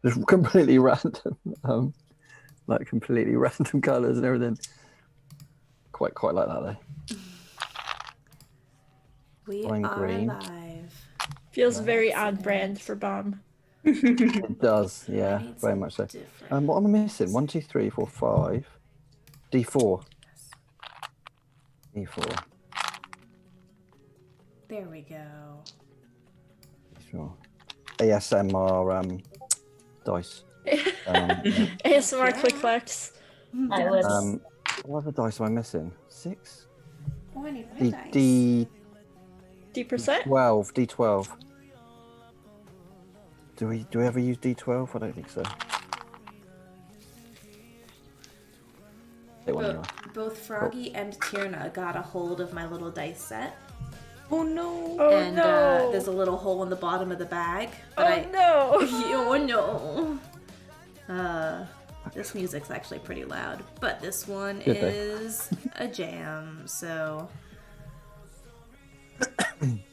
just completely random, like completely random colours and everything. Quite like that though. We Lime are green. live. Feels very on brand for Bomb. It does, yeah, need very some much so. different- What am I missing? 1, 2, 3, 4, 5. D4. D4. There we go. Sure. ASMR dice. ASMR Yeah. click clacks. I would. What other dice am I missing? 6? Oh, I need my dice. D%? D12. Do we ever use D12? I don't think so. Both Froggy and Tierna got a hold of my little dice set. Oh no! And there's a little hole in the bottom of the bag. But no! Oh no! This music's actually pretty loud, but this one is a jam. So,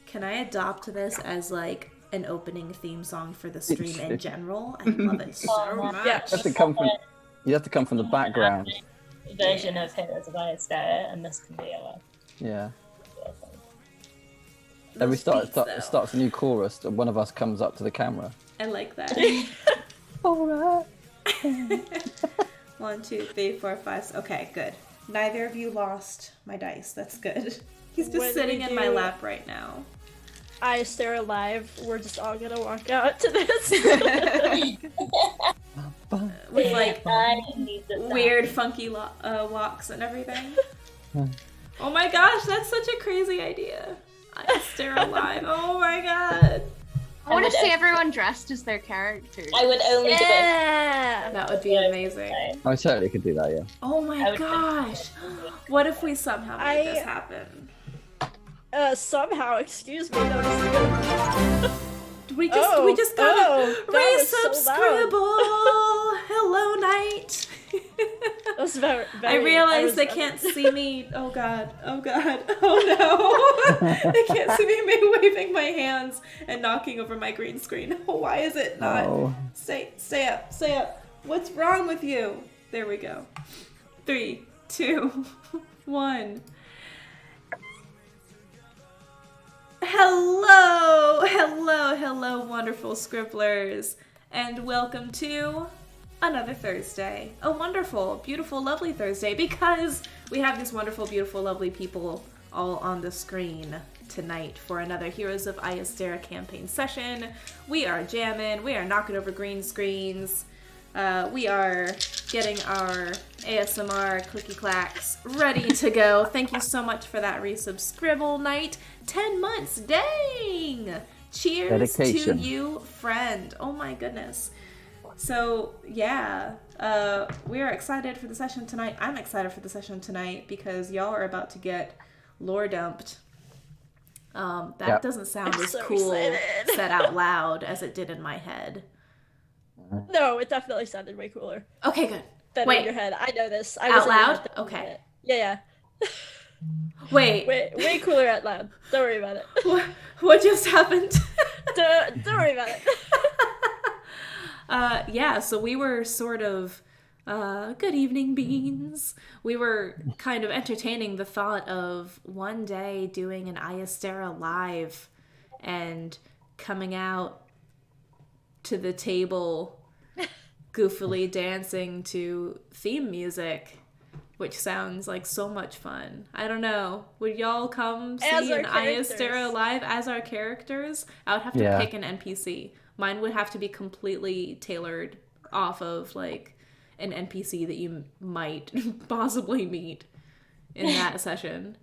can I adopt this as like an opening theme song for the stream in general? I love it so much. Yeah. You have to come from the background. Version of Heroes of Iyastera, and this can be our. Yeah. Then we starts a new chorus, and one of us comes up to the camera. I like that. Alright. 1, 2, 3, 4, 5. Okay, good. Neither of you lost my dice. That's good. He's just sitting in my lap right now. Iyastera live. We're just all gonna walk out to this with like weird, funky walks and everything. Oh my gosh, that's such a crazy idea. Iyastera live. Oh my god. I want to see everyone dressed as their characters. I would only do it. That would be amazing. I certainly could do that, yeah. Oh my gosh. What if we somehow make this happen? Somehow, excuse me. No, we just got a resubscribable. Hello, night. That's very, I realize they can't see me. Oh god. Oh god. Oh no. They can't see me waving my hands and knocking over my green screen. Why is it not? Oh. Stay up. Stay up. What's wrong with you? There we go. 3, 2, 1. Hello, wonderful scribblers, and welcome to another Thursday. A wonderful, beautiful, lovely Thursday, because we have these wonderful, beautiful, lovely people all on the screen tonight for another Heroes of Iyastera campaign session. We are jamming, we are knocking over green screens, we are getting our ASMR clicky clacks ready to go. Thank you so much for that resubscribble night. 10 months, dang! Cheers Dedication. to you, friend. Oh my goodness. So, yeah, we are excited for the session tonight. I'm excited for the session tonight because y'all are about to get lore dumped. That doesn't sound as cool said out loud as it did in my head. No, it definitely sounded way cooler. Okay, good. Than Wait. in your head. I know this. I Out was in your loud? head. Okay. Yeah. Wait. Way cooler out loud. Don't worry about it. What just happened? Don't worry about it. Yeah, so we were sort of, good evening, beans. We were kind of entertaining the thought of one day doing an Iyastera live and coming out to the table goofily dancing to theme music, which sounds like so much fun. I don't know. Would y'all come see an Iyastera live as our characters? I would have to pick an NPC. Mine would have to be completely tailored off of like an NPC that you might possibly meet in that session.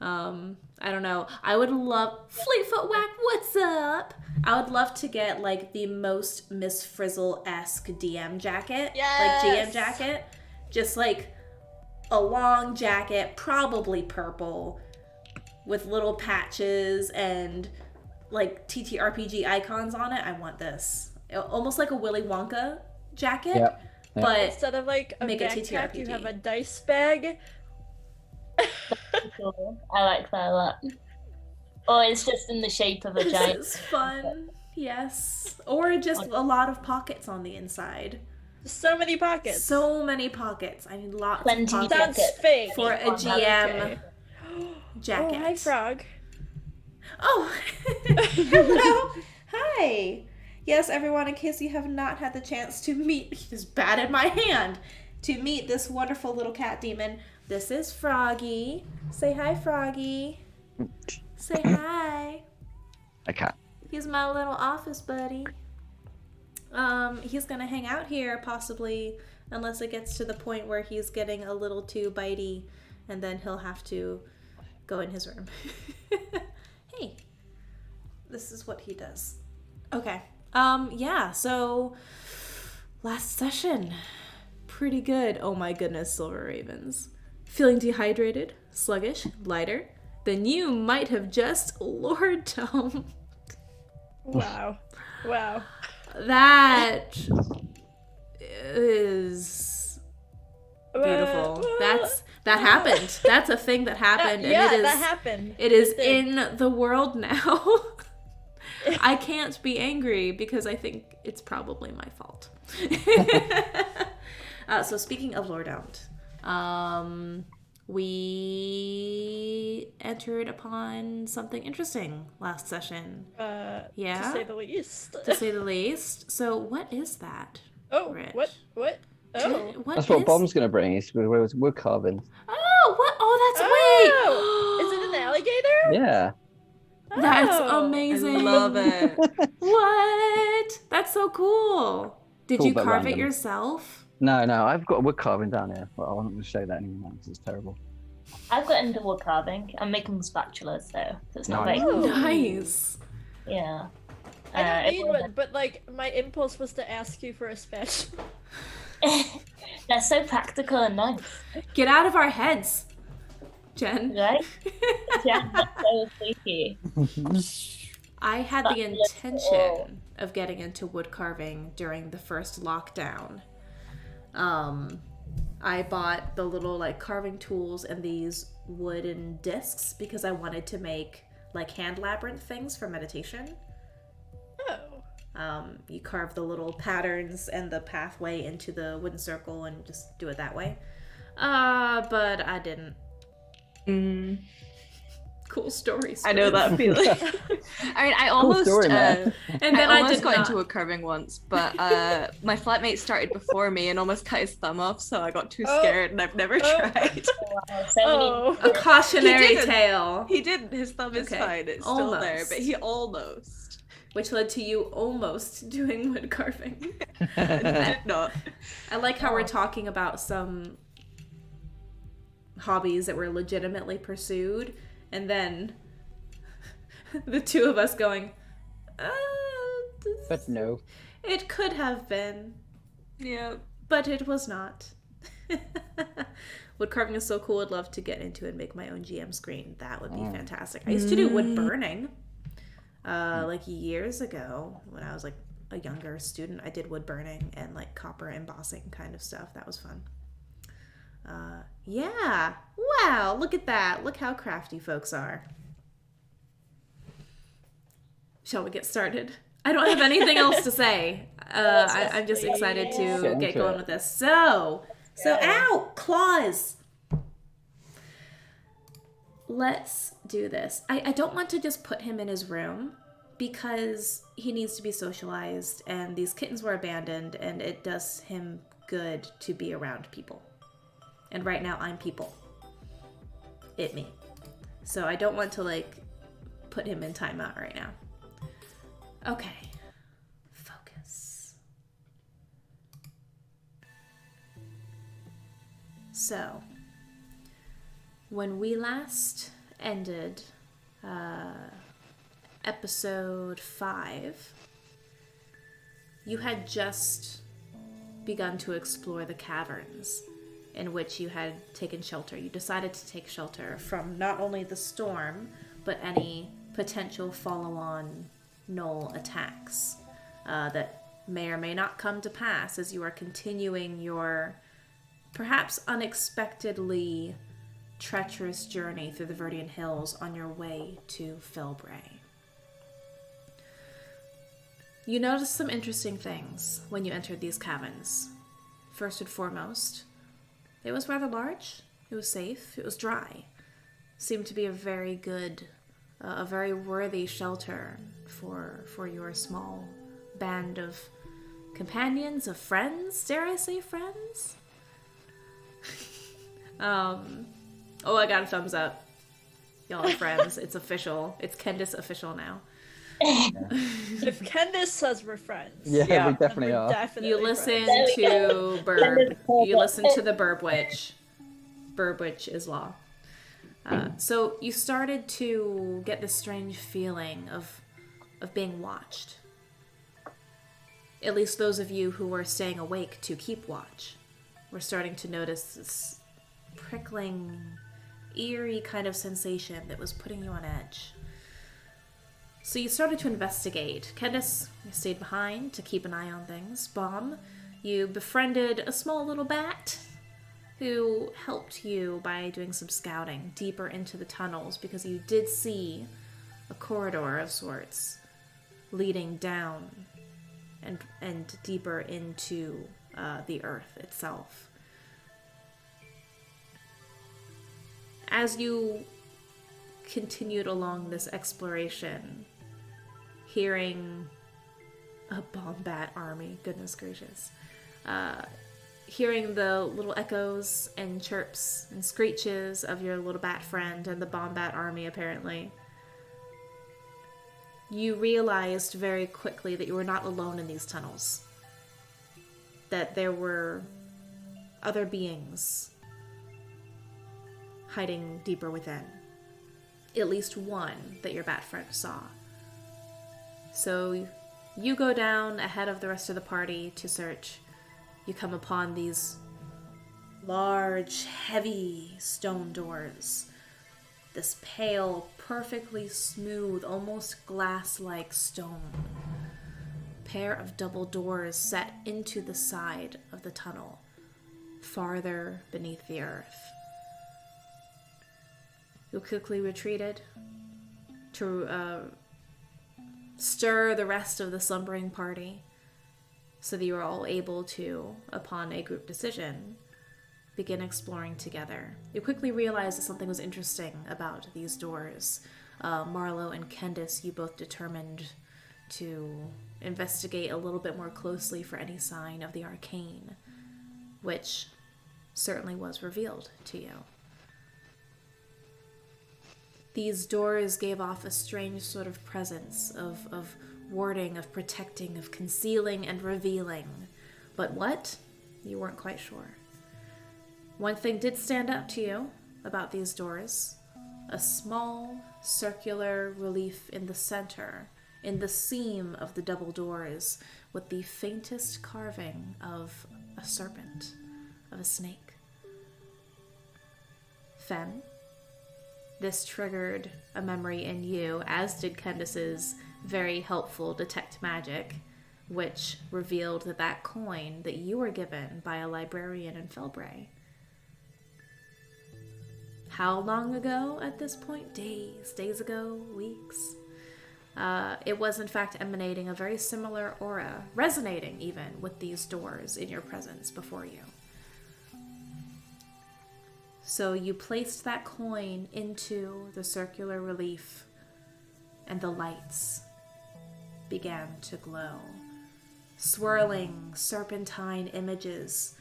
I don't know. I would love Fleetfoot Whack. What's up? I would love to get like the most Miss Frizzle-esque DM jacket, like GM jacket, just like a long jacket, probably purple, with little patches and like TTRPG icons on it. I want this. Almost like a Willy Wonka jacket, but instead of like a backpack, you have a dice bag. Cool. I like that a lot. Or it's just in the shape of a giant. This is fun. Yes. Or just a lot of pockets on the inside. So many pockets. So many pockets. I need lots Plenty of Sounds pockets fake. for a GM jacket. Oh, hi, Frog. Oh, hello. Hi. Yes, everyone, in case you have not had the chance to meet, he just batted my hand, to meet this wonderful little cat demon. This is Froggy. Say hi, Froggy. Say hi. I can't. He's my little office buddy. He's gonna hang out here, possibly, unless it gets to the point where he's getting a little too bitey, and then he'll have to go in his room. Hey, this is what he does. Okay. Yeah, so last session, pretty good. Oh my goodness, Silver Ravens. Feeling dehydrated, sluggish, lighter than you might have just Lord Tom. Wow. Wow. That is beautiful. That happened. That's a thing that happened. Yeah, and it is, that happened. It is It did. in the world now. I can't be angry because I think it's probably my fault. So speaking of Lord Out, we entered upon something interesting last session. Yeah? To say the least. To say the least. So what is that? Oh, Rich? what? Oh. What That's what is- Bomb's gonna bring. He's wood carving. Oh, what? Oh, that's Oh! Is it an alligator? Yeah. That's Oh. amazing. I love it. What? That's so cool. Did Cool, you but carve it random. yourself? No, I've got a wood carving down here. Well, I'm not going to show that anymore because it's terrible. I've got into wood carving. I'm making spatulas though, so it's not Nice. very Oh. Nice. yeah. I don't need everyone- one, but like my impulse was to ask you for a spatula. They're so practical and nice, Get out of our heads, Jen. right? Yeah, that's so freaky. I had the That's intention of getting into wood carving during the first lockdown. I bought the little like carving tools and these wooden discs because I wanted to make like hand labyrinth things for meditation. Oh. You carve the little patterns and the pathway into the wooden circle and just do it that way. But I didn't. Cool story. I know that feeling. I mean, I almost, story, man. And then I I, almost did got not. into wood carving once, but my flatmate started before me and almost cut his thumb off, so I got too Oh. scared and I've never Oh. tried. Wow, so Oh. A cautionary He didn't. tale. He did. His thumb is Okay. fine. It's still there, Almost. but he almost. Which led to you almost doing wood carving. Did not. I like how we're talking about some hobbies that were legitimately pursued, and then the two of us going, But no. it could have been, Yeah. but it was not. Wood carving is so cool. I'd love to get into and make my own GM screen. That would be fantastic. I used to do wood burning like years ago when I was like a younger student. I did wood burning and like copper embossing kind of stuff. That was fun. Yeah. Wow, look at that. Look how crafty folks are. Shall we get started? I don't have anything else to say. I'm just excited to Get get into going it. with this. So, ow! Claws! Let's do this. I don't want to just put him in his room because he needs to be socialized and these kittens were abandoned and it does him good to be around people. And right now I'm people. It me. So I don't want to like put him in timeout right now. Okay. Focus. So, when we last ended episode 5, you had just begun to explore the caverns in which you had taken shelter. You decided to take shelter from not only the storm, but any potential follow-on Knoll attacks that may or may not come to pass as you are continuing your perhaps unexpectedly treacherous journey through the Verdian Hills on your way to Filbray. You noticed some interesting things when you entered these caverns. First and foremost, it was rather large, it was safe, it was dry. Seemed to be a very good, a very worthy shelter for your small band of companions, of friends, dare I say friends? Oh, I got a thumbs up. Y'all are friends. It's official. It's Kendis official now. If Kendis says we're friends. Yeah, we then definitely we're are. definitely You listen friends. to Burb. You listen to the Burb Witch. Burb Witch is law. So you started to get this strange feeling of being watched. At least those of you who were staying awake to keep watch were starting to notice this prickling, eerie kind of sensation that was putting you on edge. So you started to investigate. Kendis, you stayed behind to keep an eye on things. Bomb, you befriended a small little bat who helped you by doing some scouting deeper into the tunnels because you did see a corridor of sorts leading down and deeper into the earth itself. As you continued along this exploration, hearing a bombat army, goodness gracious, hearing the little echoes and chirps and screeches of your little bat friend and the bombat army, apparently, you realized very quickly that you were not alone in these tunnels. That there were other beings hiding deeper within. At least one that your bat friend saw. So you go down ahead of the rest of the party to search. You come upon these large, heavy stone doors. This pale, perfectly smooth, almost glass-like stone. Pair of double doors set into the side of the tunnel, farther beneath the earth. You quickly retreated to stir the rest of the slumbering party so that you were all able to, upon a group decision, begin exploring together. You quickly realized that something was interesting about these doors. Marlowe and Kendis, you both determined to investigate a little bit more closely for any sign of the arcane, which certainly was revealed to you. These doors gave off a strange sort of presence of warding, of protecting, of concealing and revealing. But what? You weren't quite sure. One thing did stand out to you about these doors. A small circular relief in the center, in the seam of the double doors, with the faintest carving of a serpent, of a snake. Fenn, this triggered a memory in you, as did Kendis's very helpful detect magic, which revealed that coin that you were given by a librarian in Felbray. How long ago at this point? Days ago, weeks? It was in fact emanating a very similar aura, resonating even with these doors in your presence before you. So you placed that coin into the circular relief, and the lights began to glow. Swirling serpentine images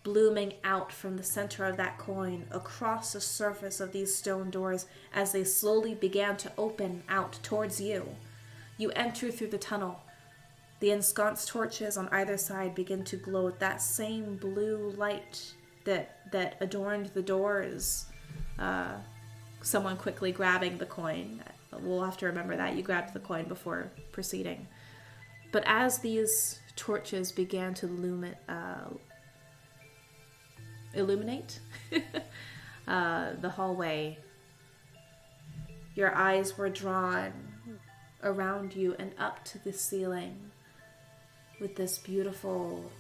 blooming out from the center of that coin across the surface of these stone doors as they slowly began to open out towards you. You enter through the tunnel. The ensconced torches on either side begin to glow with that same blue light that adorned the doors. Someone quickly grabbing the coin. We'll have to remember that. You grabbed the coin before proceeding. But as these torches began to illuminate the hallway, your eyes were drawn around you and up to the ceiling with this beautiful,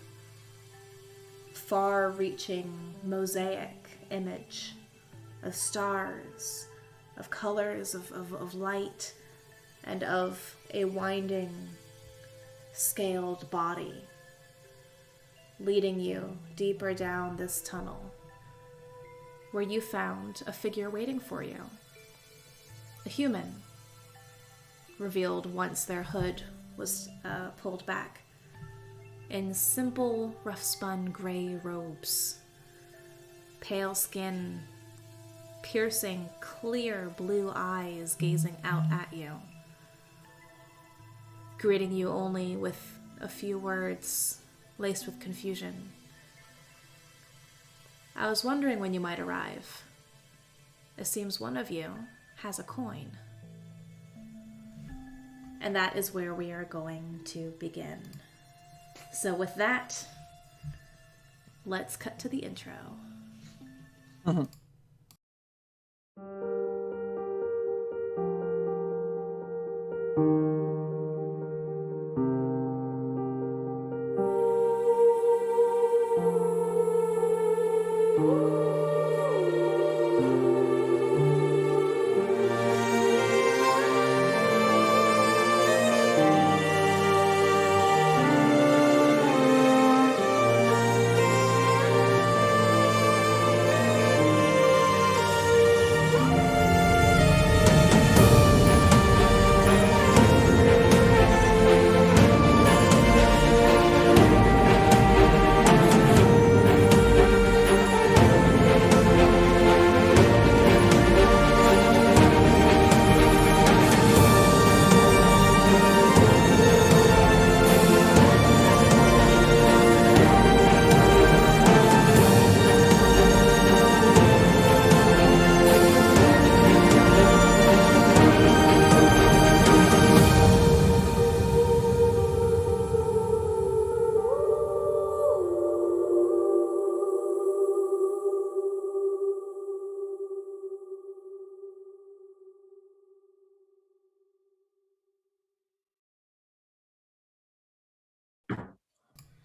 far-reaching mosaic image of stars, of colors, of light, and of a winding scaled body leading you deeper down this tunnel, where you found a figure waiting for you. A human, revealed once their hood was pulled back, in simple, rough-spun gray robes, pale skin, piercing, clear blue eyes gazing out at you, greeting you only with a few words laced with confusion. I was wondering when you might arrive. It seems one of you has a coin. And that is where we are going to begin. So with that, let's cut to the intro.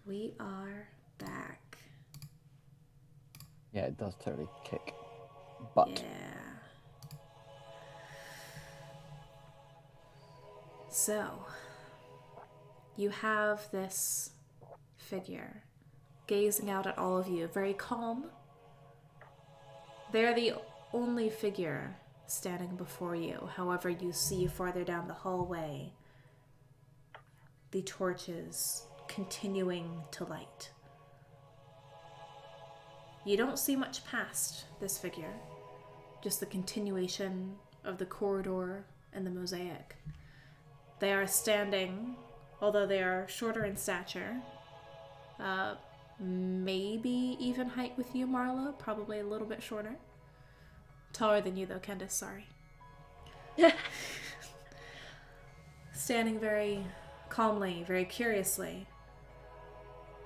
We are back. Yeah, it does totally kick butt. Yeah. So, you have this figure gazing out at all of you, very calm. They're the only figure standing before you. However, you see farther down the hallway the torches continuing to light. You don't see much past this figure, just the continuation of the corridor and the mosaic. They are standing, although they are shorter in stature, maybe even height with you, Marlowe, probably a little bit shorter. Taller than you though, Kendis, sorry. Standing very calmly, very curiously,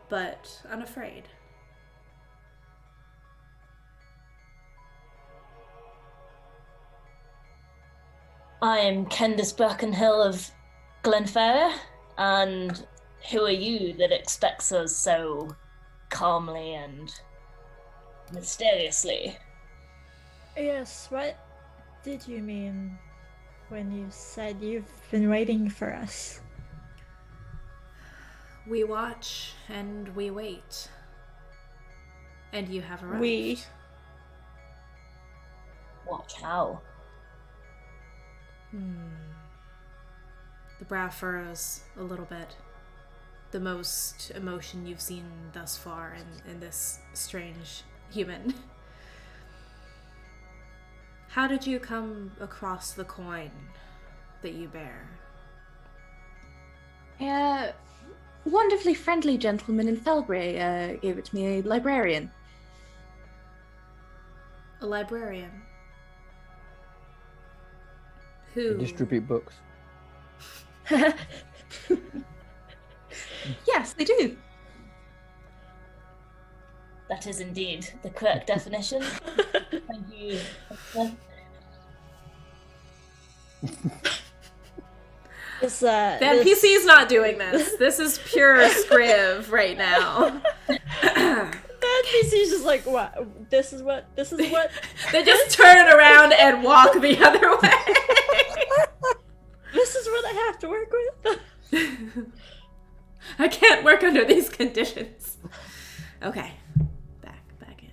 but unafraid. I am Kendis Birkenhill of Glenfair, and who are you that expects us so calmly and mysteriously? Yes, what did you mean when you said you've been waiting for us? We watch and we wait. And you have arrived. We? Watch how? The brow furrows a little bit. The most emotion you've seen thus far in this strange human. How did you come across the coin that you bear? A wonderfully friendly gentleman in Felbray gave it to me, a librarian. A librarian? They Who? distribute books. Yes, they do. That is indeed the correct definition. Thank you. The NPC's not doing this. This is pure Scriv right now. The NPC's just like, what? This is what? They just turn around and walk the other way. This is what I have to work with? I can't work under these conditions. Okay. Back in.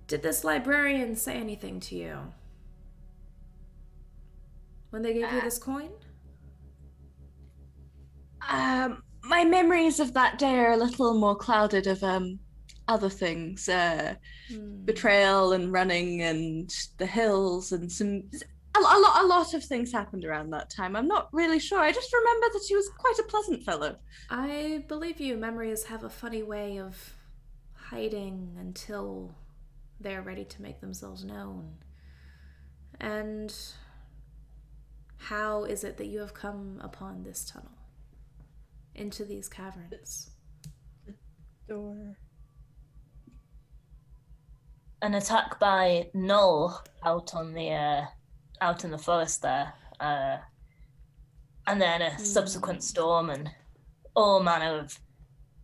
Did this librarian say anything to you when they gave you this coin? My memories of that day are a little more clouded of other things, betrayal and running and the hills and a lot of things happened around that time. I'm not really sure. I just remember that he was quite a pleasant fellow. I believe you. Memories have a funny way of hiding until they're ready to make themselves known. And how is it that you have come upon this tunnel into these caverns? Door. An attack by Null out in the forest there, and then a subsequent storm and all manner of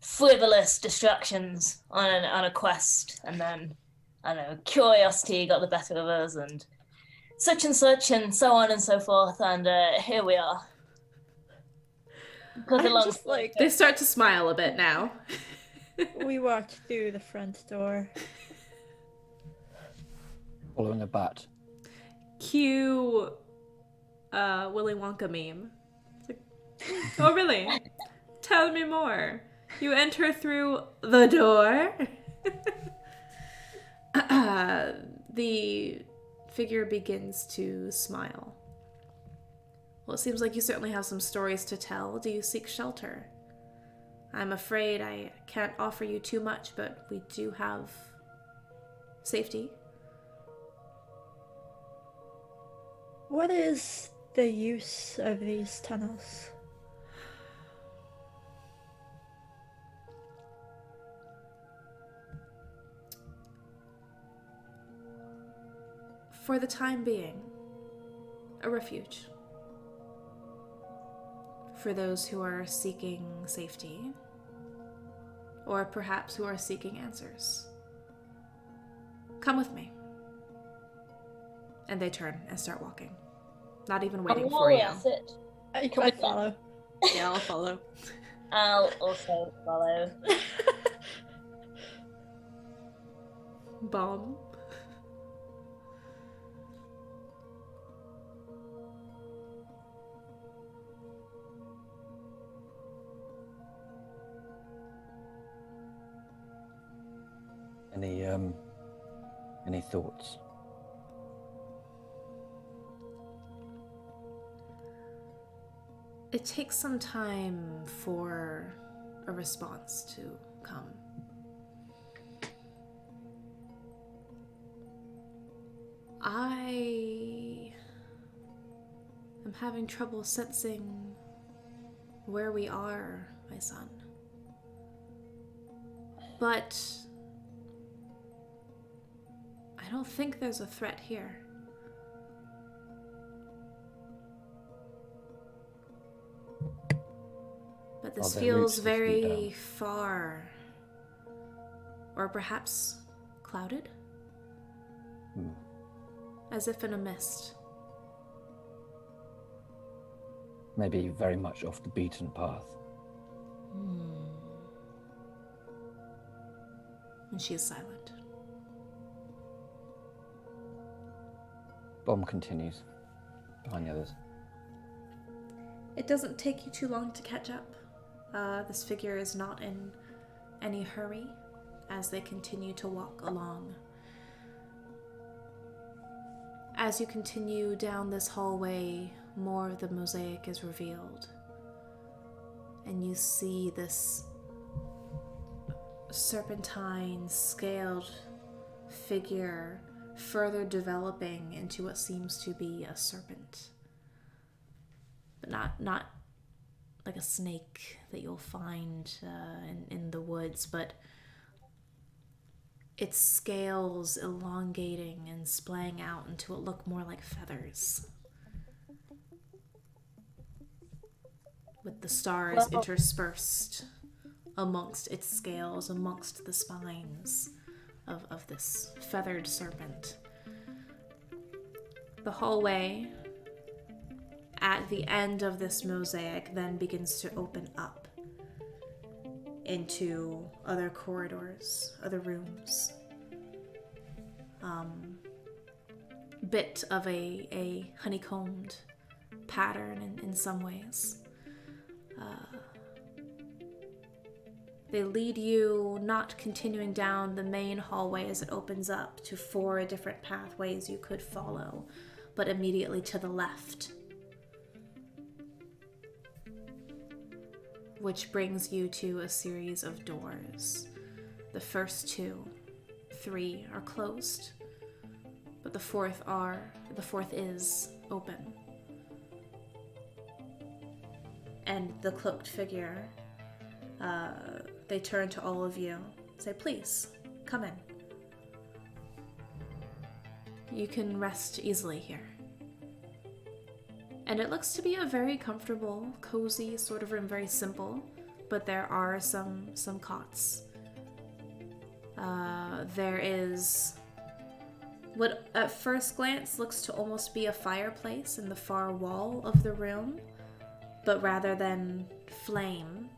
frivolous distractions on a quest, and then I don't know, curiosity got the better of us, and so on and so forth, and here we are. Just like They start to smile a bit now. we walked through the front door. Following a bat. Cue Willy Wonka meme. It's like, oh really? Tell me more. You enter through the door. The figure begins to smile. Well, it seems like you certainly have some stories to tell. Do you seek shelter? I'm afraid I can't offer you too much, but we do have safety. What is the use of these tunnels? For the time being, a refuge. For those who are seeking safety, or perhaps who are seeking answers. Come with me. And they turn and start walking. Not even waiting for you. That's it. I follow. Yeah, I'll follow. I'll also follow. Bomb. Any thoughts? It takes some time for a response to come. I am having trouble sensing where we are, my son. But I don't think there's a threat here. But this Are there feels routes to speed very down? far. Or perhaps clouded? As if in a mist. Maybe very much off the beaten path. And she is silent. Bomb continues behind the others. It doesn't take you too long to catch up. This figure is not in any hurry as they continue to walk along. As you continue down this hallway, more of the mosaic is revealed. And you see this serpentine, scaled figure further developing into what seems to be a serpent. But not like a snake that you'll find in the woods, but its scales elongating and splaying out until it look more like feathers. With the stars interspersed amongst its scales, amongst the spines of this feathered serpent. The hallway, at the end of this mosaic then begins to open up into other corridors, other rooms. Bit of a honeycombed pattern in some ways. They lead you not continuing down the main hallway as it opens up to 4 different pathways you could follow, but immediately to the left. Which brings you to a series of doors. The first 2, 3 are closed, but the fourth is open. And the cloaked figure, they turn to all of you, say, please, come in. You can rest easily here. And it looks to be a very comfortable, cozy sort of room, very simple, but there are some cots. There is what at first glance looks to almost be a fireplace in the far wall of the room, but rather than flame,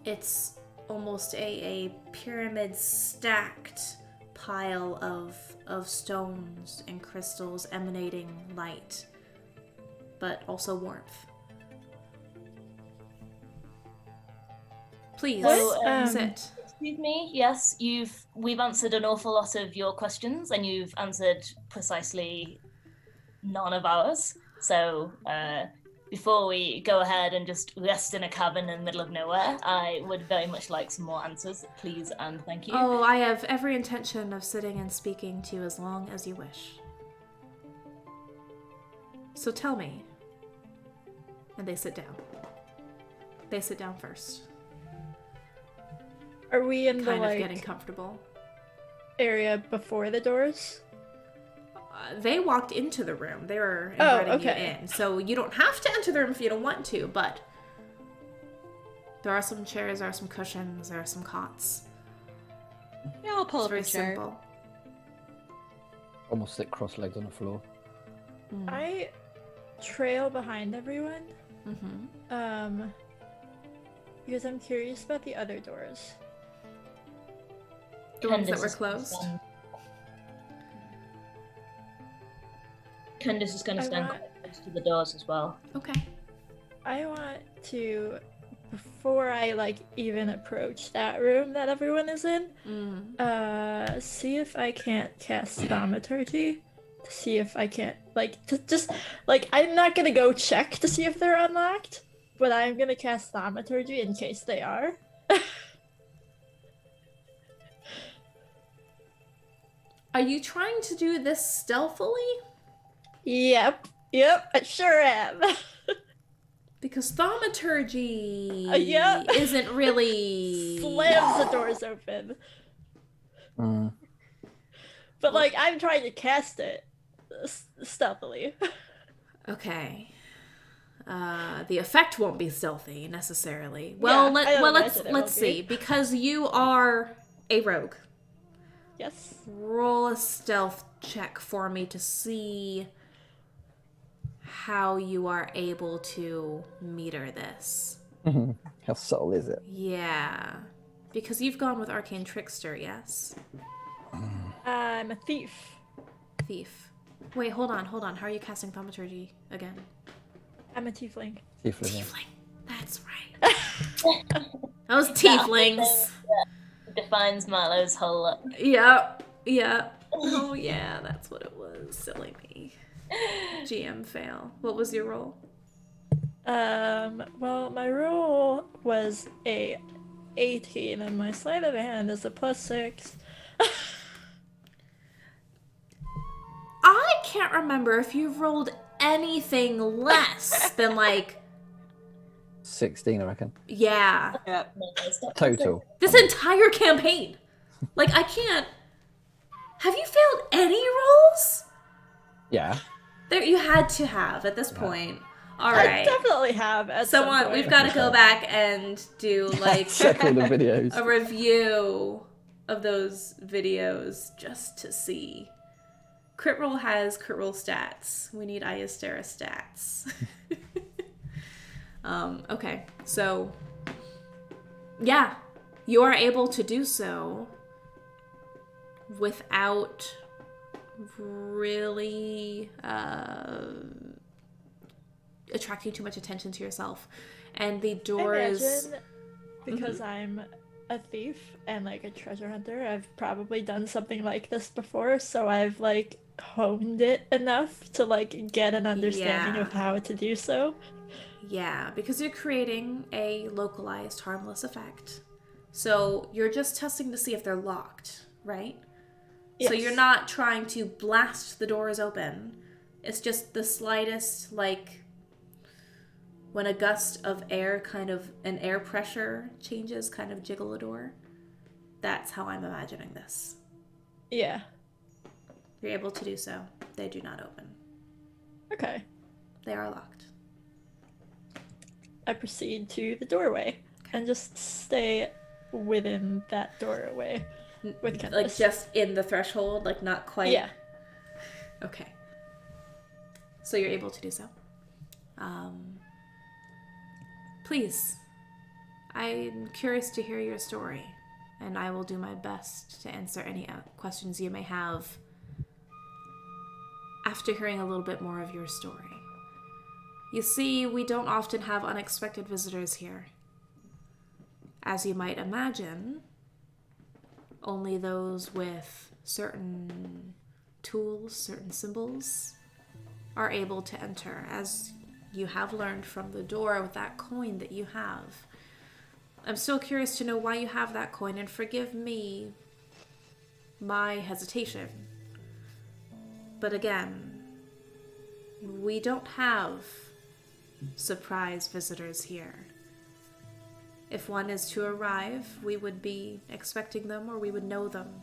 it's almost a pyramid stacked pile of stones and crystals emanating light, but also warmth. Please, sit. Excuse me. Yes, we've answered an awful lot of your questions, and you've answered precisely none of ours. So, before we go ahead and just rest in a cabin in the middle of nowhere, I would very much like some more answers, please and thank you. Oh, I have every intention of sitting and speaking to you as long as you wish. So tell me. And they sit down. They sit down first. Are we in the Kind of getting comfortable. area before the doors? They walked into the room. They were inviting you okay. in. So you don't have to enter the room if you don't want to, but there are some chairs, there are some cushions, there are some cots. Yeah, I'll pull It's up very a chair. simple. Almost sit cross-legged on the floor. I trail behind everyone. Mm-hmm. Because I'm curious about the other doors. The ones that Kendis were is gonna closed? stand- Kendis is going to I stand want- quite close to the doors as well. Okay. I want to, before I even approach that room that everyone is in, see if I can't cast thaumaturgy. To see if I can't I'm not gonna go check to see if they're unlocked, but I'm gonna cast thaumaturgy in case they are. Are you trying to do this stealthily? Yep, I sure am. Because thaumaturgy Yeah. isn't really... Slams the doors open. But I'm trying to cast it stealthily. Okay. The effect won't be stealthy necessarily. Well, Yeah, let's imagine it won't see. be. Because you are a rogue. Yes. Roll a stealth check for me to see how you are able to meter this. How subtle is it? Yeah. Because you've gone with Arcane Trickster, yes? I'm a thief. Thief. Wait, hold on. How are you casting thaumaturgy again? I'm a tiefling. Tiefling, yeah. Tiefling. That's right. Those tieflings. Defines Marlowe's whole look. Yep. Oh yeah, that's what it was. Silly me. GM fail. What was your roll? Well, my roll was a 18, and my sleight of hand is a +6. I can't remember if you've rolled anything less than 16, I reckon. yeah. Yep. Total. This entire campaign. I can't. Have you failed any rolls? Yeah. There, you had to have at this point. All I right. definitely have at some Someone, point. we've got to go back and do Check all the videos. a review of those videos just to see Crit roll has crit roll stats. We need Iyastera stats. Okay, so yeah, you are able to do so without really attracting too much attention to yourself. And the doors... I imagine, because I'm a thief and like a treasure hunter, I've probably done something like this before, so I've like honed it enough to like get an understanding of how to do so. Yeah, because you're creating a localized harmless effect. So you're just testing to see if they're locked, right? Yes. So you're not trying to blast the doors open. It's just the slightest, like, when a gust of air, kind of, an air pressure changes, kind of jiggle a door. That's how I'm imagining this. Yeah. You're able to do so. They do not open. Okay. They are locked. I proceed to the doorway and just stay within that doorway with Kendis. Like, just in the threshold, like, not quite? Yeah. Okay. So you're able to do so. Please, I'm curious to hear your story, and I will do my best to answer any questions you may have after hearing a little bit more of your story. You see, we don't often have unexpected visitors here. As you might imagine, only those with certain tools, certain symbols, are able to enter, as you have learned from the door with that coin that you have. I'm still curious to know why you have that coin, and forgive me my hesitation. But again, we don't have surprise visitors here. If one is to arrive, we would be expecting them, or we would know them.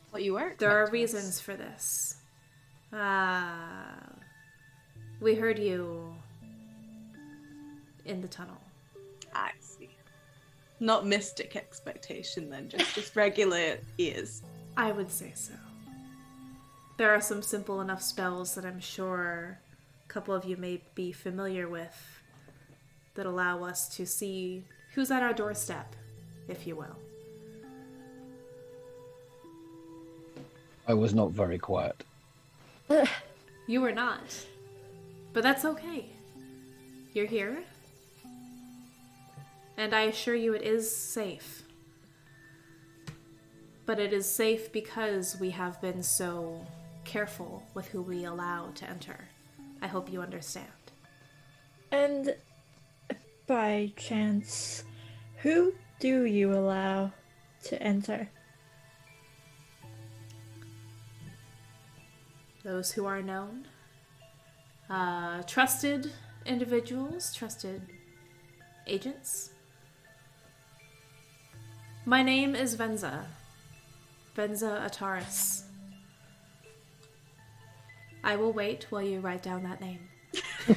What you were. There are reasons for this. We heard you in the tunnel. I see. Not mystic expectation then, just regular ears. I would say so. There are some simple enough spells that I'm sure a couple of you may be familiar with that allow us to see who's at our doorstep, if you will. I was not very quiet. You were not. But that's okay. You're here. And I assure you it is safe. But it is safe because we have been so careful with who we allow to enter. I hope you understand. And by chance, who do you allow to enter? Those who are known. Trusted individuals, trusted agents. My name is Venza. Venza Ataris. I will wait while you write down that name. You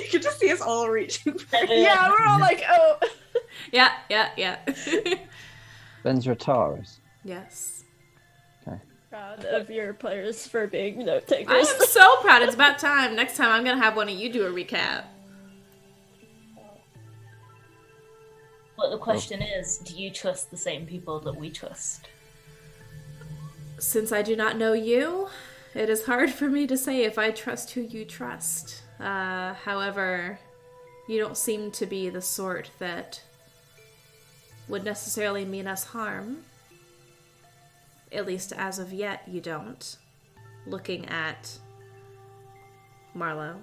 can just see us all reaching for it. Yeah, we're all like, oh. Yeah. Venza Ataris. Yes. Proud of your players for being note I takers. am so proud. It's about time. Next time I'm going to have one of you do a recap. But the question is, do you trust the same people that we trust? Since I do not know you, it is hard for me to say if I trust who you trust. However, you don't seem to be the sort that would necessarily mean us harm. At least as of yet, you don't. Looking at Marlowe.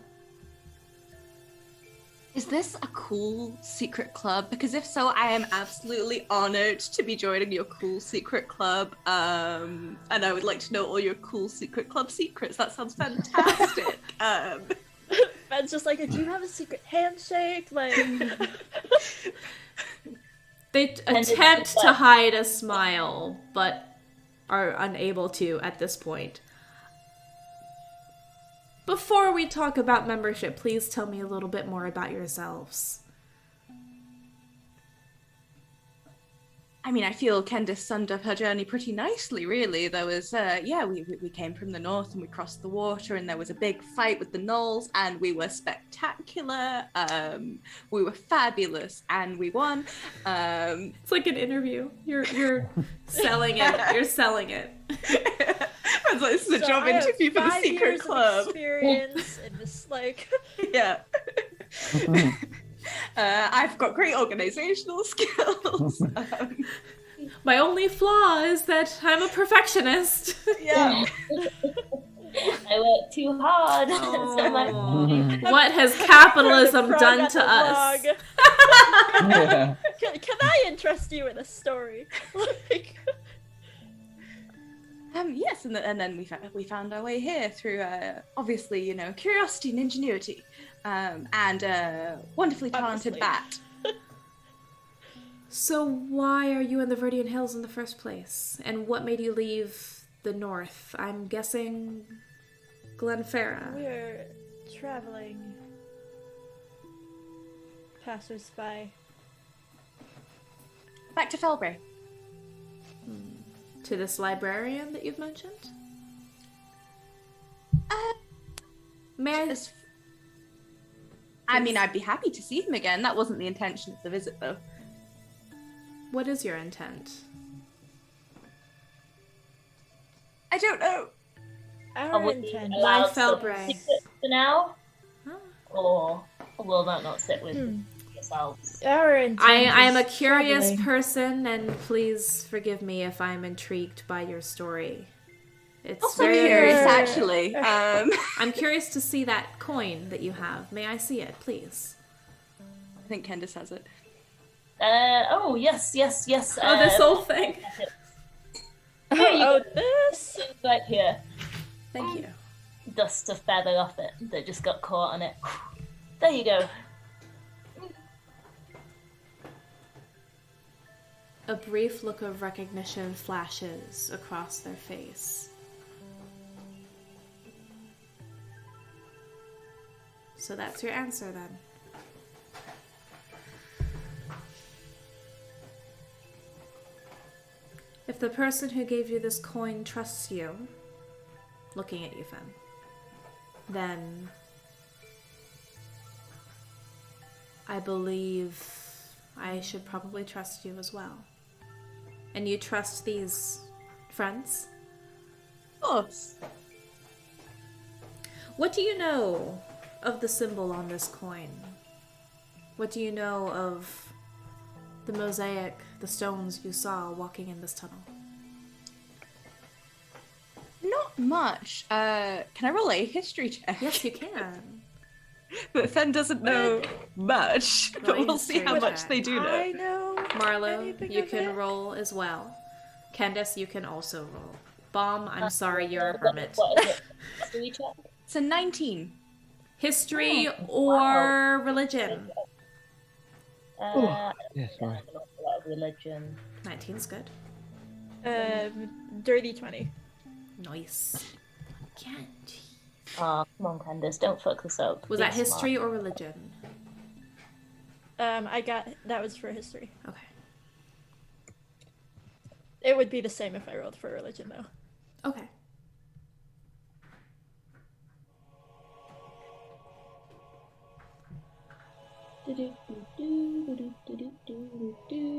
Is this a cool secret club? Because if so, I am absolutely honored to be joining your cool secret club. And I would like to know all your cool secret club secrets. That sounds fantastic. Ben's just like, do you have a secret handshake? Like, They attempt to hide a smile, but are unable to at this point. Before we talk about membership, please tell me a little bit more about yourselves. I mean, I feel Kendis summed up her journey pretty nicely, really. There was, we came from the north and we crossed the water, and there was a big fight with the gnolls, and we were spectacular. We were fabulous, and we won. It's like an interview. You're selling it. You're selling it. It's like, this is a job interview for the secret club. Experience in this, like. Yeah. I've got great organizational skills. My only flaw is that I'm a perfectionist. Yeah. I work too hard. So what has capitalism done to us? Yeah. Can I interest you in a story? Like... Yes, and then we found our way here through obviously, curiosity and ingenuity, and a wonderfully talented bat. So why are you in the Viridian Hills in the first place? And what made you leave the north? I'm guessing Glenfarra. We're traveling passers-by. Back to Felbray. To this librarian that you've mentioned? May I... I mean, I'd be happy to see him again. That wasn't the intention of the visit, though. What is your intent? I don't know. Our we intent. allowed fell some brave. secrets for now? Huh? Or will that not sit with yourselves? Our intent. I am a is curious traveling. person, and please forgive me if I'm intrigued by your story. It's Also very curious, unusual. actually. I'm curious to see that coin that you have. May I see it, please? I think Kendis has it. Oh, yes. Oh, this whole thing. Here you Oh, go. this? Right here. Thank you. Dust a feather off it that just got caught on it. There you go. A brief look of recognition flashes across their face. So that's your answer then. If the person who gave you this coin trusts you, looking at you, Fenn, then I believe I should probably trust you as well. And you trust these friends? Of course. What do you know of the symbol on this coin? What do you know of the mosaic, the stones you saw walking in this tunnel? Not much. Can I roll a history check? Yes, you can. But Fenn doesn't know much, but Roll we'll see history how much check. they do know. I know. Marlowe, anything you of can it? roll as well. Kendis, you can also roll. Bomb, I'm sorry, you're a hermit. What is it? History check? It's a 19. History Oh, or wow. religion? Yeah, sorry. A lot of religion. 19's good. Dirty 20. Nice. Can't. Oh, come on, Kendis, don't fuck this up. Was Be that smart. history or religion? That was for history. Okay. It would be the same if I rolled for religion, though. Okay.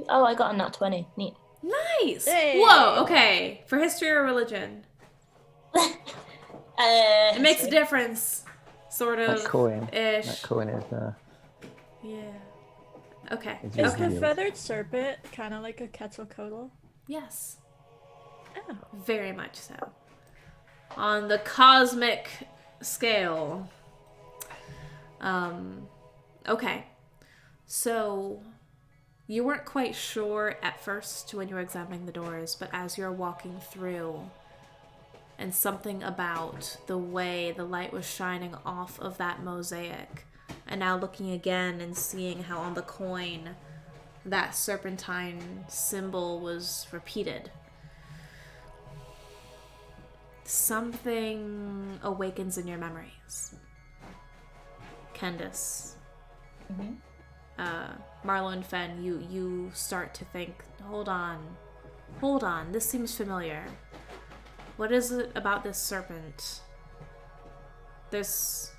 Oh, I got a nat 20. Neat. Nice! Hey. Whoa, okay. For history or religion? It makes a history. difference. Sort of. That coin. Ish. That coin is Yeah. Okay. It's Is Okay. the feathered serpent kind of like a Quetzalcoatl? Yes. Oh. Very much so. On the cosmic scale. Okay. So, you weren't quite sure at first when you were examining the doors, but as you're walking through, and something about the way the light was shining off of that mosaic, and now looking again and seeing how on the coin that serpentine symbol was repeated. Something awakens in your memories. Kendis, Marlowe and Fenn, you start to think, hold on, this seems familiar. What is it about this serpent? This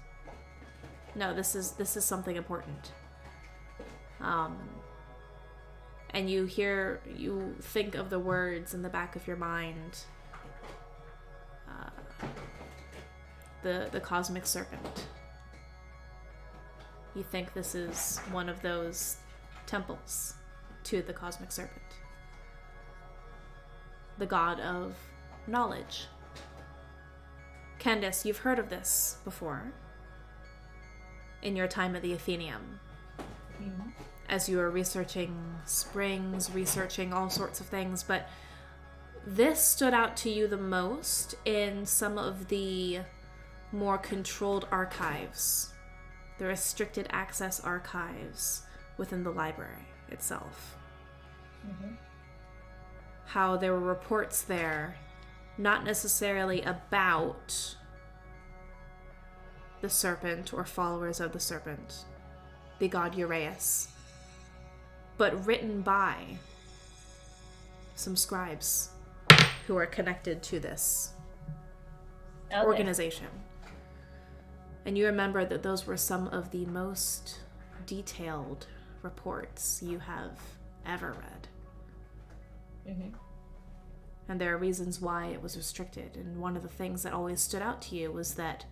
is something important. And you think of the words in the back of your mind. The cosmic serpent. You think this is one of those temples to the cosmic serpent. The god of knowledge. Kendis, you've heard of this before. In your time at the Athenaeum. Mhm. As you were researching springs, researching all sorts of things, but this stood out to you the most in some of the more controlled archives, the restricted access archives within the library itself. Mhm. How there were reports there, not necessarily about the serpent or followers of the serpent, the god Uraeus, but written by some scribes who are connected to this organization. And you remember that those were some of the most detailed reports you have ever read. Mhm. And there are reasons why it was restricted. And one of the things that always stood out to you was that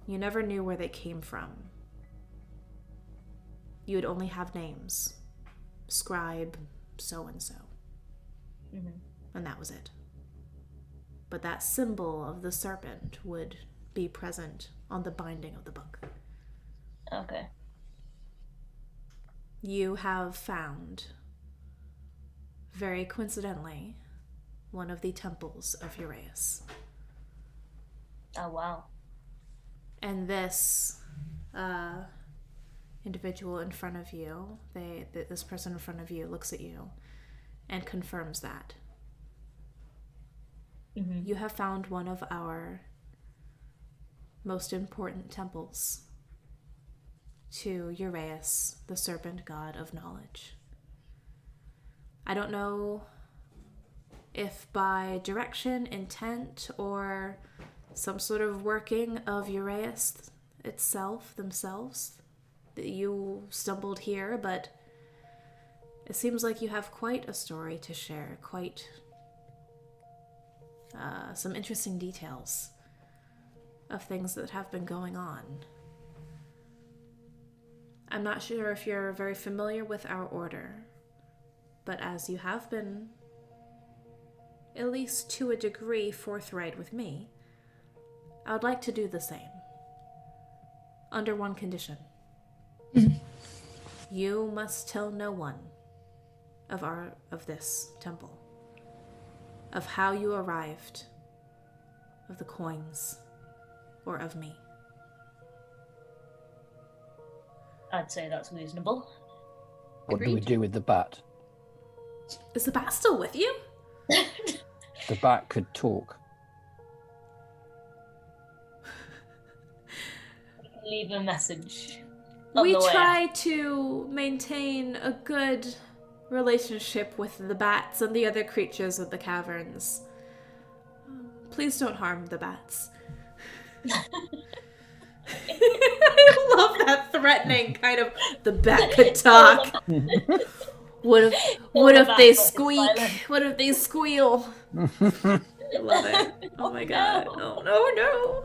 you never knew where they came from. You would only have names. Scribe so-and-so. Mhm. And that was it. But that symbol of the serpent would be present on the binding of the book. Okay. You have found, very coincidentally, one of the temples of Uraeus. Oh, wow. And this individual in front of you, this person in front of you looks at you and confirms that. Mhm. You have found one of our most important temples to Uraeus, the serpent god of knowledge. I don't know if by direction, intent, or some sort of working of Uraeus themselves, that you stumbled here, but it seems like you have quite a story to share, quite some interesting details of things that have been going on. I'm not sure if you're very familiar with our order, but as you have been, at least to a degree, forthright with me, I would like to do the same. Under one condition. You must tell no one of this temple, of how you arrived, of the coins, or of me. I'd say that's reasonable. What do we do with the bat? Is the bat still with you? The bat could talk. Leave a message. On We the way. try to maintain a good relationship with the bats and the other creatures of the caverns. Please don't harm the bats. I love that threatening kind of, the bat could talk. What if bat they is squeak? silent. What if they squeal? I love it. Oh my god. no. Oh no.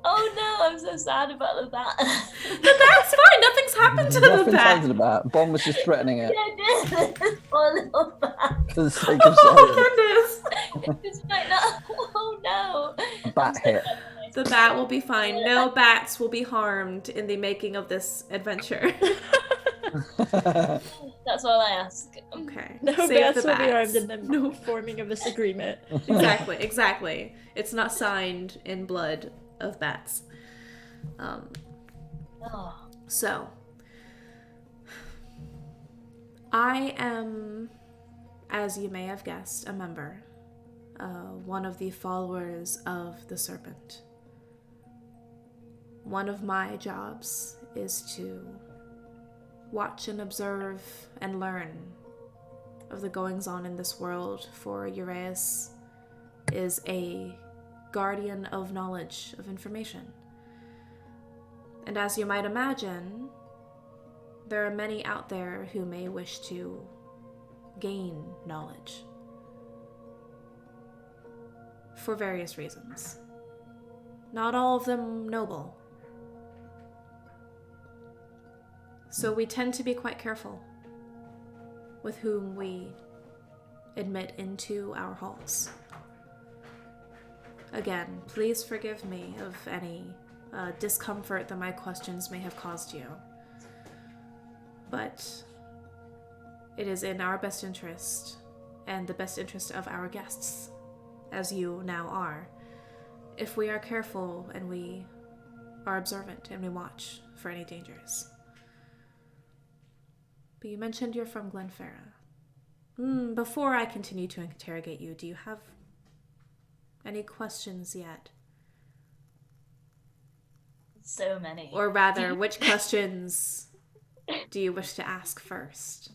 Oh no, I'm so sad about the bat. The bat's fine. Nothing's happened to the Nothing's bat. happened to the bat. Bon was just threatening it Yeah, I did. Poor little bat. for the sake of saying Oh goodness. It's like, no. Oh no. a bat hit. The bat will be fine. No bats will be harmed in the making of this adventure. That's all I ask. Okay. No Save bats the will be bats. harmed in the forming of this agreement. Exactly. It's not signed in blood of bats. Oh. So, I am, as you may have guessed, a member, one of the followers of the serpent. One of my jobs is to watch and observe and learn of the goings-on in this world, for Uraeus is a guardian of knowledge, of information. And as you might imagine, there are many out there who may wish to gain knowledge for various reasons. Not all of them noble. So we tend to be quite careful with whom we admit into our halls. Again, please forgive me of any discomfort that my questions may have caused you. But it is in our best interest, and the best interest of our guests, as you now are, if we are careful and we are observant and we watch for any dangers. But you mentioned you're from Glenfarra. Before I continue to interrogate you, do you have any questions yet? So many. Or rather, which questions do you wish to ask first?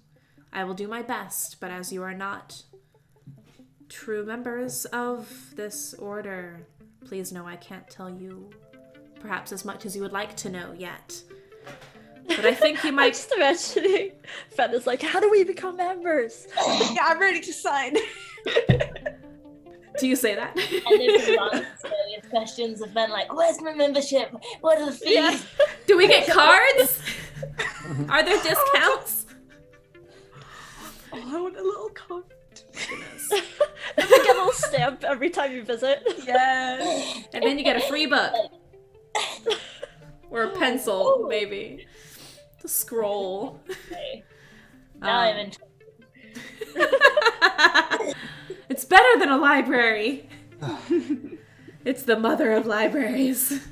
I will do my best, but as you are not true members of this order, please know I can't tell you perhaps as much as you would like to know yet. But I think you might... I'm just imagining Fenn is like, how do we become members? Yeah, I'm ready to sign. Do you say that? And there's a lot of serious questions have been like, where's my membership? What are the fees? Yeah. Do we get cards? Are there discounts? Oh, I want a little card. Goodness. It's like a little stamp every time you visit. Yeah. And then you get a free book. Or a pencil, maybe. The scroll. Okay. Now I'm in. It's better than a library. It's the mother of libraries.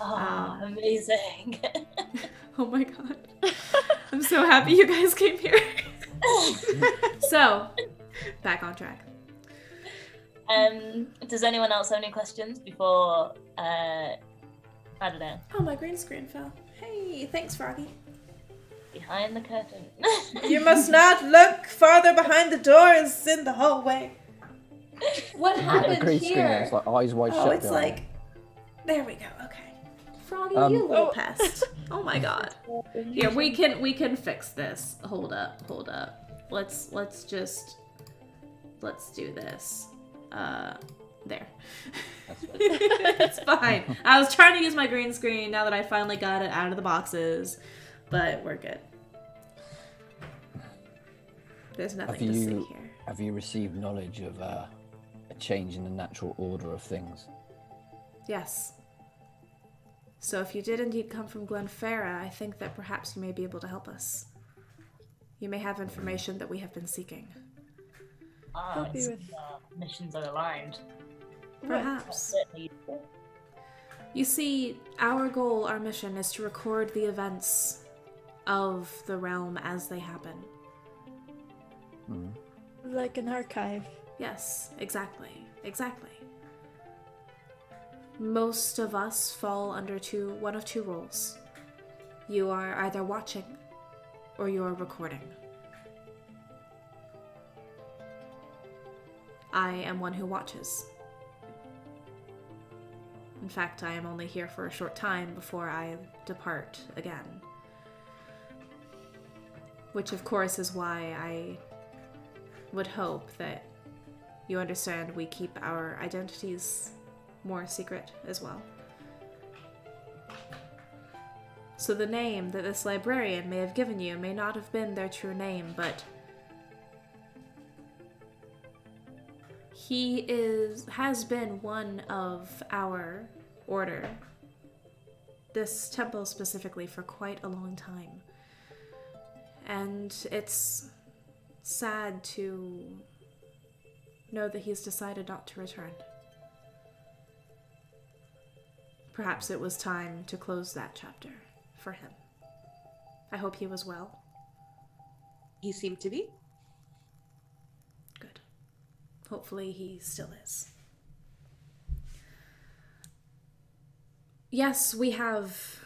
Oh, amazing. Oh my god. I'm so happy you guys came here. So, back on track. Does anyone else have any questions before, I don't know, Oh, my green screen fell. Hey, thanks, Froggy. behind the curtain? You must not look farther behind the doors in the hallway. What A happened green screen, here? it's like eyes wide Oh, shut. it's behind like, there we go. Okay. Froggy, Um, you little pest. Oh my god. Here, we can fix this. Hold up. Let's do this. There. It's fine. I was trying to use my green screen now that I finally got it out of the boxes, but we're good. There's nothing to see here. Have you received knowledge of a change in the natural order of things? Yes. So if you did indeed come from Glenfarra, I think that perhaps you may be able to help us. You may have information that we have been seeking. Help you with- Missions are aligned. Perhaps. Certainly useful. You see, our goal, our mission, is to record the events of the realm as they happen. Like an archive. Yes, exactly. Most of us fall under one of two roles. You are either watching or you are recording. I am one who watches. In fact, I am only here for a short time before I depart again. Which, of course, is why I would hope that you understand we keep our identities more secret as well. So the name that this librarian may have given you may not have been their true name, but he has been one of our order, this temple specifically, for quite a long time. And it's sad to know that he's decided not to return. Perhaps it was time to close that chapter for him. I hope he was well. He seemed to be. Good. Hopefully he still is. Yes, we have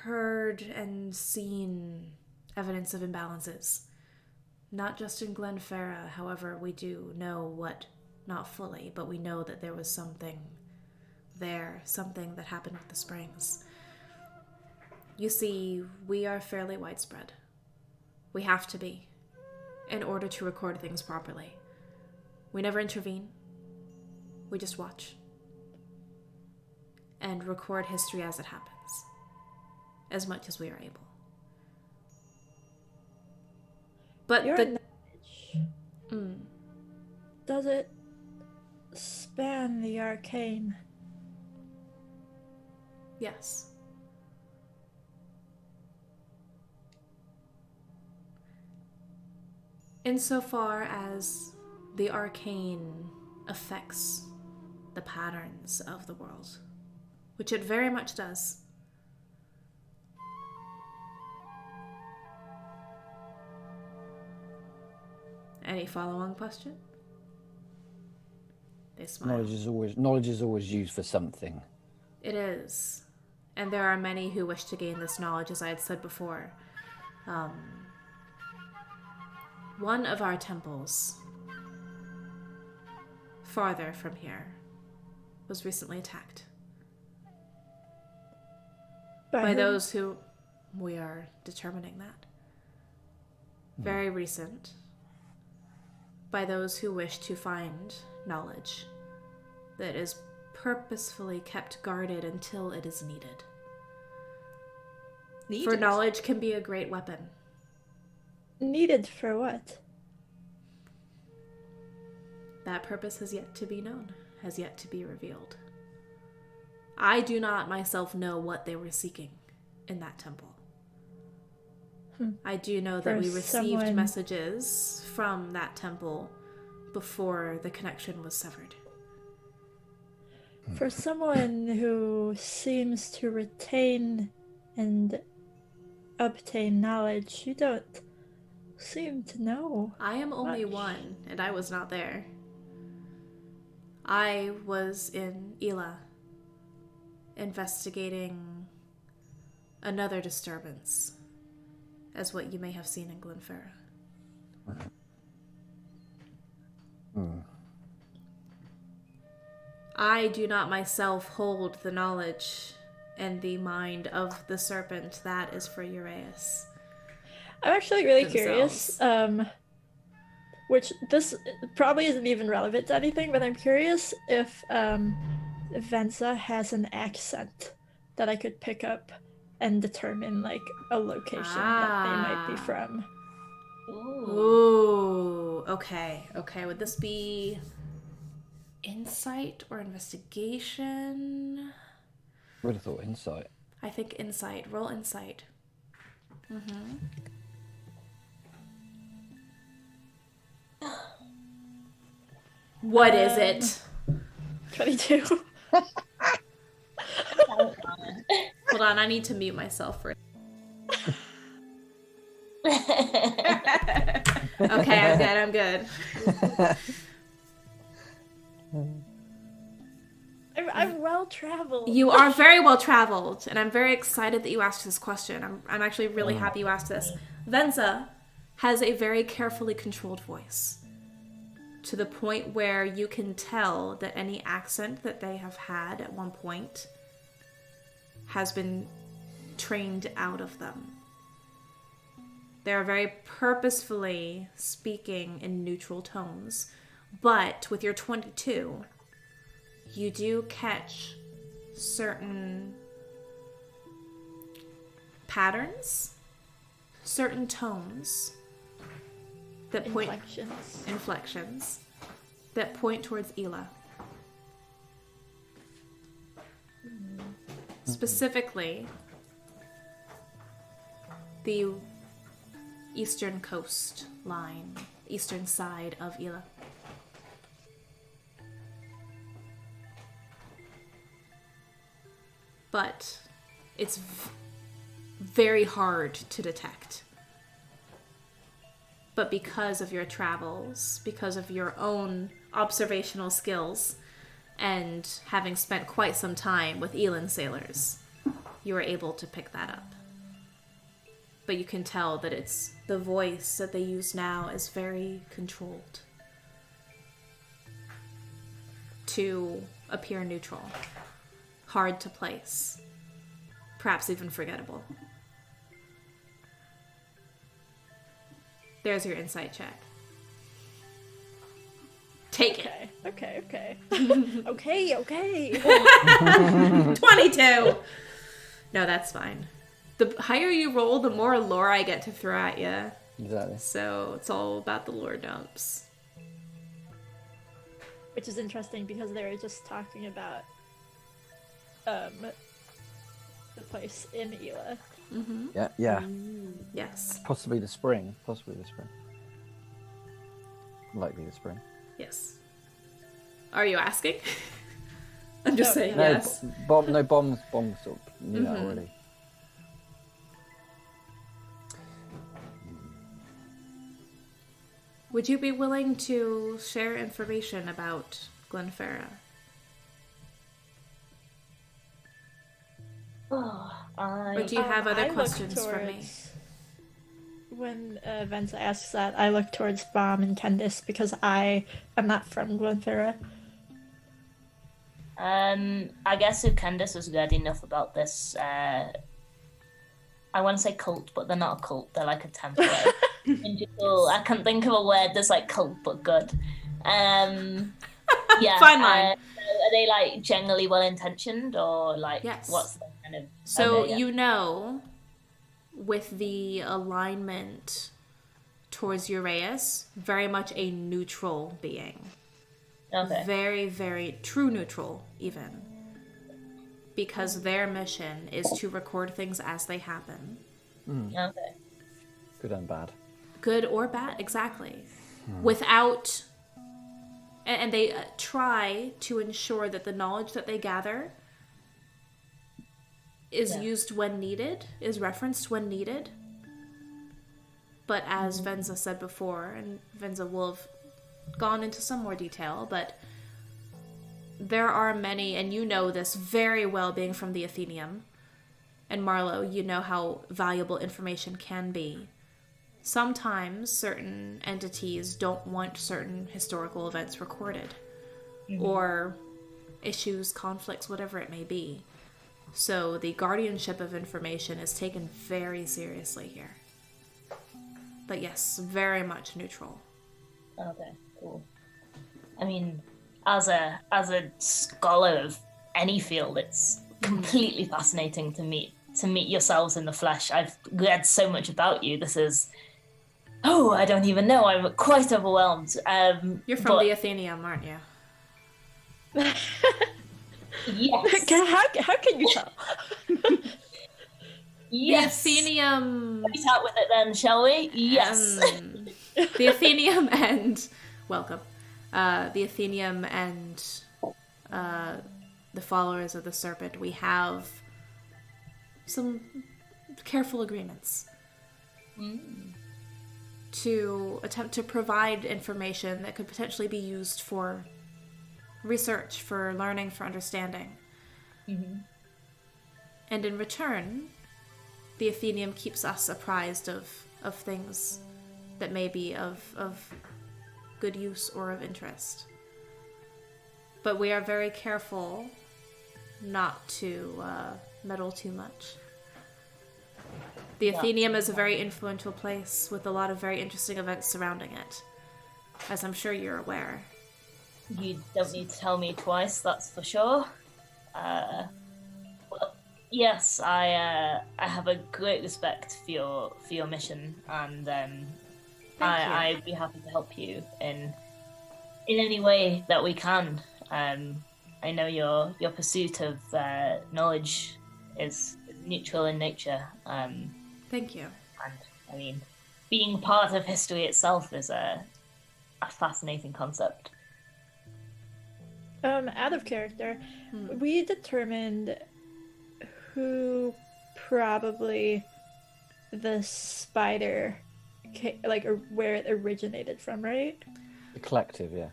heard and seen evidence of imbalances. Not just in Glenfarra, however, we do know what, not fully, but we know that there was something there, something that happened with the springs. You see, we are fairly widespread. We have to be, in order to record things properly. We never intervene. We just watch. And record history as it happens, as much as we are able. But Your the knowledge, does it span the arcane? Yes. Insofar as the arcane affects the patterns of the world, which it very much does. Any follow-on question? They smile. Knowledge is always used for something. It is. And there are many who wish to gain this knowledge, as I had said before. One of our temples, farther from here, was recently attacked. By whom? those who... We are determining that. Very recent. By those who wish to find knowledge that is purposefully kept guarded until it is needed. For knowledge can be a great weapon. Needed for what? That purpose has yet to be known, has yet to be revealed. I do not myself know what they were seeking in that temple. I do know that we received messages from that temple before the connection was severed. For someone who seems to retain and obtain knowledge, you don't seem to know. I am only much. one, and I was not there. I was in Ila, investigating another disturbance, as what you may have seen in Glenfarra. I do not myself hold the knowledge and the mind of the serpent. That is for Uraeus. I'm actually really themselves. curious, which this probably isn't even relevant to anything, but I'm curious if Venza has an accent that I could pick up and determine like a location that they might be from. Ooh, okay. Would this be insight or investigation? I would have thought insight. I think insight. Roll insight. What is it? 22. Hold on, I need to mute myself for. Okay, I'm good. I'm well traveled. You are very well traveled, and I'm very excited that you asked this question. I'm actually really happy you asked this. Venza has a very carefully controlled voice, to the point where you can tell that any accent that they have had at one point has been trained out of them. They are very purposefully speaking in neutral tones, but with your 22, you do catch certain patterns, certain tones that point inflections that point towards Ila. Specifically, the eastern coast line, eastern side of Ila. But it's very hard to detect. But because of your travels, because of your own observational skills, and having spent quite some time with Elan sailors, you are able to pick that up. But you can tell that it's the voice that they use now is very controlled to appear neutral, hard to place, perhaps even forgettable. There's your insight check. Take it. Okay. Okay. 22! No, that's fine. The higher you roll, the more lore I get to throw at you. Exactly. So it's all about the lore dumps. Which is interesting because they were just talking about the place in Ela. Mm-hmm. Yeah. Yes. Possibly the spring. Likely the spring. Yes. Are you asking? I'm just saying No, yes. bombs sort of knew that already. Would you be willing to share information about Glenfarra? Or do you have other I look questions for me? towards- When Venza asks that, I look towards Baum and Kendis because I am not from Glenfarra. I guess if Kendis was good enough about this, I want to say cult, but they're not a cult. They're like a temple. I can't think of a word that's like cult but good. Yeah. Fine line. Are they like generally well intentioned or like Yes. what's the kind of? So okay, yeah. you know, with the alignment towards Uraeus, very much a neutral being. Okay. Very, very true neutral, even. Because their mission is to record things as they happen. Okay. Good and bad. Good or bad, exactly. Without... And they try to ensure that the knowledge that they gather is used when needed, is referenced when needed. But as Venza said before, and Venza will have gone into some more detail, but there are many, and you know this very well being from the Athenaeum, and Marlowe, you know how valuable information can be. Sometimes certain entities don't want certain historical events recorded, or issues, conflicts, whatever it may be. So the guardianship of information is taken very seriously here. But yes, very much neutral. Okay. Cool. I mean, as a scholar of any field, it's completely fascinating to meet yourselves in the flesh. I've read so much about you. This is, I don't even know. I'm quite overwhelmed. You're from the Athenaeum, aren't you? Yes. How can you tell? Yes. The Athenaeum. Let's start with it then, shall we? Yes. The Athenaeum and welcome. The Athenaeum and the followers of the Serpent. We have some careful agreements to attempt to provide information that could potentially be used for research, for learning, for understanding. And in return, the Athenaeum keeps us apprised of things that may be of good use or of interest. But we are very careful not to meddle too much. The Athenaeum is a very influential place with a lot of very interesting events surrounding it, as I'm sure you're aware. You don't need to tell me twice, that's for sure. Well, yes, I have a great respect for your mission, and I'd be happy to help you in any way that we can. I know your pursuit of knowledge is neutral in nature. Thank you. And I mean, being part of history itself is a fascinating concept. Out of character, we determined who probably the spider, or where it originated from, right? The collective, yeah.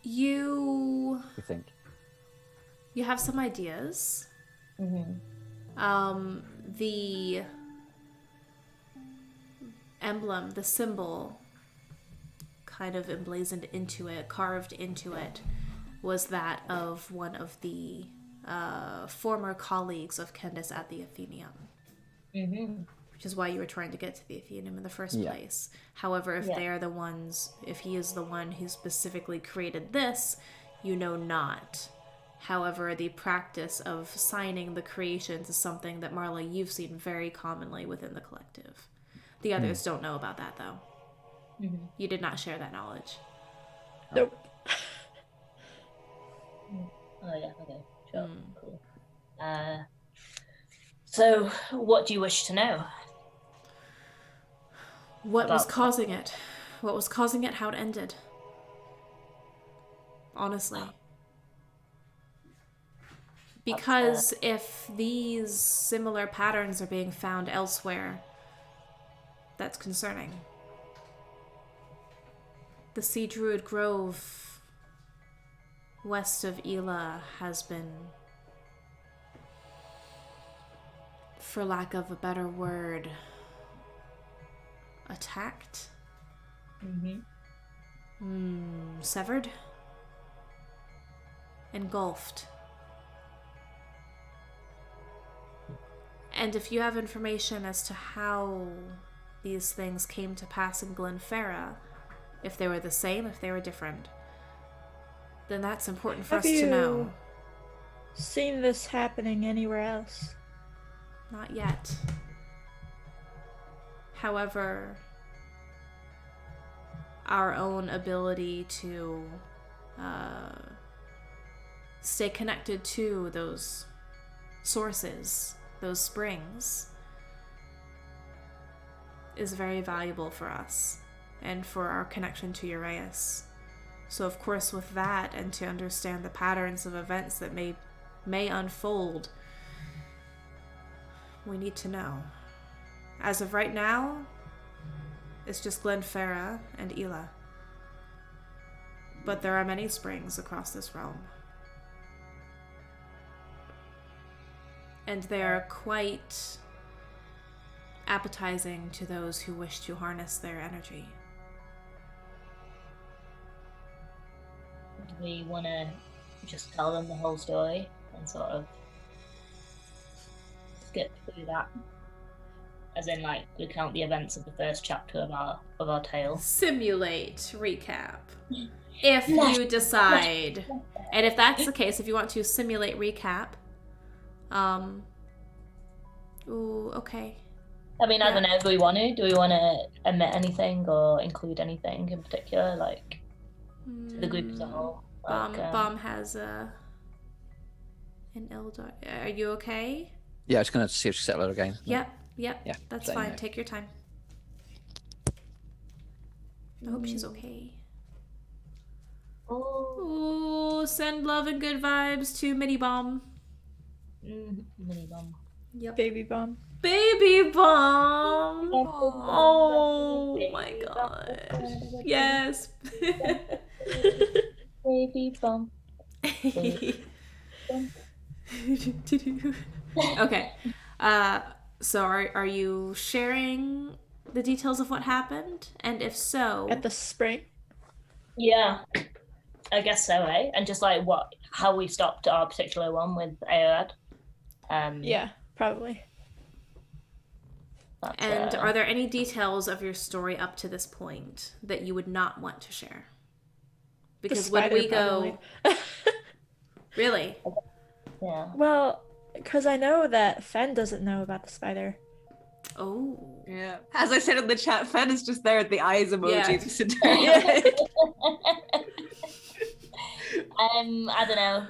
You We think. have some ideas. The emblem, the symbol, kind of emblazoned into it, carved into it, was that of one of the former colleagues of Kendis at the Athenaeum. Mm-hmm. Which is why you were trying to get to the Athenaeum in the first Yeah. place. However, if they are the ones, if he is the one who specifically created this, you know not. However, the practice of signing the creations is something that, Marlowe, you've seen very commonly within the collective. The others don't know about that, though. Mm-hmm. You did not share that knowledge. Nope. Oh yeah, okay, sure, cool. So, what do you wish to know? What was About- causing it? What was causing it? How it ended? Honestly. Because if these similar patterns are being found elsewhere, that's concerning. The Sea Druid Grove west of Ela has been, for lack of a better word, attacked? Severed? Engulfed. And if you have information as to how these things came to pass in Glenfarra, if they were the same, if they were different, then that's important for Have us to know. you seen this happening anywhere else? Not yet. However, our own ability to stay connected to those sources, those springs, is very valuable for us and for our connection to Uraeus. So of course with that, and to understand the patterns of events that may unfold, we need to know. As of right now, it's just Glenfarra and Ela. But there are many springs across this realm. And they are quite appetizing to those who wish to harness their energy. Do we want to just tell them the whole story and sort of skip through that? As in, like, recount the events of the first chapter of our tale. Simulate recap. If you decide. And if that's the case, if you want to simulate recap, ooh, okay. I mean, I don't know, do we want to omit anything or include anything in particular, like, to the group as a whole? Like, Bomb has an Eldar. Are you okay? Yeah, I was going to see if she settled her again. Yep, Yeah, that's same fine. here. Take your time. I hope she's okay. Oh, Ooh, send love and good vibes to Mini Bomb. mini bomb. Yep. Baby bomb. Baby Bomb. Oh my god. Yes. Baby bomb. Okay. So are you sharing the details of what happened? And if so, At the spring. Yeah, I guess so, eh? And just like how we stopped our particular one with Aerad. Yeah, probably. and are there any details of your story up to this point that you would not want to share? Because when we go, really? Yeah. Well, because I know that Fenn doesn't know about the spider. Oh. Yeah. As I said in the chat, Fenn is just there at the eyes emoji. Yeah. This entire I don't know.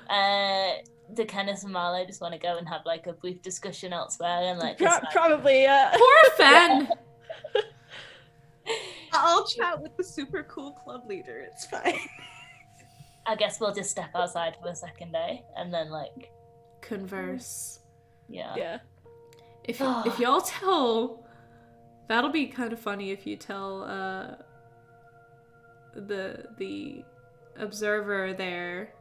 Do Kendis and Marlowe just want to go and have like a brief discussion elsewhere and like just, like... Probably. Poor Fenn. I'll chat with the super cool club leader. It's fine. I guess we'll just step outside for a second, eh? And then like Converse. yeah. Yeah. If y'all tell, that'll be kind of funny if you tell the observer there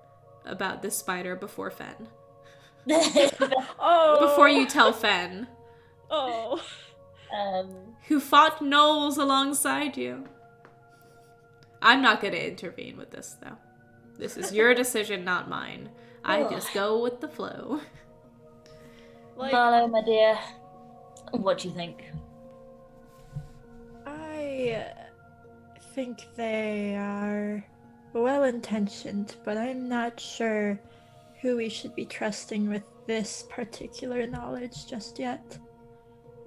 about the spider before Fenn. Oh. Before you tell Fenn, Oh. who fought gnolls alongside you. I'm not going to intervene with this, though. This is your decision, not mine. I just go with the flow. Like, Marlowe, my dear, what do you think? I think they are well-intentioned, but I'm not sure who we should be trusting with this particular knowledge just yet.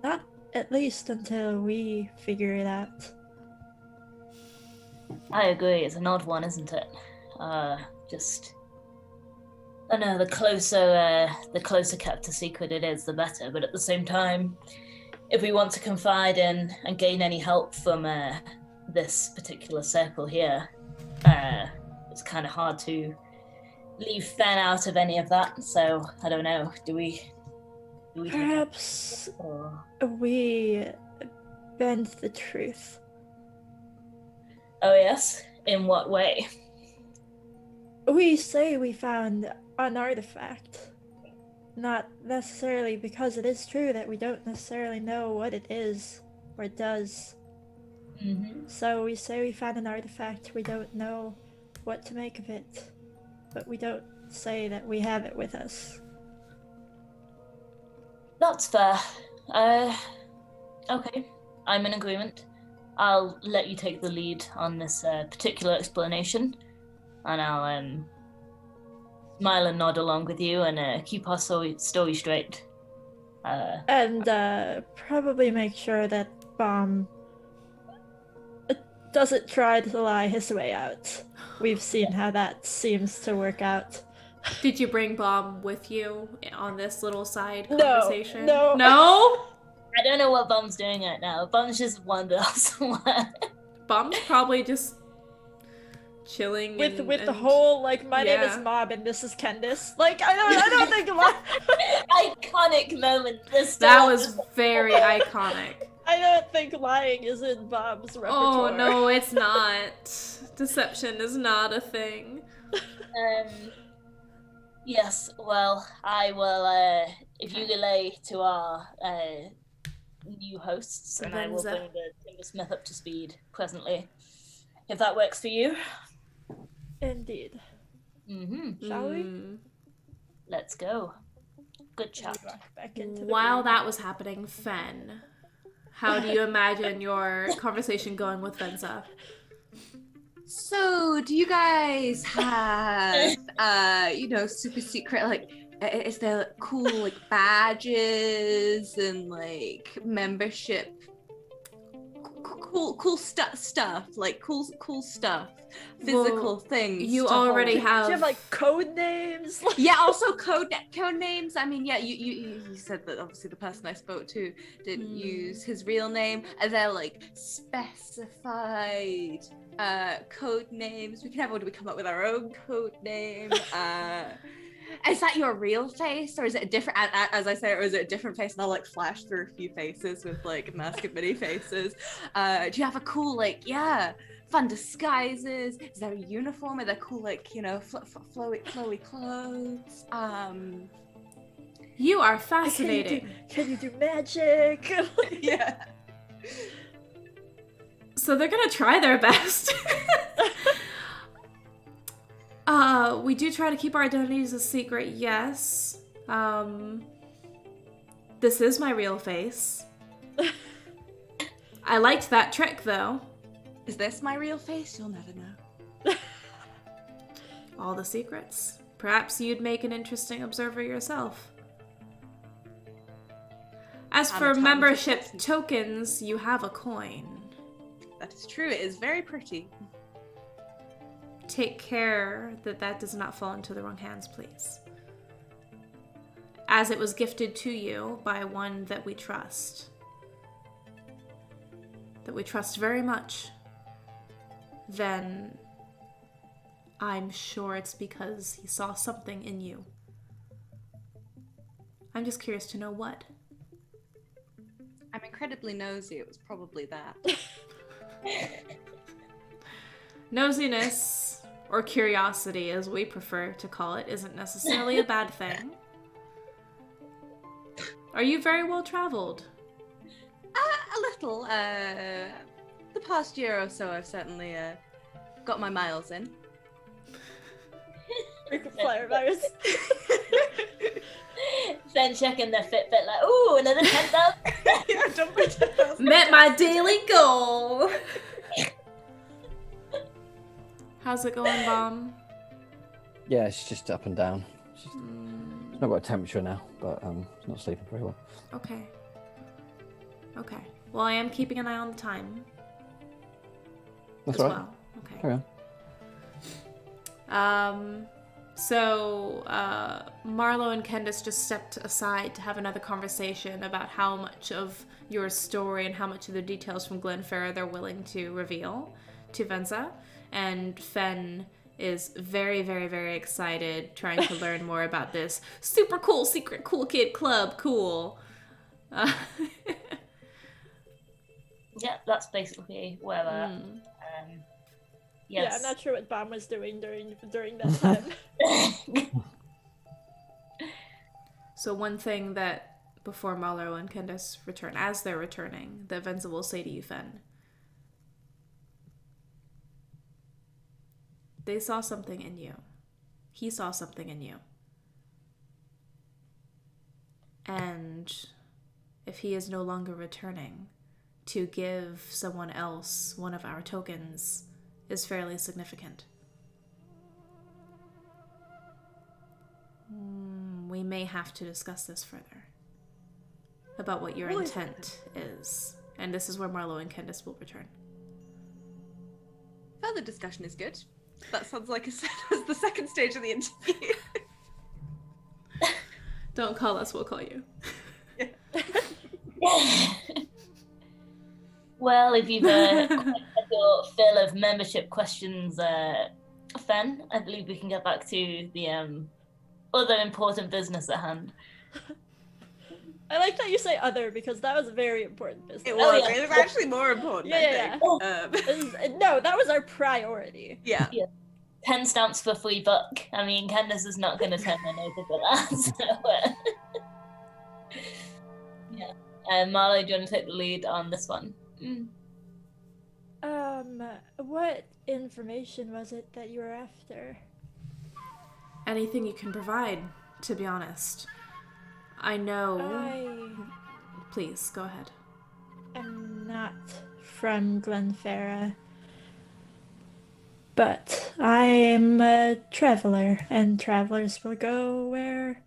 Not at least until we figure it out. I agree, it's an odd one, isn't it? I know the closer kept a secret it is, the better. But at the same time, if we want to confide in and gain any help from this particular circle here, it's kind of hard to leave Fenn out of any of that. So I don't know. Do we Perhaps we bend the truth. Oh yes? In what way? We say we found an artifact. Not necessarily because it is true that we don't necessarily know what it is or does. Mm-hmm. So we say we found an artifact, we don't know what to make of it. But we don't say that we have it with us. That's fair. Okay. I'm in agreement. I'll let you take the lead on this particular explanation, and I'll smile and nod along with you and keep our story straight. And probably make sure that Bomb doesn't try to lie his way out. We've seen how that seems to work out. Did you bring Bomb with you on this little side No, conversation? no. No? I don't know what Bomb's doing right now. Bomb's just wandered off somewhere. Bomb's probably just chilling With and, the whole like my name yeah. is Mob and this is Kendis. Like I don't think Iconic moment. This That was very iconic. I don't think lying is in Bob's repertoire. Oh no, it's not. Deception is not a thing. Yes, well, I will, if you relay to our new hosts, and I will Venza. bring the Timbersmith up to speed presently. If that works for you. Indeed. Mm-hmm. Shall we? Let's go. Good chat. Walk back into the While room. that was happening, Fenn, how do you imagine your conversation going with Venza? So, do you guys have, super secret, like, is there cool, like, badges and, like, membership? Cool stuff, like, cool stuff. Physical things. You to already hold. Do you have have like code names? Yeah, also code names. I mean, yeah, you said that obviously the person I spoke to didn't use his real name. Are there like specified code names? We come up with our own code name. Is that your real face, or is it a different? As I say, or is it a different face? And I'll like flash through a few faces with like mask of many faces. Do you have a cool fun disguises? Is there a uniform? Are there cool flowy clothes? You are fascinating. Can you do magic? Yeah. So they're gonna try their best. We do try to keep our identities a secret, yes. This is my real face. I liked that trick, though. Is this my real face? You'll never know. All the secrets. Perhaps you'd make an interesting observer yourself. As I'm a for talented membership person. tokens, you have a coin. That is true. It is very pretty. Take care that does not fall into the wrong hands, please. As it was gifted to you by one that we trust. That we trust very much. Then I'm sure it's because he saw something in you. I'm just curious to know what. I'm incredibly nosy. It was probably that. Nosiness, or curiosity as we prefer to call it, isn't necessarily a bad thing. Are you very well traveled? A little. The past year or so, I've certainly got my miles in. Frequent flyer virus. Then checking their Fitbit, like, ooh, another 10,000. Yeah, don't put 10,000. Met my daily goal. How's it going, Bomb? Yeah, it's just up and down. It's not got a temperature now, but it's not sleeping very well. Okay. Okay. Well, I am keeping an eye on the time. That's as right. well. Okay. Carry on. So Marlowe and Kendis just stepped aside to have another conversation about how much of your story and how much of the details from Glenfarra they're willing to reveal to Venza. And Fenn is very, very, very excited trying to learn more about this super cool secret cool kid club. Cool. Yeah, that's basically where we're at. Yes. Yeah, I'm not sure what Bomb was doing during that time. So one thing that before Marlowe and Kendis return, as they're returning, that Venza will say to you, Fenn. They saw something in you. He saw something in you. And if he is no longer returning, to give someone else one of our tokens is fairly significant. We may have to discuss this further. About what your intent is. And this is where Marlowe and Kendis will return. Further discussion is good. That sounds like the second stage of the interview. Don't call us, we'll call you. Well, if you've had your fill of membership questions, Fenn, I believe we can get back to the other important business at hand. I like that you say other because that was a very important business. It was. It was actually more important. Yeah. No, that was our priority. Yeah. 10 stamps for $3. I mean, Kendis is not going to turn their nose up at that. So, yeah. Marlowe, do you want to take the lead on this one? What information was it that you were after? Anything you can provide, to be honest. I know... Please, go ahead. I'm not from Glenfarra, but I am a traveler, and travelers will go where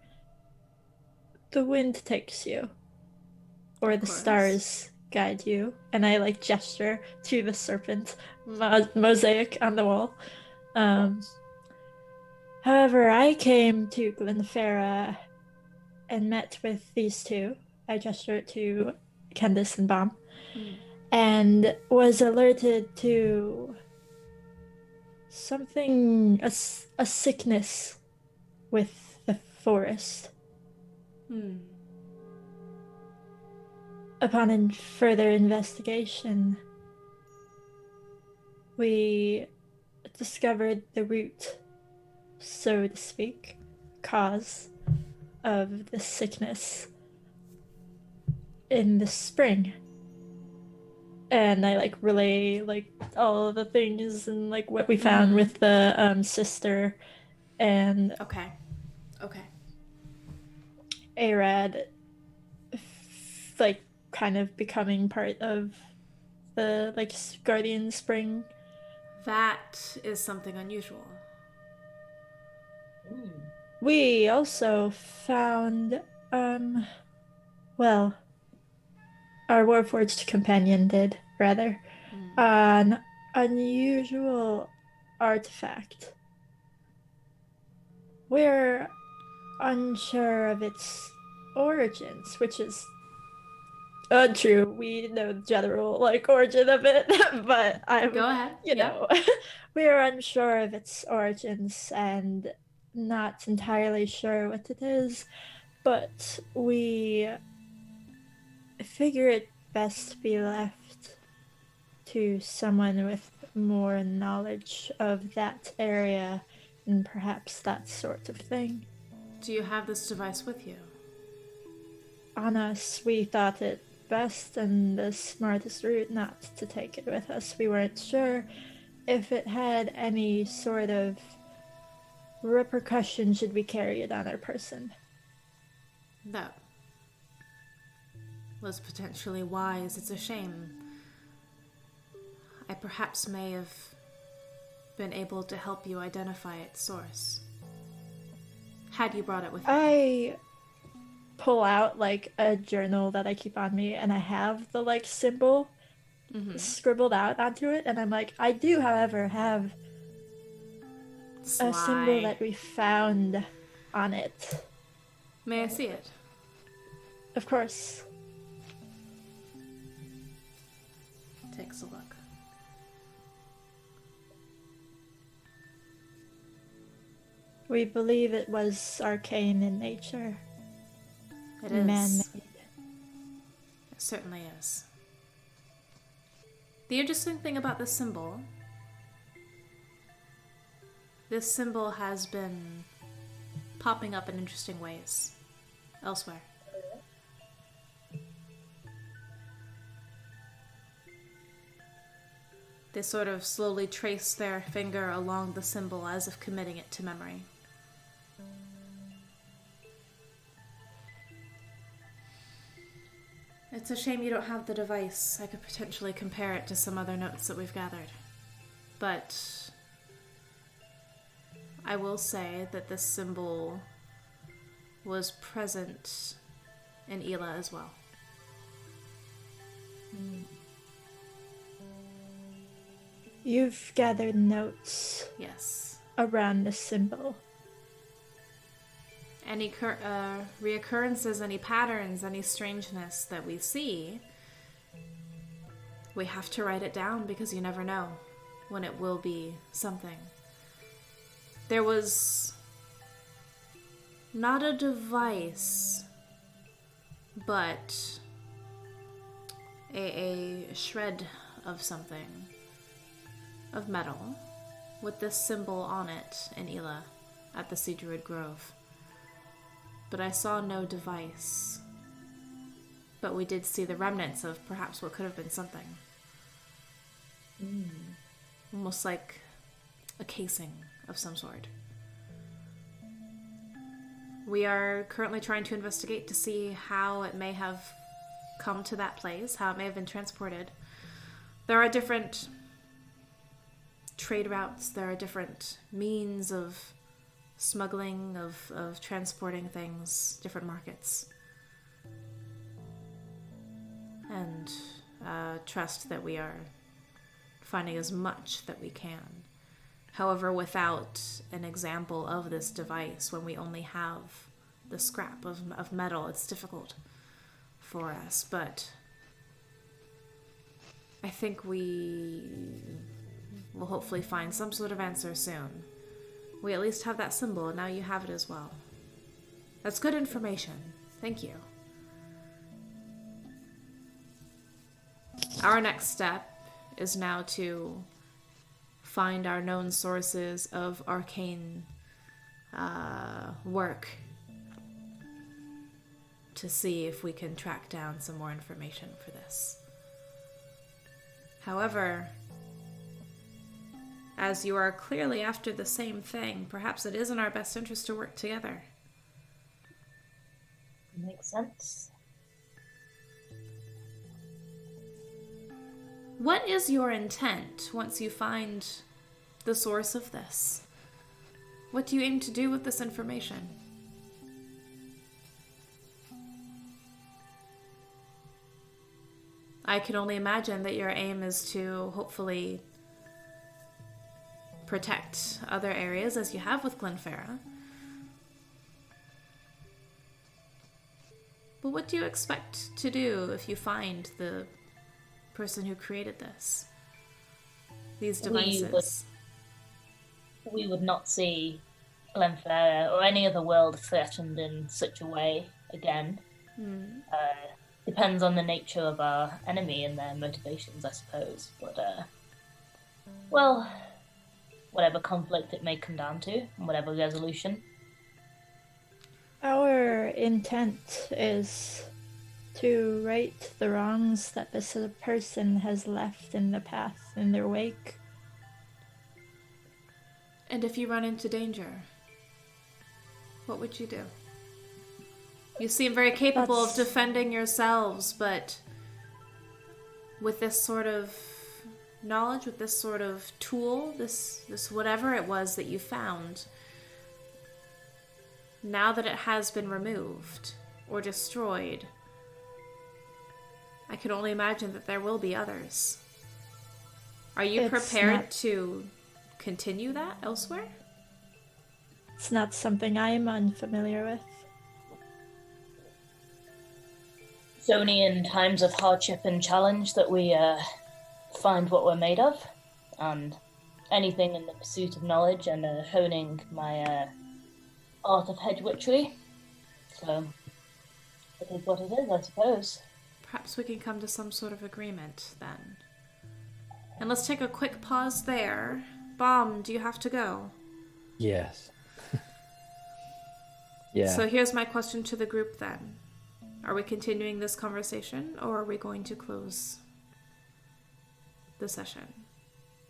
the wind takes you, or the stars guide you. And I gesture to the serpent mosaic on the wall. However, I came to Glenfarra and met with these two. I gestured to Kendis and Bomb, and was alerted to something, a sickness with the forest. Upon further investigation, we discovered the root, so to speak, cause of the sickness in the spring. And I relay all of the things and what we found with the sister and Okay. Arad kind of becoming part of the Guardian Spring. That is something unusual. We also found our Warforged companion did, rather, an unusual artifact. We're unsure of its origins, which is untrue. We know the general origin of it, but Go ahead. You know, we are unsure of its origins and not entirely sure what it is, but we figure it best to be left to someone with more knowledge of that area and perhaps that sort of thing. Do you have this device with you? on us, we thought it best and the smartest route not to take it with us. We weren't sure if it had any sort of repercussion should we carry it on our person. That was potentially wise. It's a shame. I perhaps may have been able to help you identify its source. Had you brought it with you. I pull out like a journal that I keep on me, and I have the like symbol scribbled out onto it, and I'm like, I do, however, have a symbol that we found on it. May I see it? Of course. Takes a look. We believe it was arcane in nature. It is. Man-made. It certainly is. The interesting thing about this symbol has been popping up in interesting ways elsewhere. They sort of slowly trace their finger along the symbol as if committing it to memory. It's a shame you don't have the device. I could potentially compare it to some other notes that we've gathered. But I will say that this symbol was present in Ela as well. You've gathered notes Yes. around the symbol. Any reoccurrences, any patterns, any strangeness that we see, we have to write it down because you never know when it will be something. There was not a device, but a shred of something, of metal, with this symbol on it in Ela at the Sea Druid Grove. But I saw no device. But we did see the remnants of perhaps what could have been something. Almost like a casing of some sort. We are currently trying to investigate to see how it may have come to that place, how it may have been transported. There are different trade routes, there are different means of smuggling, of transporting things, different markets. And trust that we are finding as much that we can. However, without an example of this device, when we only have the scrap of metal, it's difficult for us. But I think we will hopefully find some sort of answer soon. We at least have that symbol, and now you have it as well. That's good information. Thank you. Our next step is now to find our known sources of arcane work to see if we can track down some more information for this. However, as you are clearly after the same thing, perhaps it is in our best interest to work together. Makes sense. What is your intent once you find the source of this? What do you aim to do with this information? I can only imagine that your aim is to hopefully protect other areas as you have with Glenfarra. But what do you expect to do if you find the person who created these devices? We would not see Glenfarra or any other world threatened in such a way again. Depends on the nature of our enemy and their motivations, I suppose. But, well, whatever conflict it may come down to, and whatever resolution. Our intent is to right the wrongs that this person has left in the path in their wake. And if you run into danger, what would you do? You seem very capable of defending yourselves, but with this sort of knowledge, with this sort of tool, this whatever it was that you found, now that it has been removed or destroyed, I can only imagine that there will be others. Are you prepared to continue that elsewhere? It's not something I am unfamiliar with. It's only in times of hardship and challenge that we find what we're made of, and anything in the pursuit of knowledge and honing my art of hedge witchery. So, it is what it is, I suppose. Perhaps we can come to some sort of agreement then. And let's take a quick pause there. Bomb, do you have to go? Yes. Yeah. So here's my question to the group then. Are we continuing this conversation, or are we going to close the session?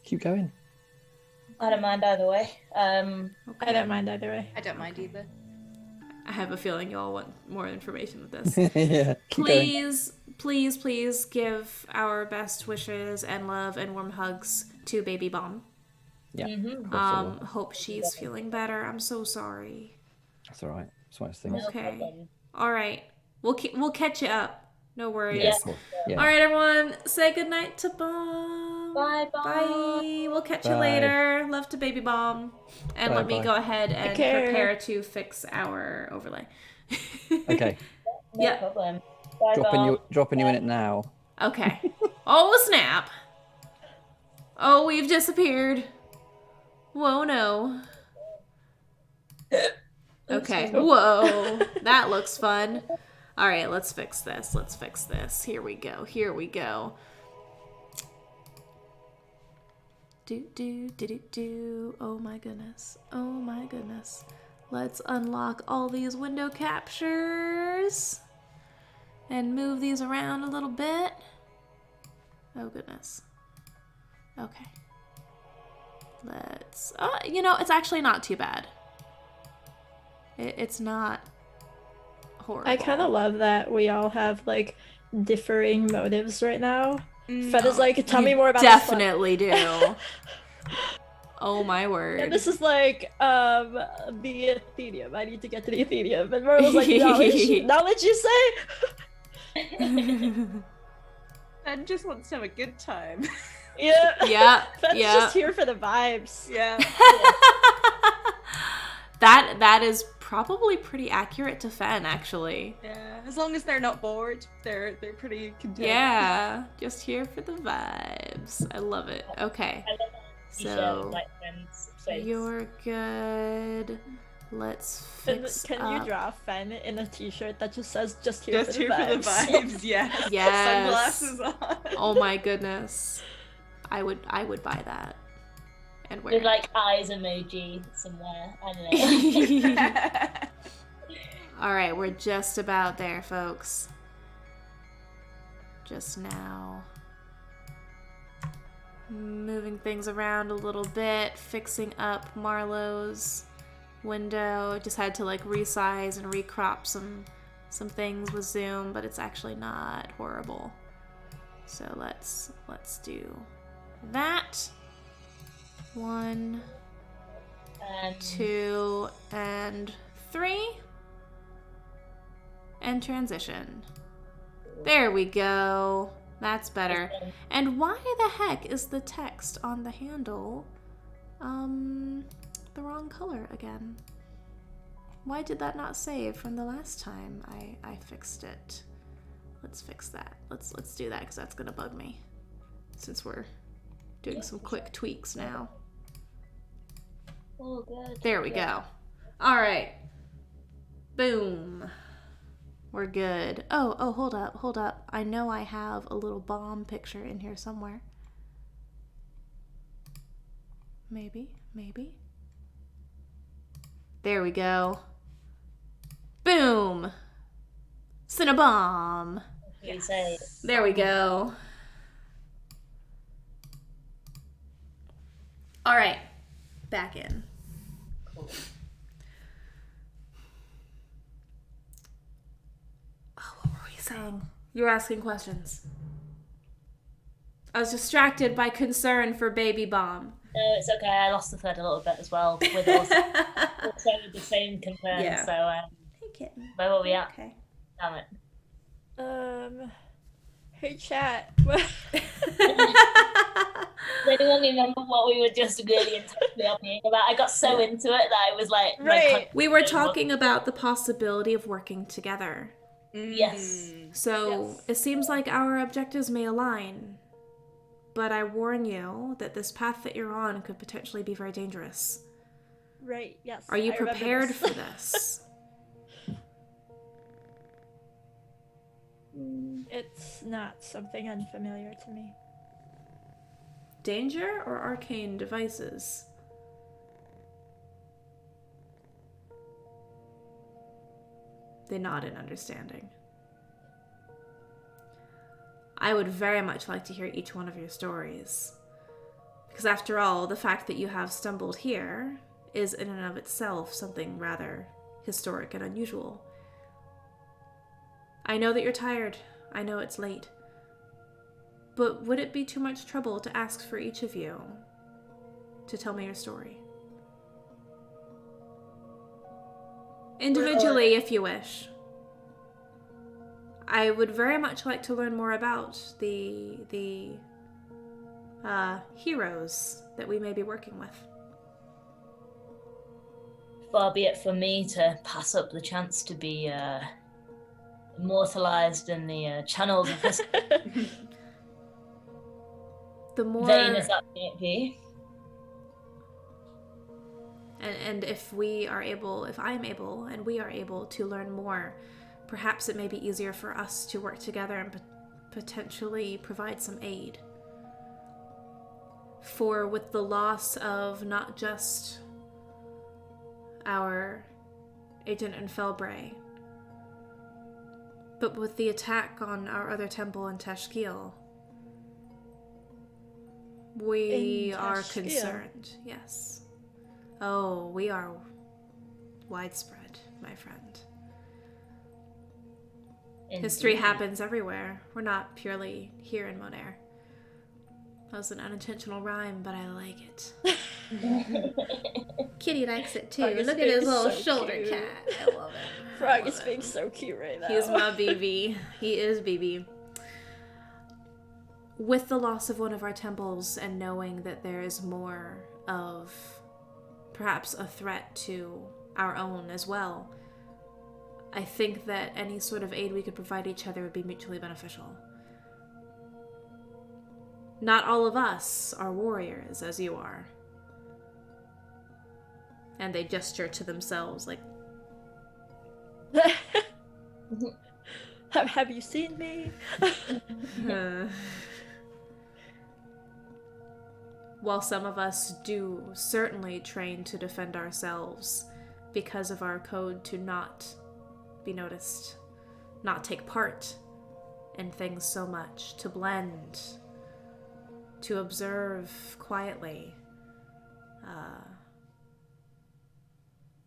Keep going. I don't mind either way. I don't mind either way. I don't mind either. I have a feeling you all want more information with this. Yeah. Keep going. Please give our best wishes and love and warm hugs to Baby Bomb. Yeah. Mm-hmm. Hope she's feeling better. I'm so sorry. That's all right. It's one of those things. Okay. All right. We'll catch you up. No worries. Yeah. Cool. Yeah. All right, everyone. Say goodnight to Bomb. Bye. Bye. We'll catch you Bye. later. Love to Baby Bomb. And let me Bye. go ahead and Take care. prepare to fix our overlay. Okay. No Yeah. problem. Bye, Dropping you in it now. Okay. Oh, snap. Oh, we've disappeared. Whoa, no. Okay. Whoa. That looks fun. All right, let's fix this. Here we go. Do. Oh my goodness. Let's unlock all these window captures and move these around a little bit. Oh goodness. Okay. Let's, it's actually not too bad. It's not horrible. I kind of love that we all have like differing motives right now. Fenn is like, tell me more about this plot." Definitely do. Oh my word. And this is like, the Athenium. I need to get to the Athenium. And Marlowe's like, knowledge you say? Ben just wants to have a good time. Yeah. Yeah. Fenn's Yeah. just here for the vibes. Yeah. That is probably pretty accurate to Fenn, actually. Yeah. As long as they're not bored, they're pretty content. Yeah, just here for the vibes. I love it. Okay, so you're good. Let's fix Can up. you draw Fenn in a t-shirt that just says just here, Just for, the here for the vibes? vibes, yeah. Yes. Sunglasses on. Oh my goodness, I would buy that and wear With it. like eyes emoji somewhere. I don't know. All right, we're just about there, folks. Just now. Moving things around a little bit, fixing up Marlowe's window. Just had to like resize and recrop some things with Zoom, but it's actually not horrible. So let's do that. 1, 2, and 3. And transition. There we go. That's better. And why the heck is the text on the handle the wrong color again? Why did that not save from the last time I fixed it? Let's fix that. Let's do that because that's gonna bug me since we're doing some quick tweaks now. Oh, good. There we go. All right. Boom. We're good. Oh, hold up. I know I have a little bomb picture in here somewhere. Maybe. There we go. Boom. Cinnabomb. You say There we go. All right, back in. cool. Oh, what were we saying? You were asking questions. I was distracted by concern for Baby Bomb. No, it's okay. I lost the thread a little bit as well with also the same concern. Yeah. So, Hey, kitten. where were we at? Okay. Damn it. Hey, chat. Does anyone remember what we were just really intensely arguing about? I got so into it that I was like, Right. We were talking about the possibility of working together. Yes. So it seems like our objectives may align. But I warn you that this path that you're on could potentially be very dangerous. Right, yes. Are you I remember prepared this. for this? It's not something unfamiliar to me. Danger or arcane devices? They nod in understanding. I would very much like to hear each one of your stories. Because after all, the fact that you have stumbled here is in and of itself something rather historic and unusual. I know that you're tired. I know it's late. But would it be too much trouble to ask for each of you to tell me your story? Individually, if you wish. I would very much like to learn more about the heroes that we may be working with. Far be it from me to pass up the chance to be immortalized in the channels of history. The more Vain as that may be. and if I am able and we are able to learn more, perhaps it may be easier for us to work together and potentially provide some aid. For with the loss of not just our agent in Felbray, but with the attack on our other temple in Tashkil, we are Tashkil? concerned. Yes. Oh, we are widespread, my friend. History Indeed. happens everywhere. We're not purely here in Monair. That was an unintentional rhyme, but I like it. Kitty likes it too. Frog is Look at his being little so shoulder cute. cat. I love him. Frog is being so cute right now. He's my BB. He is BB. With the loss of one of our temples and knowing that there is more of perhaps a threat to our own as well, I think that any sort of aid we could provide each other would be mutually beneficial. Not all of us are warriors as you are. And they gesture to themselves like, Have you seen me? While some of us do certainly train to defend ourselves because of our code to not be noticed, not take part in things so much, to blend, to observe quietly.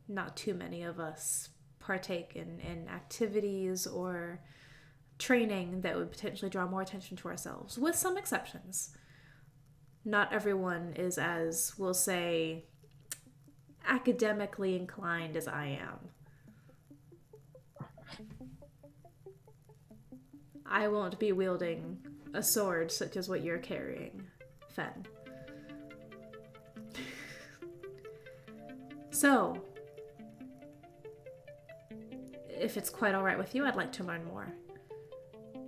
Not too many of us partake in activities or training that would potentially draw more attention to ourselves, with some exceptions. Not everyone is as, we'll say, academically inclined as I am. I won't be wielding a sword such as what you're carrying, Fenn. So, if it's quite alright with you, I'd like to learn more.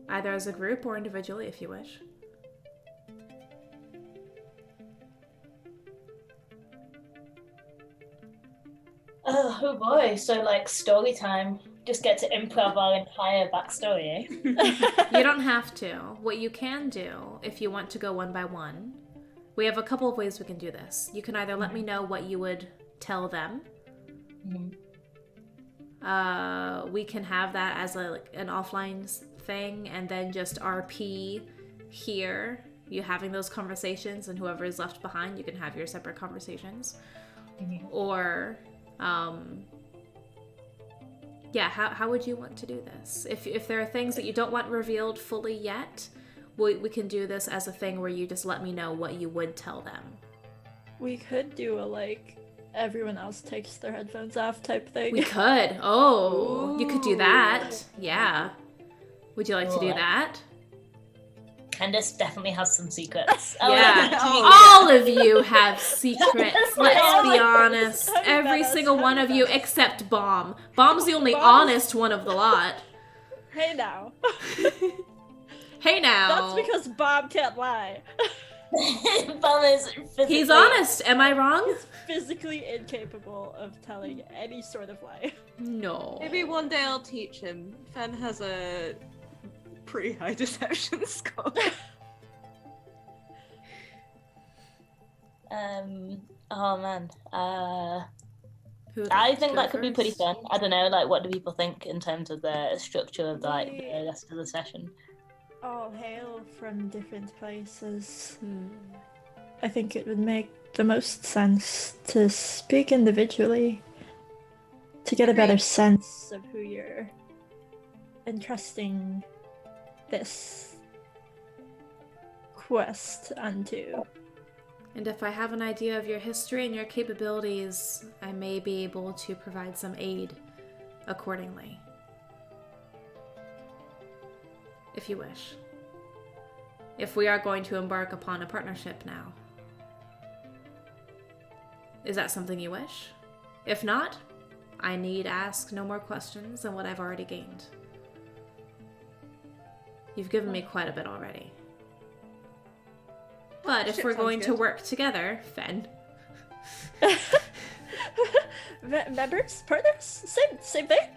Either as a group or individually, if you wish. Oh boy, so like story time. Just get to improv our entire backstory. You don't have to. What you can do, if you want to go one by one, we have a couple of ways we can do this. You can either let me know what you would tell them, we can have that as an offline thing, and then just RP here, you having those conversations, and whoever is left behind, you can have your separate conversations. Or, yeah, how would you want to do this? If there are things that you don't want revealed fully yet, we can do this as a thing where you just let me know what you would tell them. We could do a, everyone else takes their headphones off type thing. We could. Oh, you could do that. Yeah. Would you like to do that? Kendis definitely has some secrets. Yeah. All of you have secrets. Let's be honest. Every single one of you except Bomb. Bomb's the only honest one of the lot. Hey now. Hey now. That's because Bob can't lie. Bomb is physically... He's honest. Am I wrong? He's physically incapable of telling any sort of lie. No. Maybe one day I'll teach him. Fenn has a pretty high deception score. Oh man. Who would I like to think go that could be pretty first? fun. I don't know, what do people think in terms of the structure of the rest of the session? All hail from different places. I think it would make the most sense to speak individually to get a better sense of who you're entrusting this quest unto. And if I have an idea of your history and your capabilities, I may be able to provide some aid accordingly. If you wish. If we are going to embark upon a partnership now. Is that something you wish? If not, I need ask no more questions than what I've already gained. You've given me quite a bit already. But if we're going to work together, Fenn. Members? Partners? Same thing?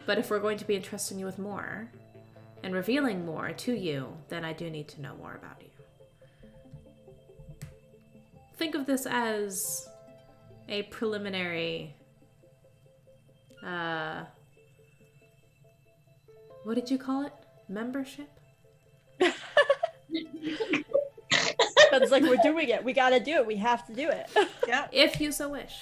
But if we're going to be entrusting you with more, and revealing more to you, then I do need to know more about you. Think of this as a preliminary, what did you call it? Membership? But it's like, we're doing it. We gotta do it. We have to do it. Yeah. If you so wish.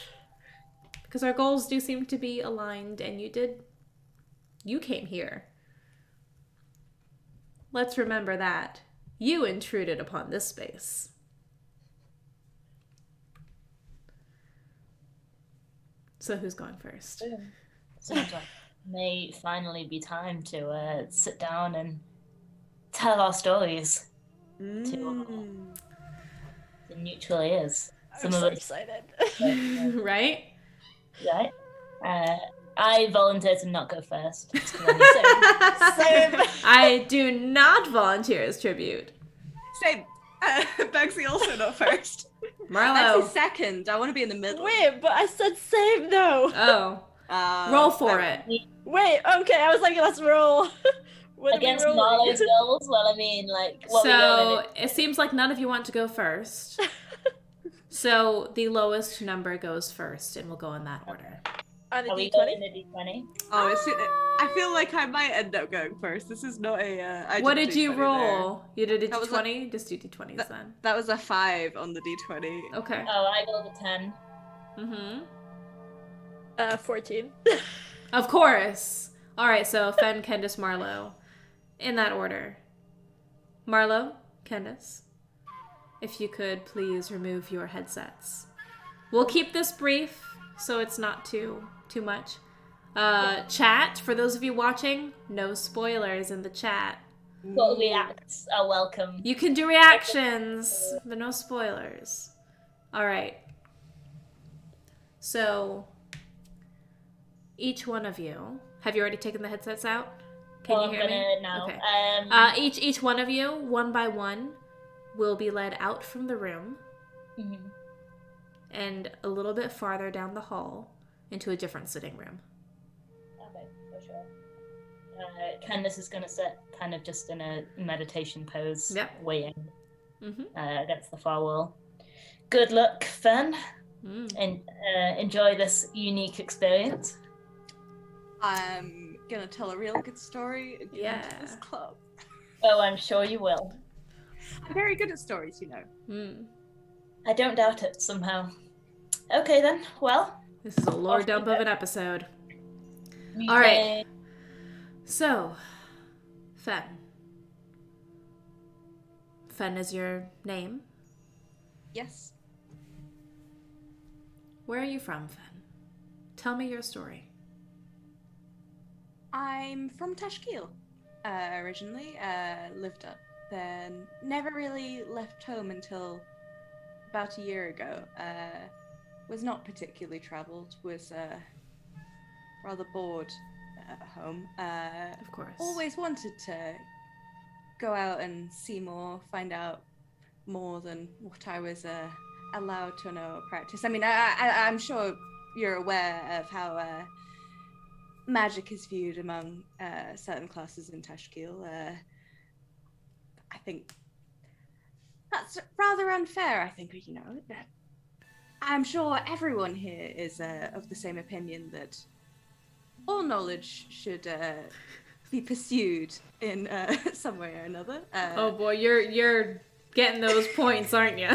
Because our goals do seem to be aligned, and you came here. Let's remember that. You intruded upon this space. So who's going first? Seems like it may finally be time to sit down and tell our stories to the neutral ears. I'm so excited. Right? Right? I volunteer to not go first. Just 'cause I'm Same. I do not volunteer as tribute. Same. Bugsy also not first. Marlowe. Bugsy second. I want to be in the middle. Wait, but I said same though. Oh. Roll for it. Wait, okay, I was like, let's roll. What are we against rolling? Marlowe's goals. Well, I mean, what we So it seems like none of you want to go first. So the lowest number goes first, and we'll go in that order. On a Are we D20? going in a D20? Oh, I feel like I might end up going first. This is not a. What did you roll? You did a That was D20? Just do D20s then. That was a 5 on the D20. Okay. Oh, I rolled a 10. Mm-hmm. 14. Of course. All right, so Fenn, Kendis, Marlowe. In that order. Marlowe, Kendis, if you could please remove your headsets. We'll keep this brief, so it's not too much. Chat, for those of you watching, no spoilers in the chat. What reacts are welcome. You can do reactions, but no spoilers. All right. So, each one of you, have you already taken the headsets out? Can you hear me? No. Okay. Each one of you, one by one, will be led out from the room and a little bit farther down the hall into a different sitting room. Okay, for sure. Kendis is going to sit kind of just in a meditation pose, Yep. waiting against the far wall. Good luck, Fenn. and enjoy this unique experience. I'm gonna tell a real good story and get into this club. Oh, I'm sure you will. I'm very good at stories, you know. I don't doubt it somehow. Okay then, well. This is a lore dump of an episode. We All right. may- So, Fenn. Fenn is your name. Yes. Where are you from, Fenn? Tell me your story. I'm from Tashkil, originally. Lived up there. Never really left home until about a year ago. Was not particularly travelled. Was rather bored at home. Of course. Always wanted to go out and see more, find out more than what I was allowed to know or practice. I mean, I'm sure you're aware of how magic is viewed among certain classes in Tashkil. I think that's rather unfair. I think, you know, I'm sure everyone here is of the same opinion that all knowledge should be pursued in some way or another. Oh boy, you're getting those points, aren't you?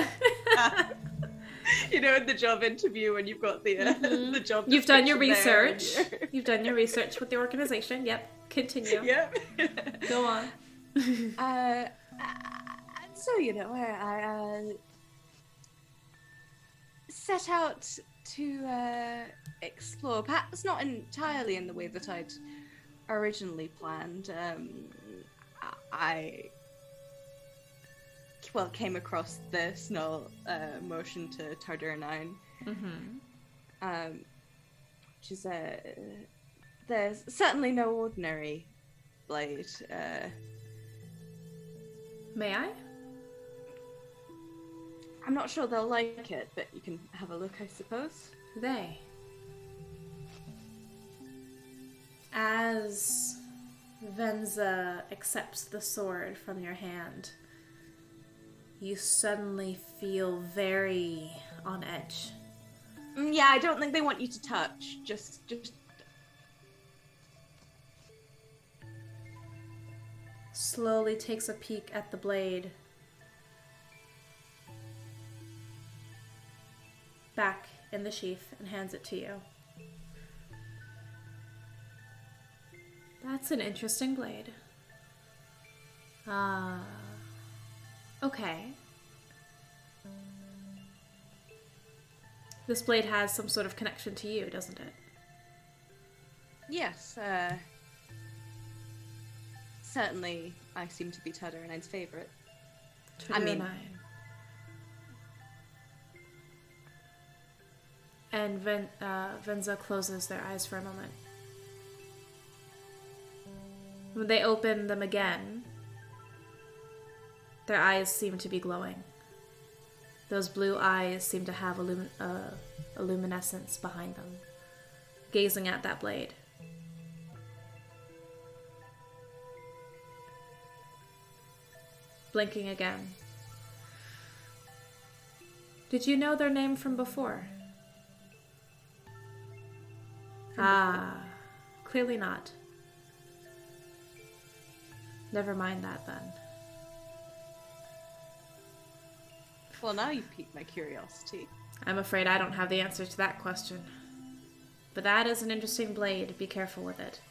You know, in the job interview when you've got the job. You've done your description research. there and You've done your research with the organization. Yep. Continue. Yep. Go on. So, you know, I set out to explore, perhaps not entirely in the way that I'd originally planned. I came across this motion to Tardur9, which is there's certainly no ordinary blade. May I? I'm not sure they'll like it, but you can have a look, I suppose. They. As Venza accepts the sword from your hand, you suddenly feel very on edge. Yeah, I don't think they want you to touch. Just. Slowly takes a peek at the blade. Back in the sheath and hands it to you. That's an interesting blade. Okay. This blade has some sort of connection to you, doesn't it? Yes, certainly I seem to be Tardur9's favorite. I mean... And Venza closes their eyes for a moment. When they open them again, their eyes seem to be glowing. Those blue eyes seem to have a luminescence behind them, gazing at that blade. Blinking again. Did you know their name from before? Clearly not. Never mind that then. Well, now you've piqued my curiosity. I'm afraid I don't have the answer to that question. But that is an interesting blade. Be careful with it.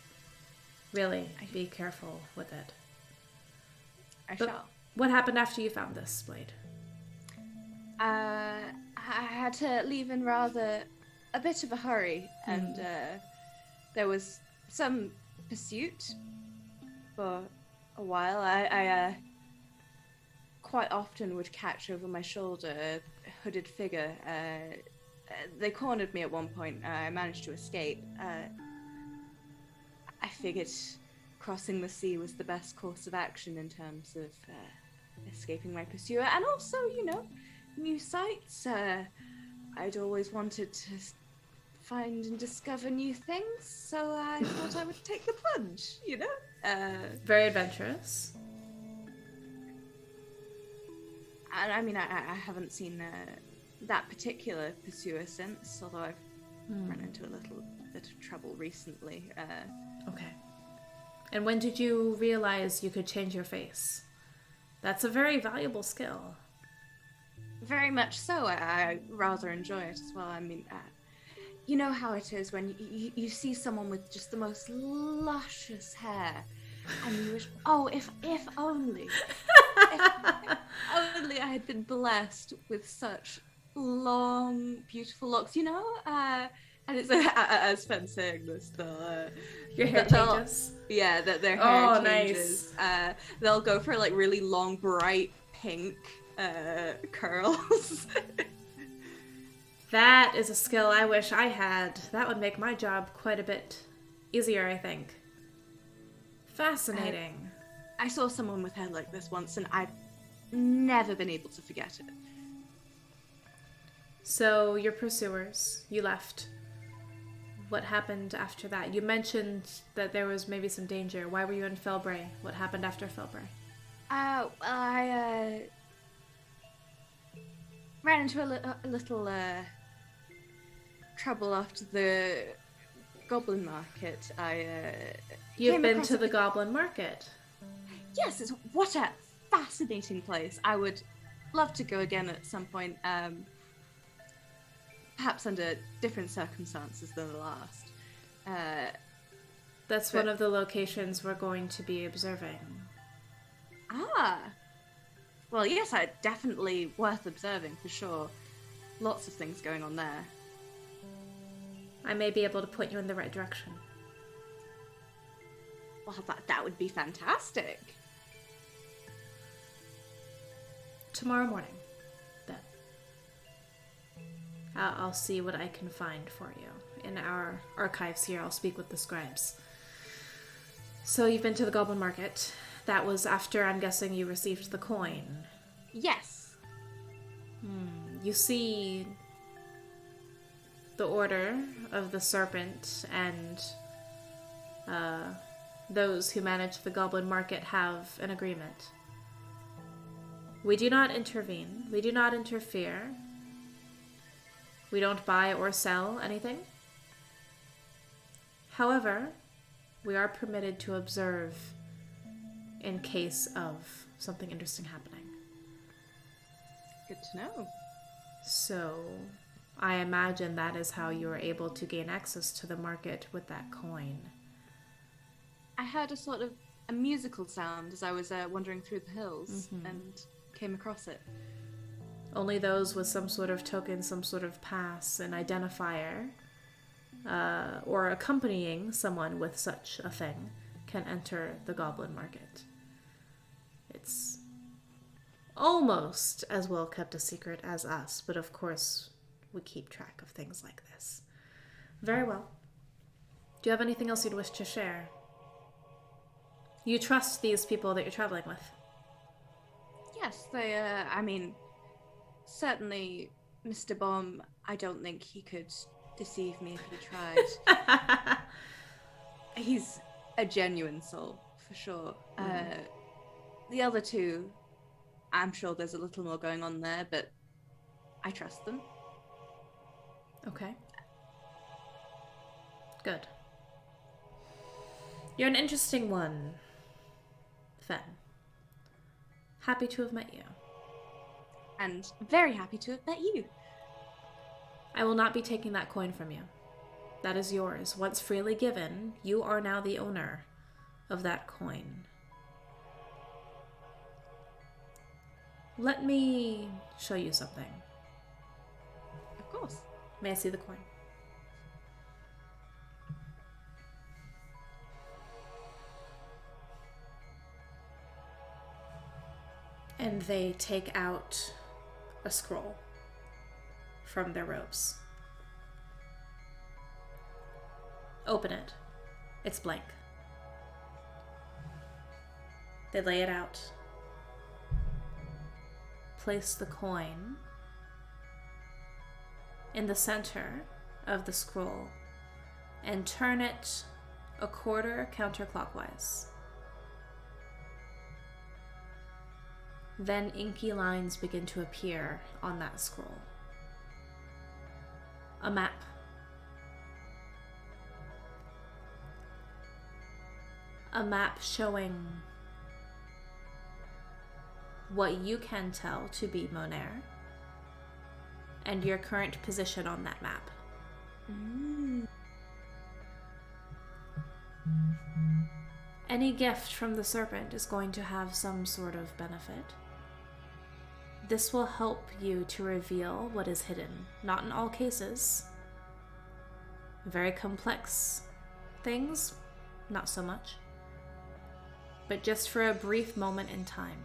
Really, be careful with it. I shall. What happened after you found this blade? I had to leave in rather a bit of a hurry, and there was some pursuit for a while. I quite often would catch over my shoulder a hooded figure. They cornered me at one point. I managed to escape. I figured crossing the sea was the best course of action in terms of escaping my pursuer, and also, you know, new sights. I'd always wanted to find and discover new things, so I thought I would take the plunge, you know? Very adventurous. And I mean, I haven't seen that particular pursuer since, although I've run into a little bit of trouble recently. Okay. And when did you realize you could change your face? That's a very valuable skill. Very much so. I rather enjoy it as well. I mean, you know how it is when you see someone with just the most luscious hair, and you wish, oh, if only, if only I had been blessed with such long, beautiful locks, you know? And it's as Fenn saying this, your hair changes? Yeah, that their hair changes. Nice. They'll go for like really long, bright pink curls. That is a skill I wish I had. That would make my job quite a bit easier, I think. Fascinating. I saw someone with hair like this once, and I've never been able to forget it. So, your pursuers, you left. What happened after that? You mentioned that there was maybe some danger. Why were you in Felbray? What happened after Felbray? Well, I ran into a little trouble after the Goblin Market. You've been to the Goblin Market? Yes, what a fascinating place. I would love to go again at some point, perhaps under different circumstances than the last. That's one of the locations we're going to be observing. Ah! Well, yes, definitely worth observing, for sure. Lots of things going on there. I may be able to point you in the right direction. Well, that would be fantastic. Tomorrow morning, then. I'll see what I can find for you. In our archives here, I'll speak with the scribes. So you've been to the Goblin Market. That was after, I'm guessing, you received the coin. Yes. You see the Order of the Serpent and those who manage the Goblin Market have an agreement. We do not intervene. We do not interfere. We don't buy or sell anything. However, we are permitted to observe in case of something interesting happening. Good to know. So, I imagine that is how you were able to gain access to the market with that coin. I heard a sort of a musical sound as I was wandering through the hills and came across it. Only those with some sort of token, some sort of pass, an identifier, or accompanying someone with such a thing can enter the Goblin Market. It's almost as well kept a secret as us, but of course we keep track of things like this. Very well. Do you have anything else you'd wish to share? You trust these people that you're traveling with? Yes, they, I mean, certainly Mr. Baum, I don't think he could deceive me if he tried. He's a genuine soul, for sure. The other two, I'm sure there's a little more going on there, but I trust them. Okay. Good. You're an interesting one, Fenn. Happy to have met you. And very happy to have met you. I will not be taking that coin from you. That is yours. Once freely given, you are now the owner of that coin. Let me show you something. Of course. May I see the coin? And they take out a scroll from their robes. Open it. It's blank. They lay it out. Place the coin in the center of the scroll and turn it a quarter counterclockwise. Then inky lines begin to appear on that scroll. a map. A map showing what you can tell to be Monair and your current position on that map. Any gift from the serpent is going to have some sort of benefit. This will help you to reveal what is hidden. Not in all cases. Very complex things, not so much. But just for a brief moment in time,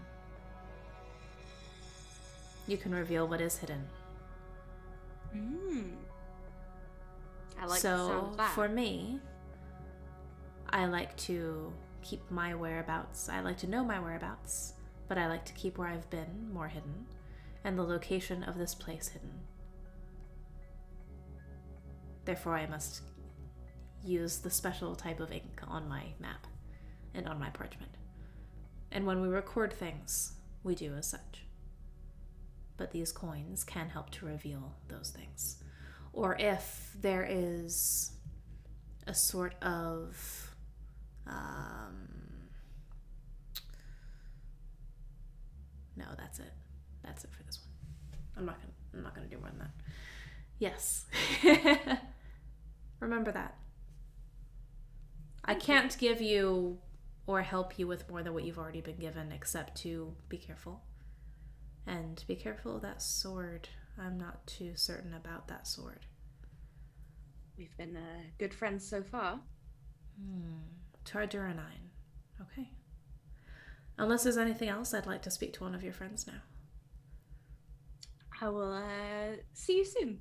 you can reveal what is hidden. I like the sound of that. For me, I like to keep my whereabouts. I like to know my whereabouts, but I like to keep where I've been more hidden, and the location of this place hidden. Therefore, I must use the special type of ink on my map and on my parchment. And when we record things, we do as such. But these coins can help to reveal those things. Or if there is a sort of no, that's it. That's it for this one. I'm not gonna do more than that. Yes. Remember that. I can't give you or help you with more than what you've already been given, except to be careful. And be careful of that sword. I'm not too certain about that sword. We've been good friends so far. Tarduranine. Okay. Unless there's anything else, I'd like to speak to one of your friends now. I will see you soon.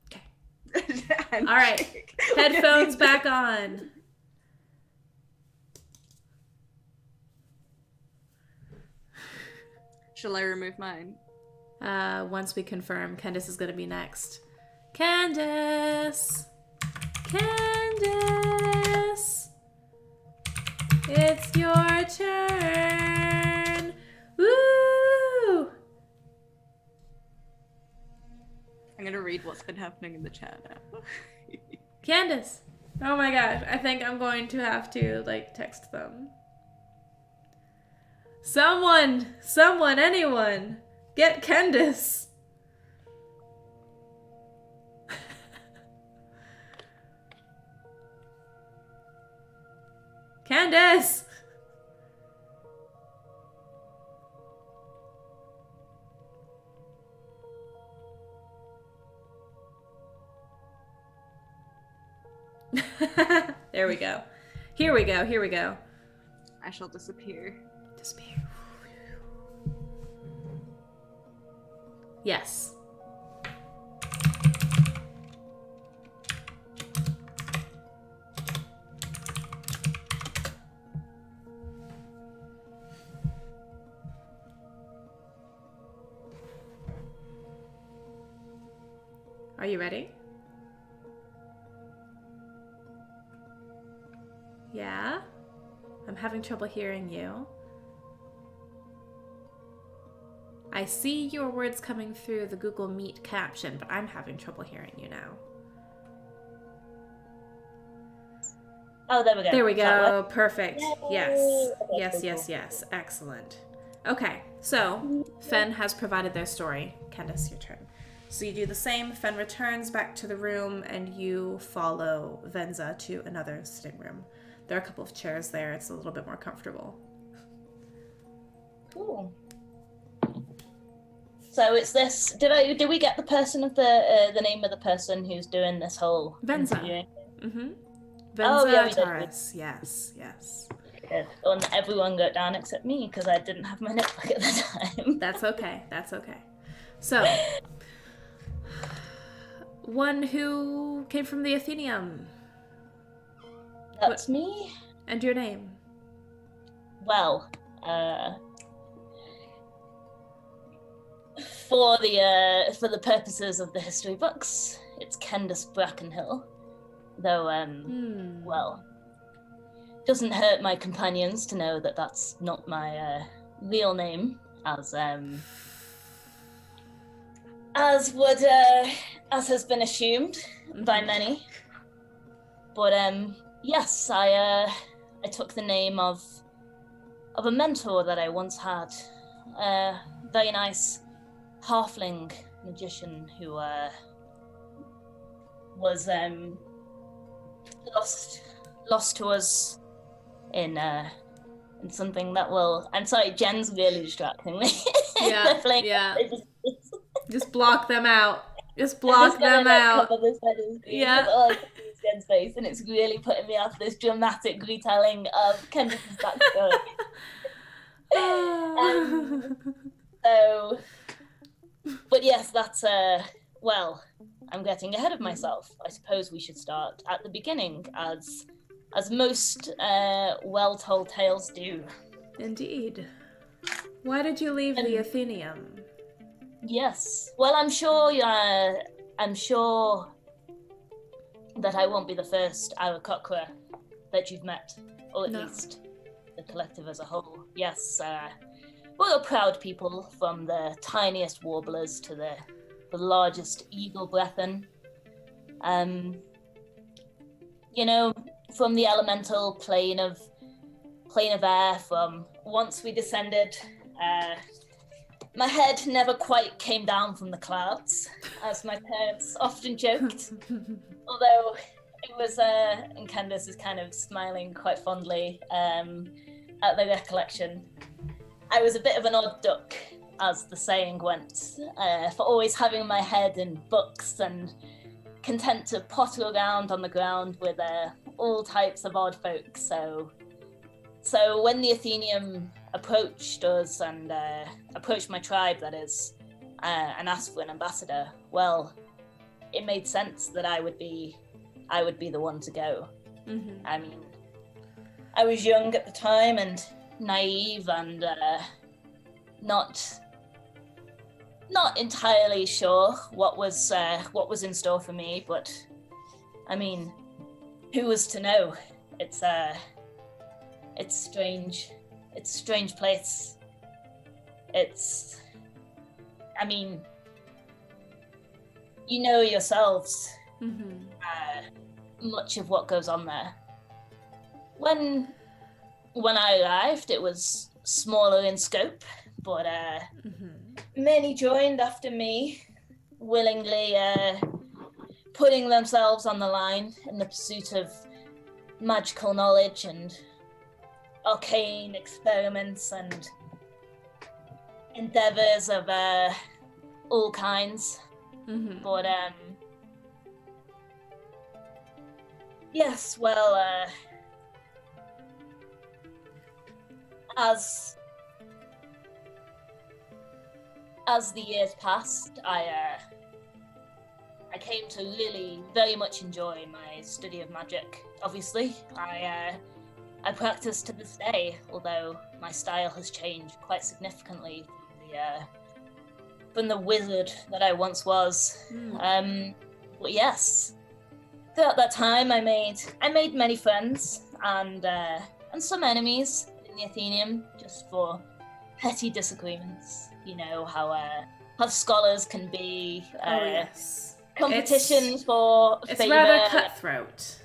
Okay. All right. Headphones back on. Shall I remove mine? Once we confirm, Kendis is going to be next. Kendis! Kendis! It's your turn! Woo! I'm gonna read what's been happening in the chat now. Kendis! Oh my gosh, I think I'm going to have to, text them. Someone, anyone, get Kendis! Kendis! There we go. Here we go. I shall disappear. Disappear. Yes. Are you ready? Yeah? I'm having trouble hearing you. I see your words coming through the Google Meet caption, but I'm having trouble hearing you now. Oh, there we go. There we Does that go. work? Perfect. Yay. Yes. Excellent. Okay, so Fenn has provided their story. Kendis, your turn. So you do the same. Fenn returns back to the room, and you follow Venza to another sitting room. There are a couple of chairs there. It's a little bit more comfortable. Cool. So it's this. Did we get the person of the name of the person who's doing this whole Venza. interviewing? Mm-hmm. Oh, Venza yeah, we did. Taurus. Yes. Good. And everyone got down except me because I didn't have my notebook at the time. That's okay. So, one who came from the Athenaeum. That's me. And your name? Well, for the purposes of the history books, it's Kendis Brackenhill. Though, well, doesn't hurt my companions to know that that's not my real name, as would as has been assumed by many. But yes, I took the name of a mentor that I once had, a very nice halfling magician who was lost to us in something that will. I'm sorry, Jen's really distracting me. Yeah, Playing, yeah. Just block them out. Just block them out. Cover this head of screen, Yeah. all I can see is Jen's face, and it's really putting me off this dramatic retelling of Kendis' backstory. So, but yes, that's well, I'm getting ahead of myself. I suppose we should start at the beginning, as most well-told tales do. Indeed. Why did you leave the Athenaeum? Yes. Well, I'm sure that I won't be the first Aarakocra that you've met, or at least the collective as a whole. Yes, we're a proud people, from the tiniest warblers to the largest eagle breathen. You know, from the elemental plane of air, from once we descended, my head never quite came down from the clouds, as my parents often joked. Although it was, and Kendis is kind of smiling quite fondly at the recollection. I was a bit of an odd duck, as the saying went, for always having my head in books and content to potter around on the ground with all types of odd folk. So when the Athenaeum approached us and approached my tribe, that is, and asked for an ambassador, well, it made sense that I would be the one to go. Mm-hmm. I mean, I was young at the time and naive and not entirely sure what was in store for me, but I mean, who was to know? It's strange. It's a strange place. I mean, you know yourselves much of what goes on there. When I arrived, it was smaller in scope, but many joined after me, willingly putting themselves on the line in the pursuit of magical knowledge and arcane experiments and endeavors of all kinds. But yes, well, as the years passed, I came to really very much enjoy my study of magic. Obviously, I practice to this day, although my style has changed quite significantly from the wizard that I once was. But yes, throughout that time, I made many friends and some enemies in the Athenaeum, just for petty disagreements. You know how scholars can be. Yes. Competitions for It's favor. rather cutthroat.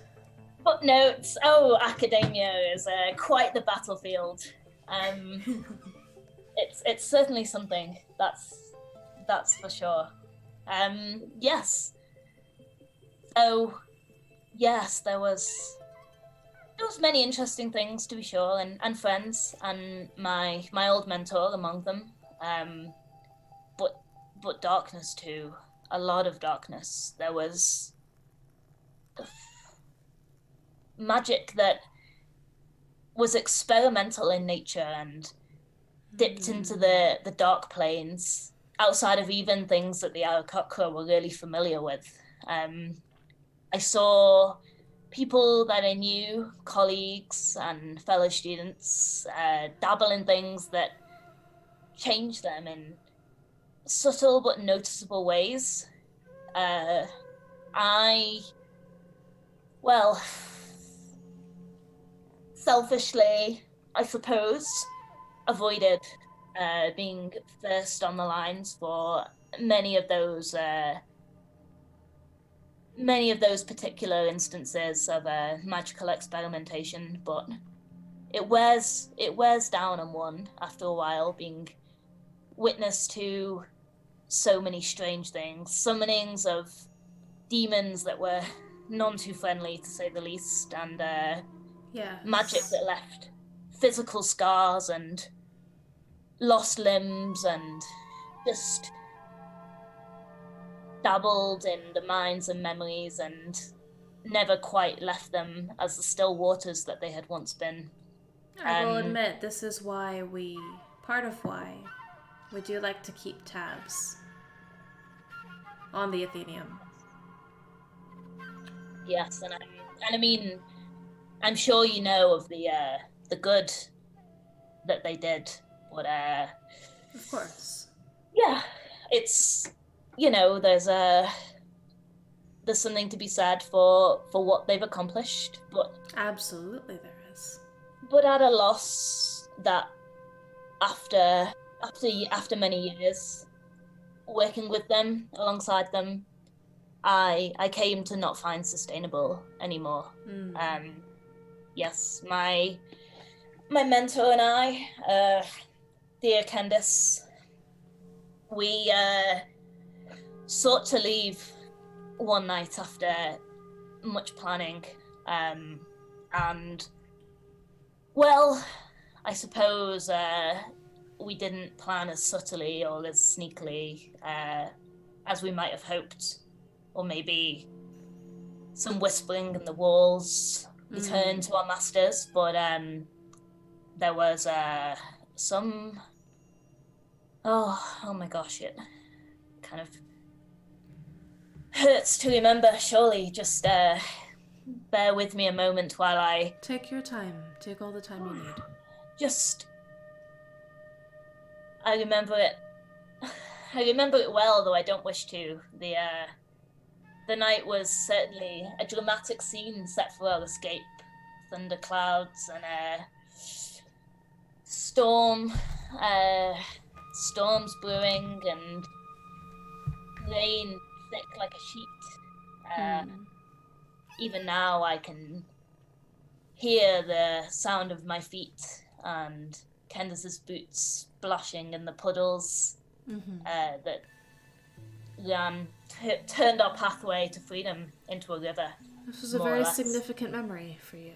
Footnotes. Oh, academia is quite the battlefield. It's certainly something. That's for sure. Yes. So, yes, there was many interesting things, to be sure, and friends, and my old mentor among them. But darkness too. A lot of darkness. There was magic that was experimental in nature and dipped into the dark planes, outside of even things that the Aarakocra were really familiar with. I saw people that I knew, colleagues and fellow students, dabble in things that change them in subtle but noticeable ways. Selfishly, I suppose, avoided being first on the lines for many of those many of those particular instances of magical experimentation, but it wears down on one after a while, being witness to so many strange things, summonings of demons that were none too friendly, to say the least, and magic that left physical scars and lost limbs and just dabbled in the minds and memories and never quite left them as the still waters that they had once been. I will admit, this is part of why we do like to keep tabs on the Athenium. Yes, and I mean, I'm sure you know of the good that they did, but of course, yeah, it's, there's something to be said for what they've accomplished, but absolutely there is. But at a loss that after many years working with them, alongside them, I came to not find sustainable anymore. Yes, my mentor and I, dear Kendis, we sought to leave one night after much planning, and well, I suppose we didn't plan as subtly or as sneakily as we might have hoped, or maybe some whispering in the walls returned to our masters, but there was some... Oh my gosh, it kind of hurts to remember, surely. Just bear with me a moment while I... Take your time. Take all the time you need. I remember it well, though I don't wish to. The night was certainly a dramatic scene set for our escape. Thunderclouds and storms brewing and rain thick like a sheet. Even now I can hear the sound of my feet and Kendis's boots splashing in the puddles that turned our pathway to freedom into a river. This was a very significant memory for you.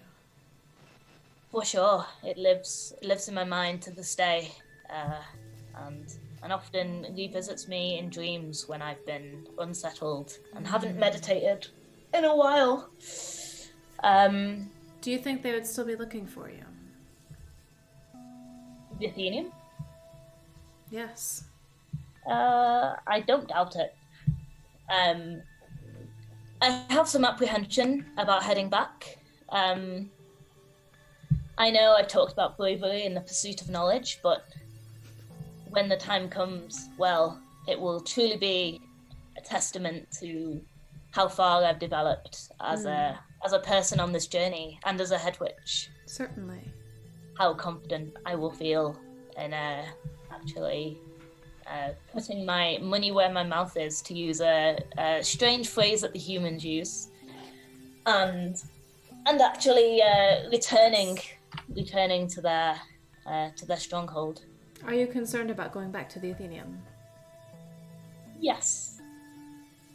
For sure, it lives in my mind to this day, and often revisits me in dreams when I've been unsettled and haven't meditated in a while. Do you think they would still be looking for you? The Athenium? Yes. I don't doubt it. I have some apprehension about heading back. I know I've talked about bravery in the pursuit of knowledge, but when the time comes, well, it will truly be a testament to how far I've developed as a person on this journey and as a head witch. Certainly. How confident I will feel in actually putting my money where my mouth is, to use a strange phrase that the humans use, and actually returning to their stronghold. Are you concerned about going back to the Athenium? Yes.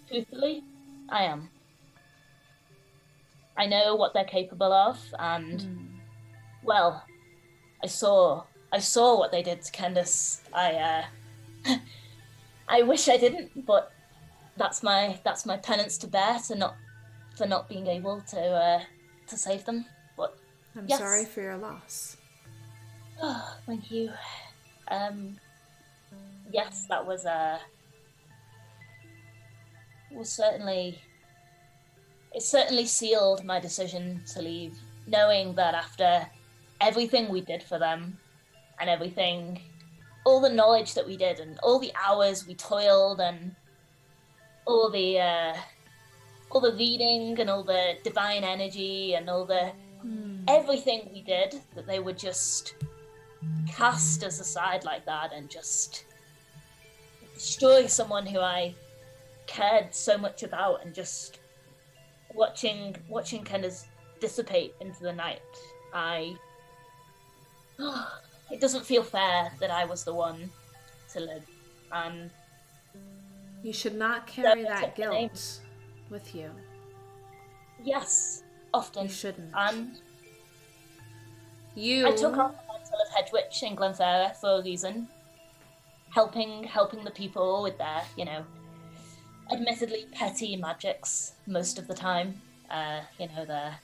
Truthfully, I am. I know what they're capable of, and well, I saw what they did to Kendis. I wish I didn't, but that's my penance to bear for not being able to save them. But I'm yes. sorry for your loss. Oh, thank you. Yes, that was certainly... It certainly sealed my decision to leave, knowing that after everything we did for them, and everything, all the knowledge that we did, and all the hours we toiled, and all the reading, and all the divine energy, and all the everything we did, that they would just cast us aside like that and just destroy someone who I cared so much about and just watching Kendis dissipate into the night, it doesn't feel fair that I was the one to live, and You should not carry Never that took the name. guilt with you. yes, often. You shouldn't. And You. I took on the mantle of head witch in Glenferra for a reason, helping the people with their, admittedly petty magics most of the time. Their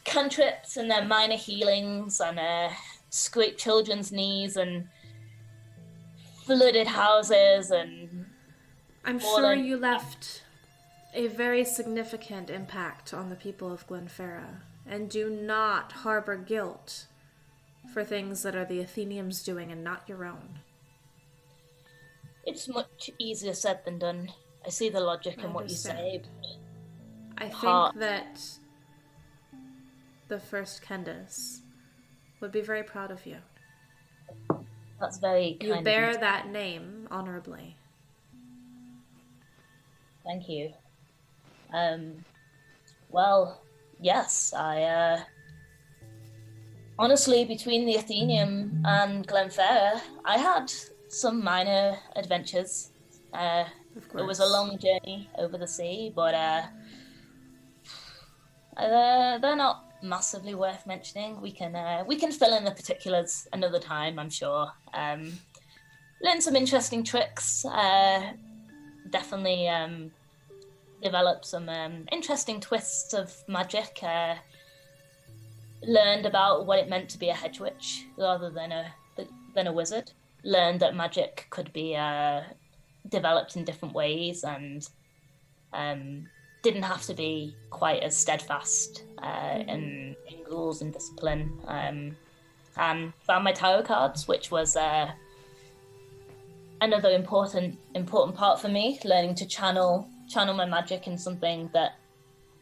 cantrips and their minor healings and scrape children's knees and flooded houses and. I'm sure you left a very significant impact on the people of Glenferra, and do not harbor guilt for things that are the Athenians doing and not your own. It's much easier said than done. I see the logic I in what you say. understand. I Heart. think that the first Kendis would be very proud of you. That's very kind You of bear you. that name honorably. Thank you. Well, yes, I honestly, between the Athenium and Glenferra, I had some minor adventures. Of course. It was a long journey over the sea, but they're not massively worth mentioning. We can fill in the particulars another time, I'm sure. Learned some interesting tricks. Definitely developed some interesting twists of magic. Learned about what it meant to be a hedge witch rather than a wizard. Learned that magic could be developed in different ways and didn't have to be quite as steadfast in rules and discipline. And found my tarot cards, which was another important part for me, learning to channel my magic in something that,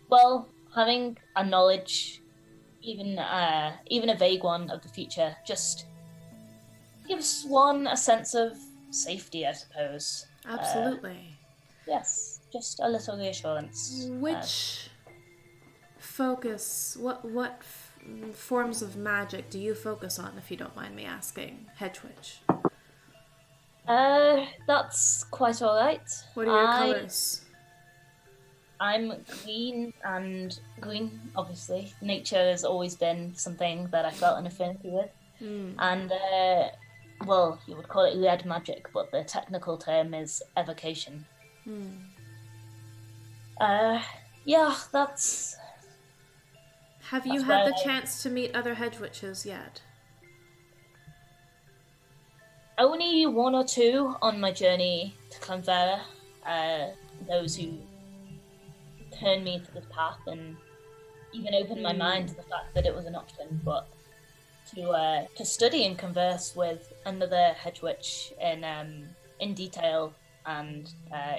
well, having a knowledge, even a vague one of the future, just gives one a sense of safety, I suppose. Absolutely. Yes, just a little reassurance. Which focus, what forms of magic do you focus on, if you don't mind me asking, hedge witch? That's quite all right. What are your colors? I'm green, and green, obviously. Nature has always been something that I felt an affinity with. And, well, you would call it red magic, but the technical term is evocation. Yeah, that's... Have you had the chance to meet other hedge witches yet? Only one or two on my journey to Glenferra. Those who turned me to this path and even opened my mind to the fact that it was an option. But to study and converse with another hedge witch in detail and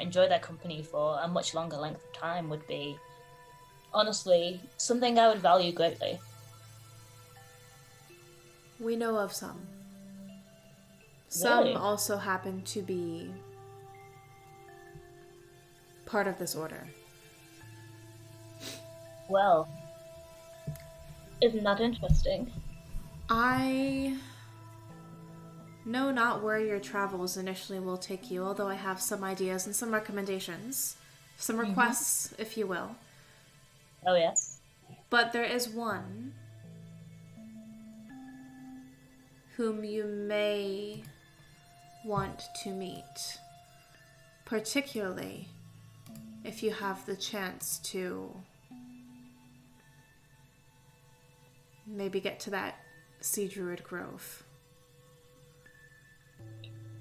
enjoy their company for a much longer length of time would be honestly something I would value greatly. We know of some. Some Really? also happen to be part of this order. Well, isn't that interesting? I know not where your travels initially will take you, although I have some ideas and some recommendations. Some requests, if you will. Oh, yes. But there is one whom you may want to meet, particularly if you have the chance to maybe get to that Sea Druid Grove.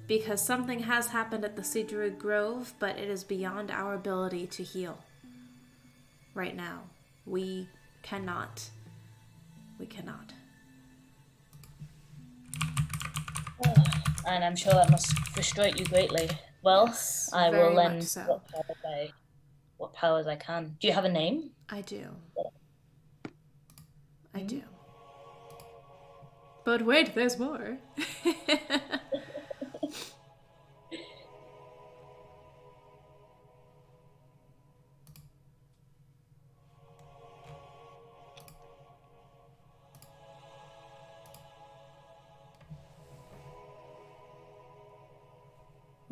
Because something has happened at the Sea Druid Grove, but it is beyond our ability to heal right now. We cannot. And I'm sure that must frustrate you greatly. Well, Yes, I very will much lend so. what powers I can. Do you have a name? I do. I do. But wait, there's more.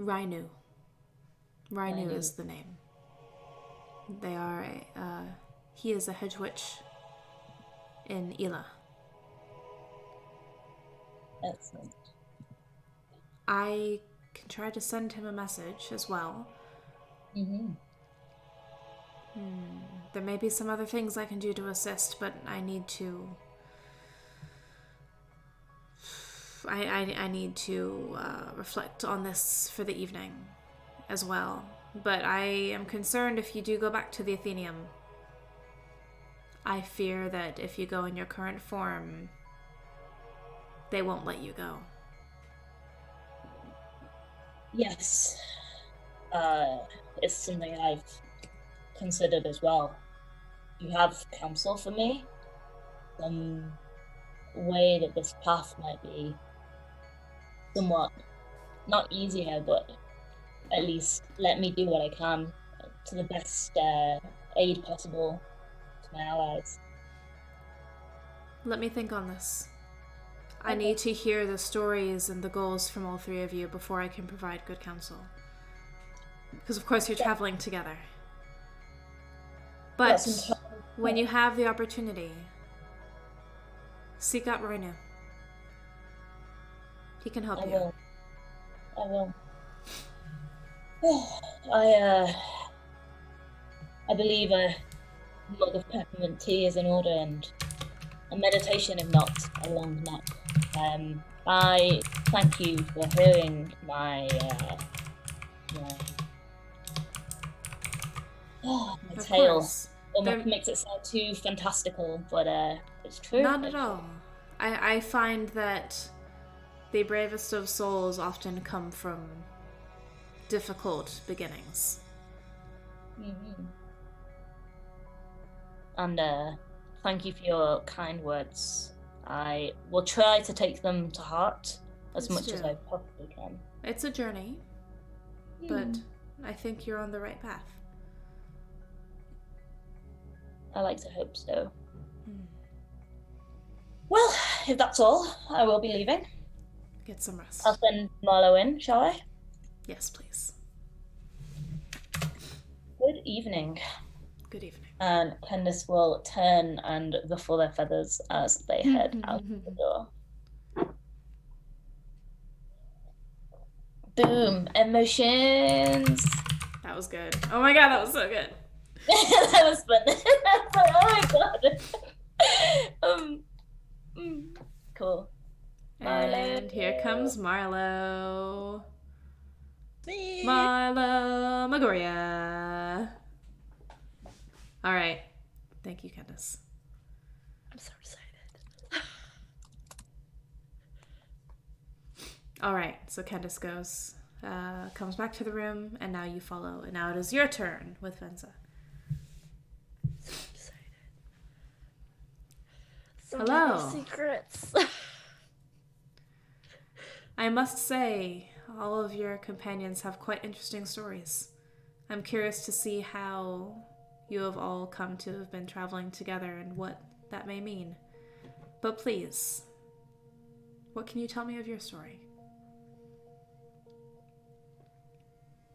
Rainu. Rainu is the name. They are he is a hedge witch in Ila. Excellent. I can try to send him a message as well. Mm-hmm. There may be some other things I can do to assist, but I need to... I need to reflect on this for the evening as well. But I am concerned if you do go back to the Athenaeum. I fear that if you go in your current form, they won't let you go. Yes. It's something I've considered as well. You have counsel for me? Some way that this path might be somewhat, not easier, but at least let me do what I can to the best aid possible to my allies. Let me think on this. I need to hear the stories and the goals from all three of you before I can provide good counsel. Because of course you're traveling together. But when you have the opportunity, seek out Rainu. He can help you. I will. I believe a mug of peppermint tea is in order, and a meditation, if not a long nap. I thank you for hearing my tale. Course. Almost makes it sound too fantastical, but it's true. Not at all. I find that the bravest of souls often come from difficult beginnings. Mm-hmm. And thank you for your kind words. I will try to take them to heart as much as I possibly can. It's a journey, but I think you're on the right path. I like to hope so. Well, if that's all, I will be leaving. Get some rest. I'll send Marlowe in, shall I? Yes, please. Good evening. Good evening. And Kendis will turn and ruffle their feathers as they head out the door. Boom. Emotions. That was good. Oh my god, that was so good. That was fun. Oh my god. Cool. And here comes Marlowe. Me. Marlowe Magoria. All right. Thank you, Kendis. I'm so excited. All right. So Kendis goes, comes back to the room, and now you follow. And now it is your turn with Venza. So excited. So Hello. many secrets. I must say, all of your companions have quite interesting stories. I'm curious to see how you have all come to have been traveling together and what that may mean. But please, what can you tell me of your story?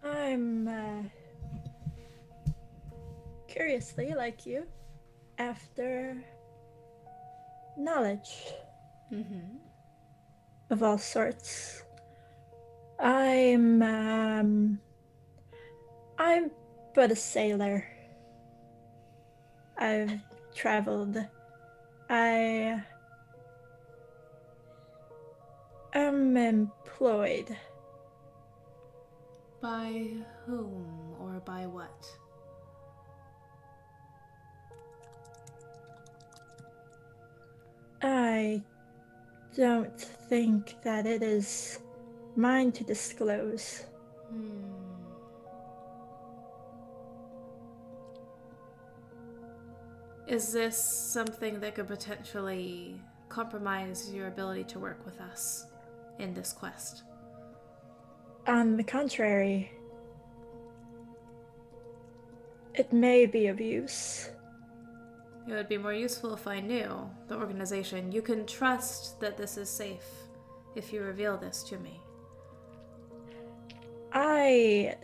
I'm curiously, like you, after knowledge of all sorts. I'm but a sailor. I've traveled. I am employed. By whom or by what? I don't think that it is mine to disclose. Is this something that could potentially compromise your ability to work with us in this quest? On the contrary, it may be of use. It would be more useful if I knew the organization. You can trust that this is safe if you reveal this to me. I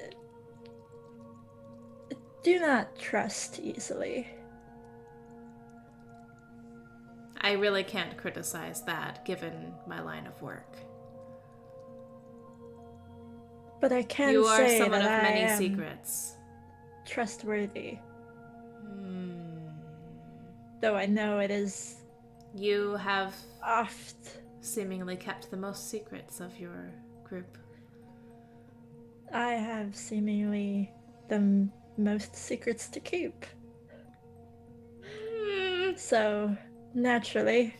do not trust easily. I really can't criticize that, given my line of work. But I can You are say someone that of many I am secrets. trustworthy. Though I know it is You have oft. seemingly kept the most secrets of your group. I have seemingly the most secrets to keep. So, naturally.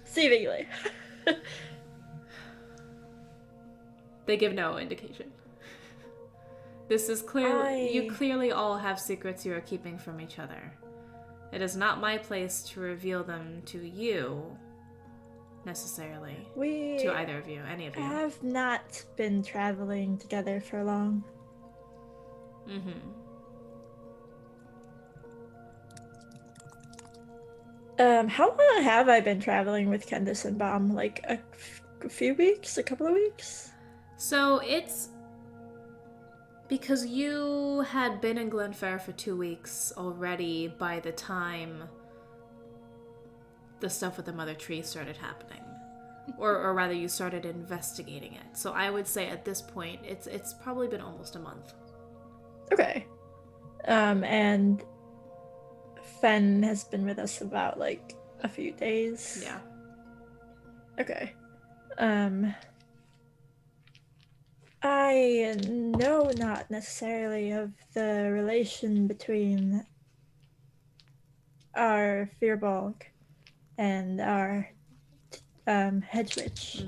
Seemingly. They give no indication. This is clearly... You I- clearly all have secrets you are keeping from each other. It is not my place to reveal them to you, necessarily. We To either of you, any of you. have not been traveling together for long. Mm-hmm. How long have I been traveling with Kendis and Baum? Like a few weeks? A couple of weeks? So it's... Because you had been in Glenfair for 2 weeks already by the time the stuff with the Mother Tree started happening. Or rather, you started investigating it. So I would say at this point, it's probably been almost a month. Okay. And Fenn has been with us about like a few days. Yeah. Okay. I know not necessarily of the relation between our Fearbolg and our Hedge Witch.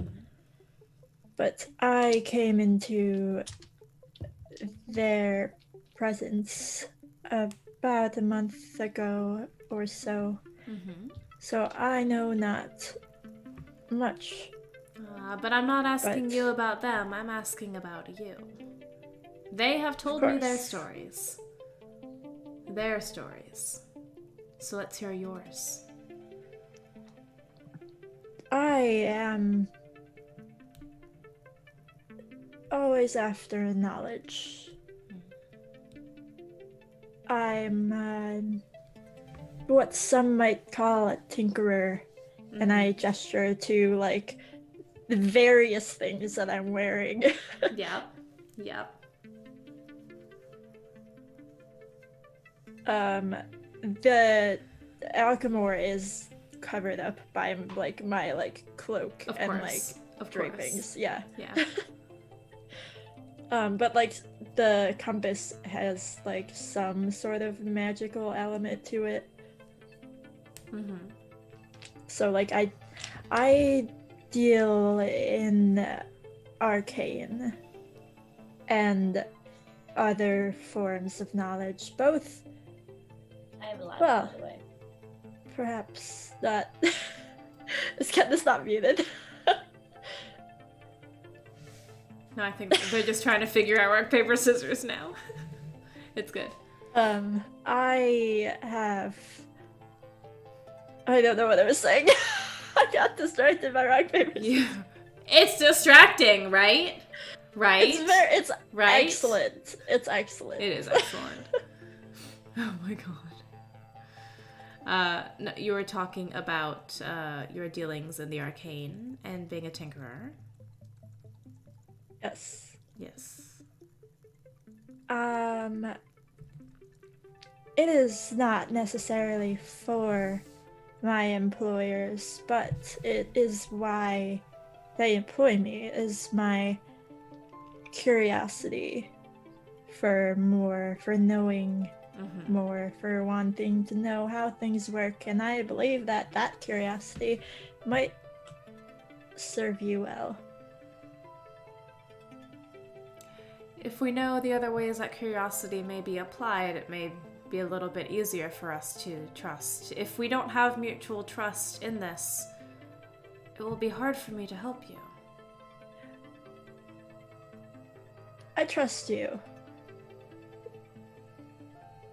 But I came into their presence about a month ago or so. Mm-hmm. So I know not much. But I'm not asking But- you about them. I'm asking about you. They have told me their course. stories. Their stories. So let's hear yours. I am always after knowledge. I'm what some might call a tinkerer, and I gesture to like the various things that I'm wearing. Yep. Yep. The Alchemore is covered up by like my like cloak Of and course. like Of drapings. course. Yeah. Yeah. But like the compass has like some sort of magical element to it. Mm-hmm. So like I deal in arcane and other forms of knowledge, both I have a ladder, Well. by the way. perhaps not. Is Kendis not muted? No, I think they're just trying to figure out rock, paper, scissors now. It's good. I don't know what I was saying. I got distracted by rock paper. Yeah. It's distracting, right? Right? It's Right? excellent. It's excellent. It is excellent. Oh my god. No, you were talking about your dealings in the arcane and being a tinkerer. Yes. Yes. It is not necessarily for my employers, but it is why they employ me, is my curiosity for more, for knowing Mm-hmm. more, for wanting to know how things work, and I believe that that curiosity might serve you well. If we know the other ways that curiosity may be applied, it may be a little bit easier for us to trust. If we don't have mutual trust in this, it will be hard for me to help you. I trust you,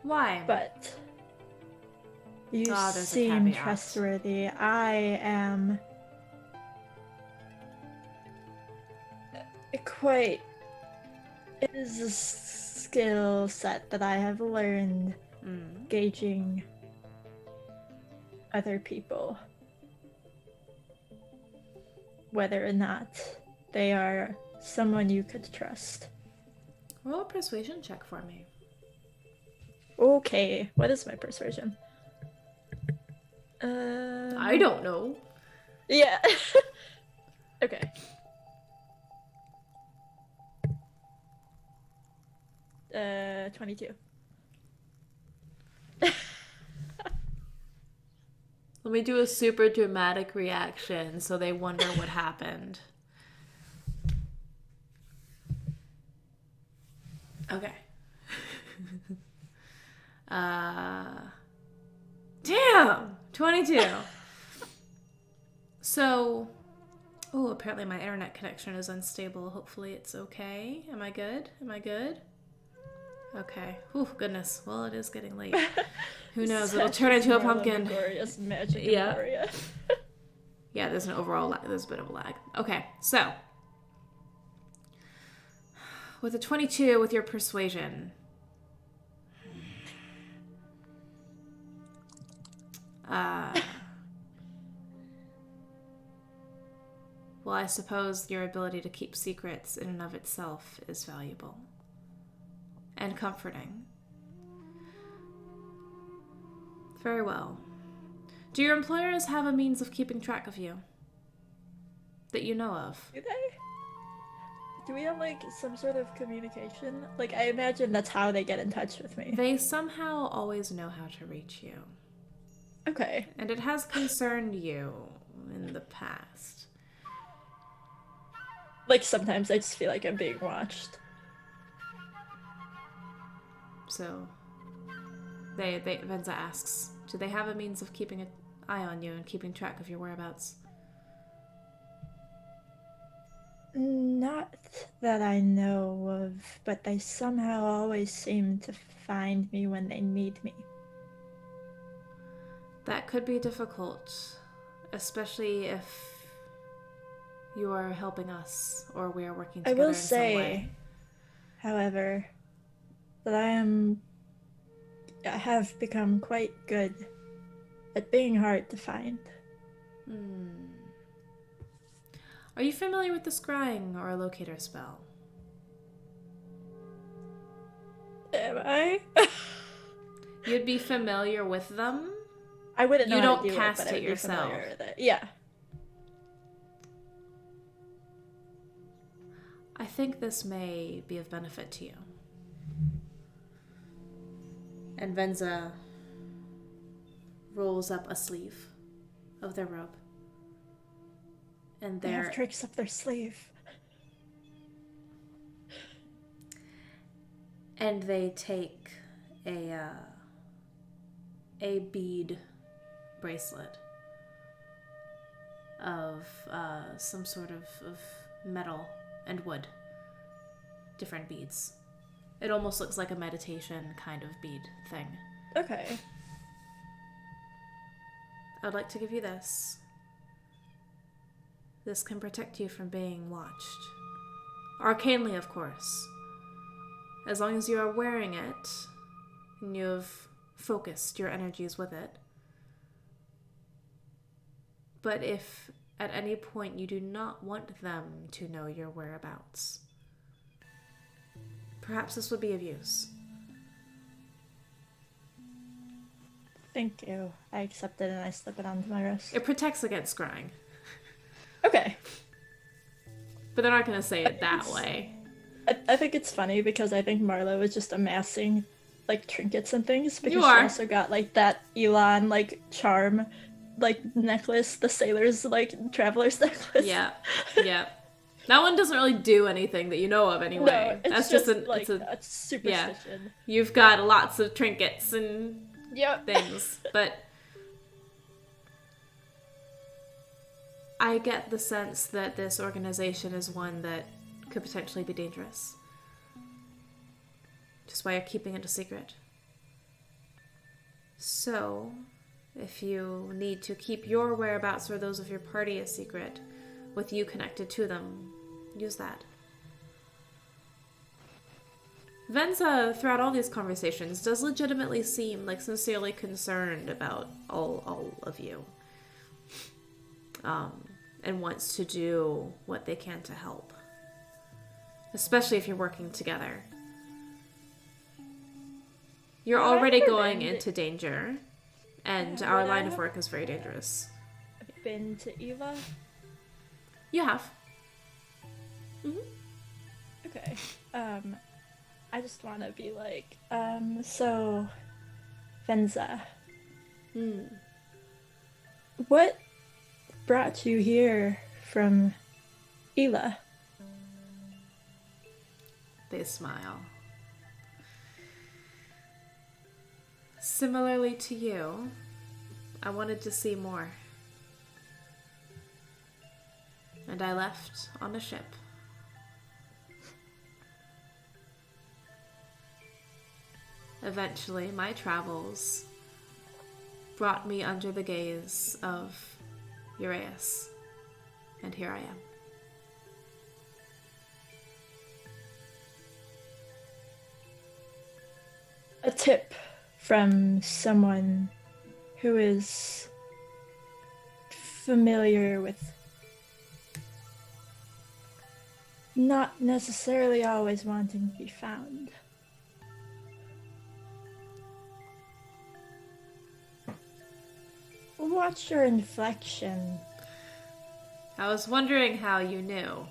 Why? but you there's a seem caveat. trustworthy. I am quite. It is a skill set that I have learned gauging other people, whether or not they are someone you could trust. Roll a persuasion check for me. Okay, what is my persuasion? I don't know. Yeah. Okay. Uh, 22. Let me do a super dramatic reaction so they wonder what happened. Okay. Damn! 22. So, oh, apparently my internet connection is unstable. Hopefully it's okay. Am I good? Am I good? Okay. Oh, goodness. Well, it is getting late. Who knows? It'll turn into a pumpkin. Glorious magic Yeah. Emporia. Yeah, there's an overall there's a bit of a lag. Okay, so with a 22 with your persuasion, well, I suppose your ability to keep secrets in and of itself is valuable and comforting. Very well. Do your employers have a means of keeping track of you? That you know of? Do they? Do we have, like, some sort of communication? Like, I imagine that's how they get in touch with me. They somehow always know how to reach you. Okay. And it has concerned you in the past. Like, sometimes I just feel like I'm being watched. So, Venza asks, do they have a means of keeping an eye on you and keeping track of your whereabouts? Not that I know of, but they somehow always seem to find me when they need me. That could be difficult, especially if you are helping us or we are working I together will in some say, way. however, that I have become quite good at being hard to find. Are you familiar with the scrying or a locator spell? Am I? You'd be familiar with them. I wouldn't know You how don't to do cast it, but it I would yourself. be familiar with it. Yeah. I think this may be of benefit to you. And Venza rolls up a sleeve of their robe. And They there have tricks up their sleeve. and they take a bead bracelet of some sort of metal and wood. Different beads. It almost looks like a meditation kind of bead thing. Okay. I'd like to give you this. This can protect you from being watched. Arcanely, of course. As long as you are wearing it, and you have focused your energies with it. But if at any point you do not want them to know your whereabouts, perhaps this would be of use. Thank you. I accept it and I slip it onto my wrist. It protects against scrying. Okay. But they're not going to say it that way. I think it's funny because I think Marlowe is just amassing, like, trinkets and things. Because You are. she also got, like, that Elon, like, charm, like, necklace, the sailor's, like, traveler's necklace. Yeah, yeah. That one doesn't really do anything that you know of anyway. No, it's That's just, like, it's a a superstition. You've got lots of trinkets and Yep. things, but I get the sense that this organization is one that could potentially be dangerous. Just why you're keeping it a secret. So, if you need to keep your whereabouts or those of your party a secret, with you connected to them, use that. Venza, throughout all these conversations, does legitimately seem like sincerely concerned about all of you. And wants to do what they can to help. Especially if you're working together. You're already going into danger, and our line of work is very dangerous. Been to Eva? You have. Mm-hmm. Okay. I just want to be like, so, Venza. What brought you here from Ela? They smile. Similarly to you, I wanted to see more. And I left on a ship. Eventually, my travels brought me under the gaze of Uraeus. And here I am. A tip from someone who is familiar with not necessarily always wanting to be found. Watch your inflection. I was wondering how you knew.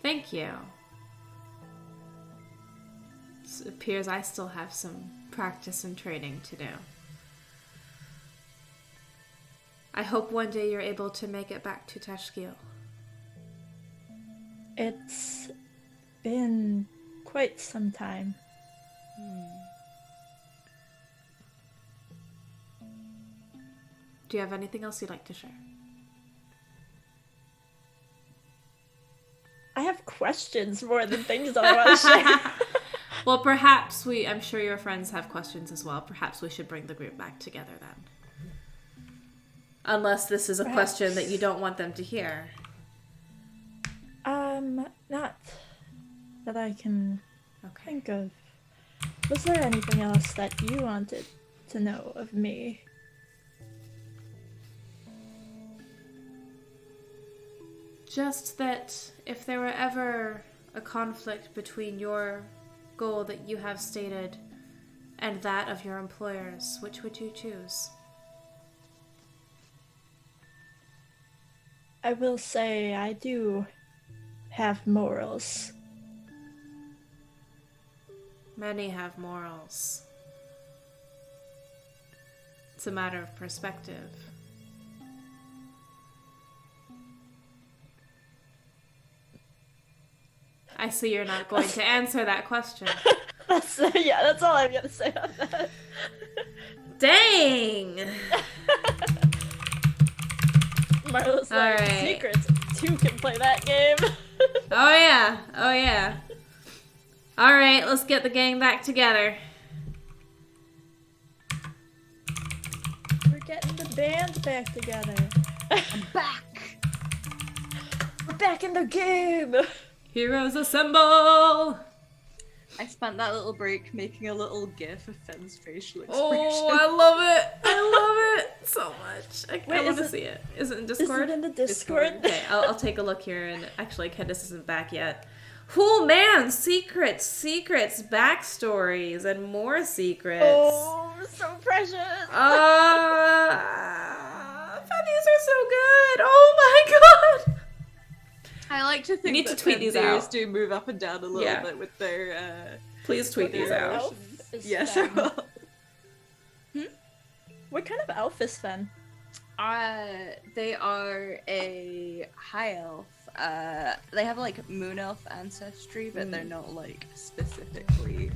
Thank you. It appears I still have some practice and training to do. I hope one day you're able to make it back to Tashkil. It's been quite some time. Do you have anything else you'd like to share? I have questions more than things that I want to share. Well, perhaps I'm sure your friends have questions as well. Perhaps we should bring the group back together then. Unless this is a question that you don't want them to hear. Not that I can think of. Was there anything else that you wanted to know of me? Just that if there were ever a conflict between your goal that you have stated and that of your employers, which would you choose? I will say I do have morals. Many have morals. It's a matter of perspective. I see you're not going to answer that question. That's all I'm gonna say on that. Dang! Marlowe's All like, right. secrets. Two can play that game. Oh yeah. All right, let's get the gang back together. We're getting the band back together. I'm back. We're back in the game. Heroes assemble! I spent that little break making a little gif of Fenn's facial expression. Oh, I love it so much. I want to see it. Is it in Is Discord? it in the Discord? Okay, I'll take a look here. And actually, Kendis isn't back yet. Oh man, secrets, backstories, and more secrets. Oh, so precious. These are so good. Oh my god. I like to think need to that tweet these Fenn out. do move up and down a little Yeah. bit with their Please tweet these out. Elf is Yes, Fenn. I will. What kind of elf is Fenn? They are a high elf. They have like moon elf ancestry, but they're not like specifically.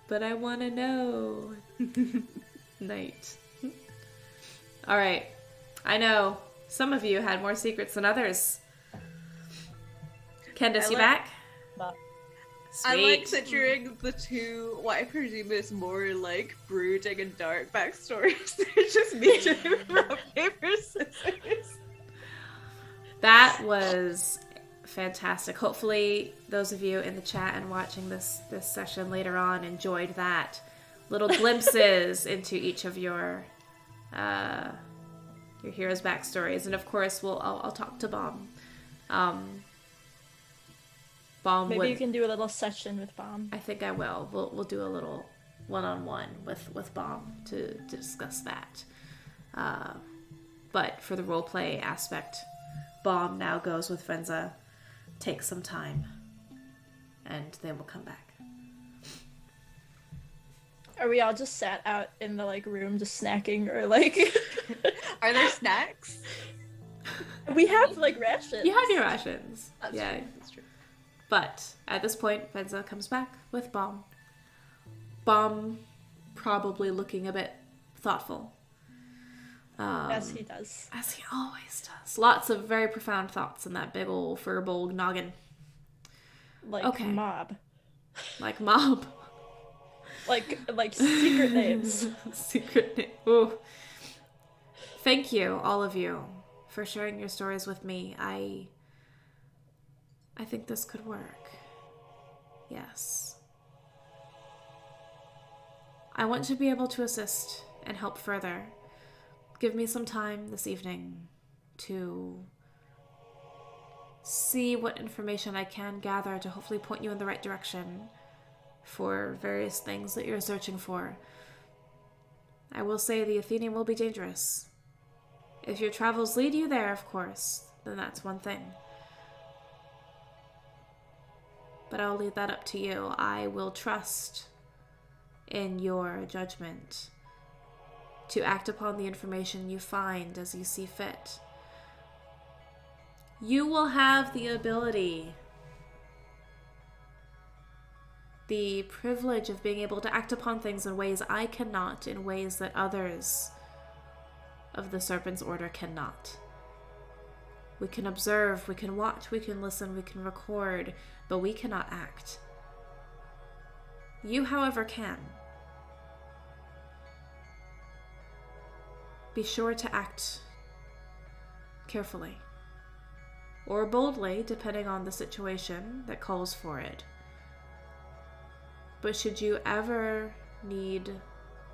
But I want to know. Night. All right. I know some of you had more secrets than others. Kendis, you back? Back. I like Sweet. picturing the two, what I presume is more like brooding and dark backstories. They're just meeting rock, paper, scissors. That was Fantastic. Hopefully those of you in the chat and watching this session later on enjoyed that. Little glimpses into each of your heroes' backstories. And of course I'll talk to Bomb. Bomb Maybe you can do a little session with Bomb. I think I will. We'll do a little one-on-one with Bomb to discuss that. But for the roleplay aspect, Bomb now goes with Fenza, takes some time, and then we'll come back. Are we all just sat out in the room just snacking, or like Are there snacks? we have rations? You have your rations. That's yeah. true. That's true. But at this point, Fenza comes back with Bomb. Bomb probably looking a bit thoughtful. As he does. As he always does. Lots of very profound thoughts in that big old furbolg noggin. Like mob. Like mob. Like secret names. Secret name. Ooh. Thank you, all of you, for sharing your stories with me. I think this could work. Yes. I want to be able to assist and help further. Give me some time this evening to see what information I can gather to hopefully point you in the right direction for various things that you're searching for. I will say the Athenian will be dangerous. If your travels lead you there, of course, then that's one thing. But I'll leave that up to you. I will trust in your judgment to act upon the information you find as you see fit. You will have the ability, the privilege of being able to act upon things in ways I cannot, in ways that others of the Serpent's Order cannot. We can observe, we can watch, we can listen, we can record, but we cannot act. You, however, can. Be sure to act carefully, or boldly, depending on the situation that calls for it. But should you ever need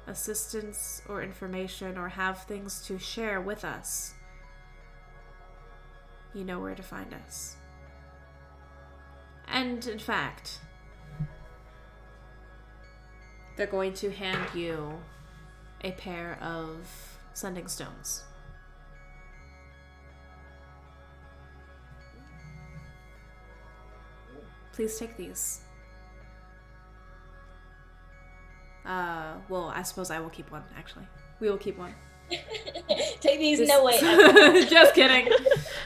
assistance or information or have things to share with us, you know where to find us. And in fact, they're going to hand you a pair of sending stones. Please take these. Well, I suppose I will keep one, actually. We will keep one. Take these, Just- no way. Just kidding.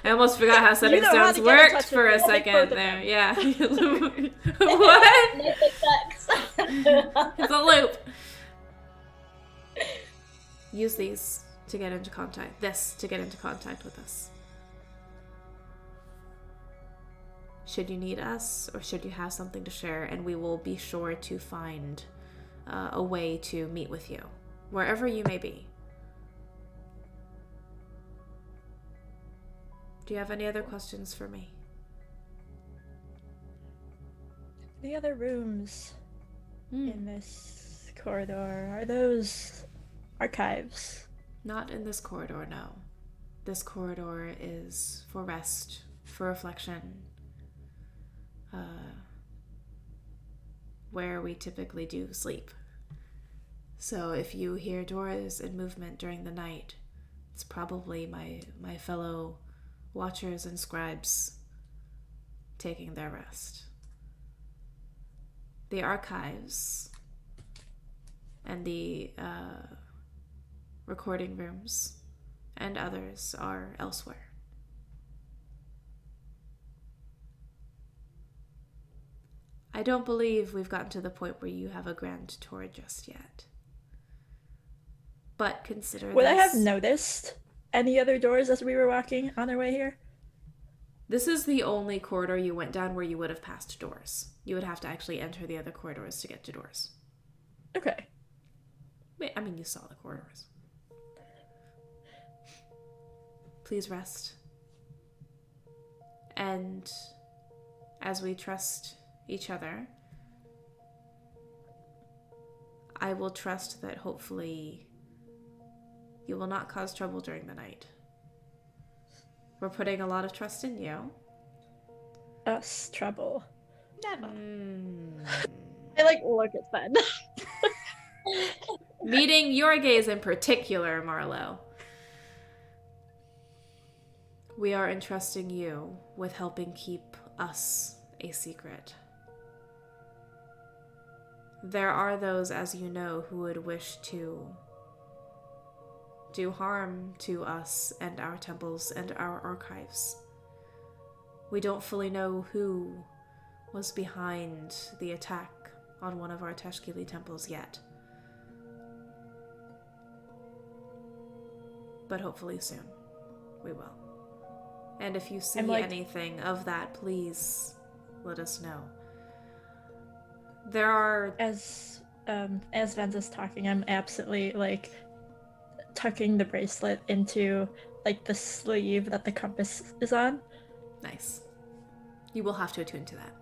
I almost forgot how sending know how stones to get in worked touch for with a me. I'll make second both of there. them. Yeah. What? No tic-tacs. It's a loop. Use these to get into contact. This to get into contact with us. Should you need us, or should you have something to share, and we will be sure to find a way to meet with you, wherever you may be. Do you have any other questions for me? The other rooms in this corridor, are those archives? Not in this corridor, no. This corridor is for rest, for reflection, where we typically do sleep. So if you hear doors and movement during the night, it's probably my fellow watchers and scribes taking their rest. The archives and the recording rooms and others are elsewhere. I don't believe we've gotten to the point where you have a grand tour just yet. But consider Would I this. have noticed any other doors as we were walking on our way here? This is the only corridor you went down where you would have passed doors. You would have to actually enter the other corridors to get to doors. Okay. I mean, you saw the corridors. Please rest. And as we trust each other, I will trust that hopefully you will not cause trouble during the night. We're putting a lot of trust in you. Us trouble. Never. I like look at Fenn. Meeting your gaze in particular, Marlowe. We are entrusting you with helping keep us a secret. There are those, as you know, who would wish to do harm to us and our temples and our archives. We don't fully know who was behind the attack on one of our Teshkili temples yet. But hopefully soon, we will. And if you see anything of that, please let us know. There are... As Venz is talking, I'm absently, tucking the bracelet into, the sleeve that the compass is on. Nice. You will have to attune to that.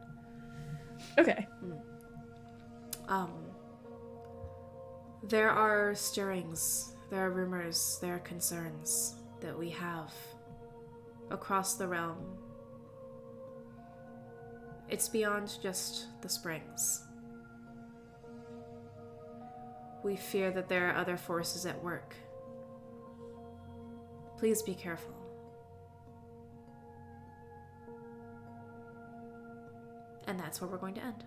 Okay. There are stirrings, there are rumors, there are concerns that we have across the realm. It's beyond just the springs. We fear that there are other forces at work. Please be careful. And that's where we're going to end.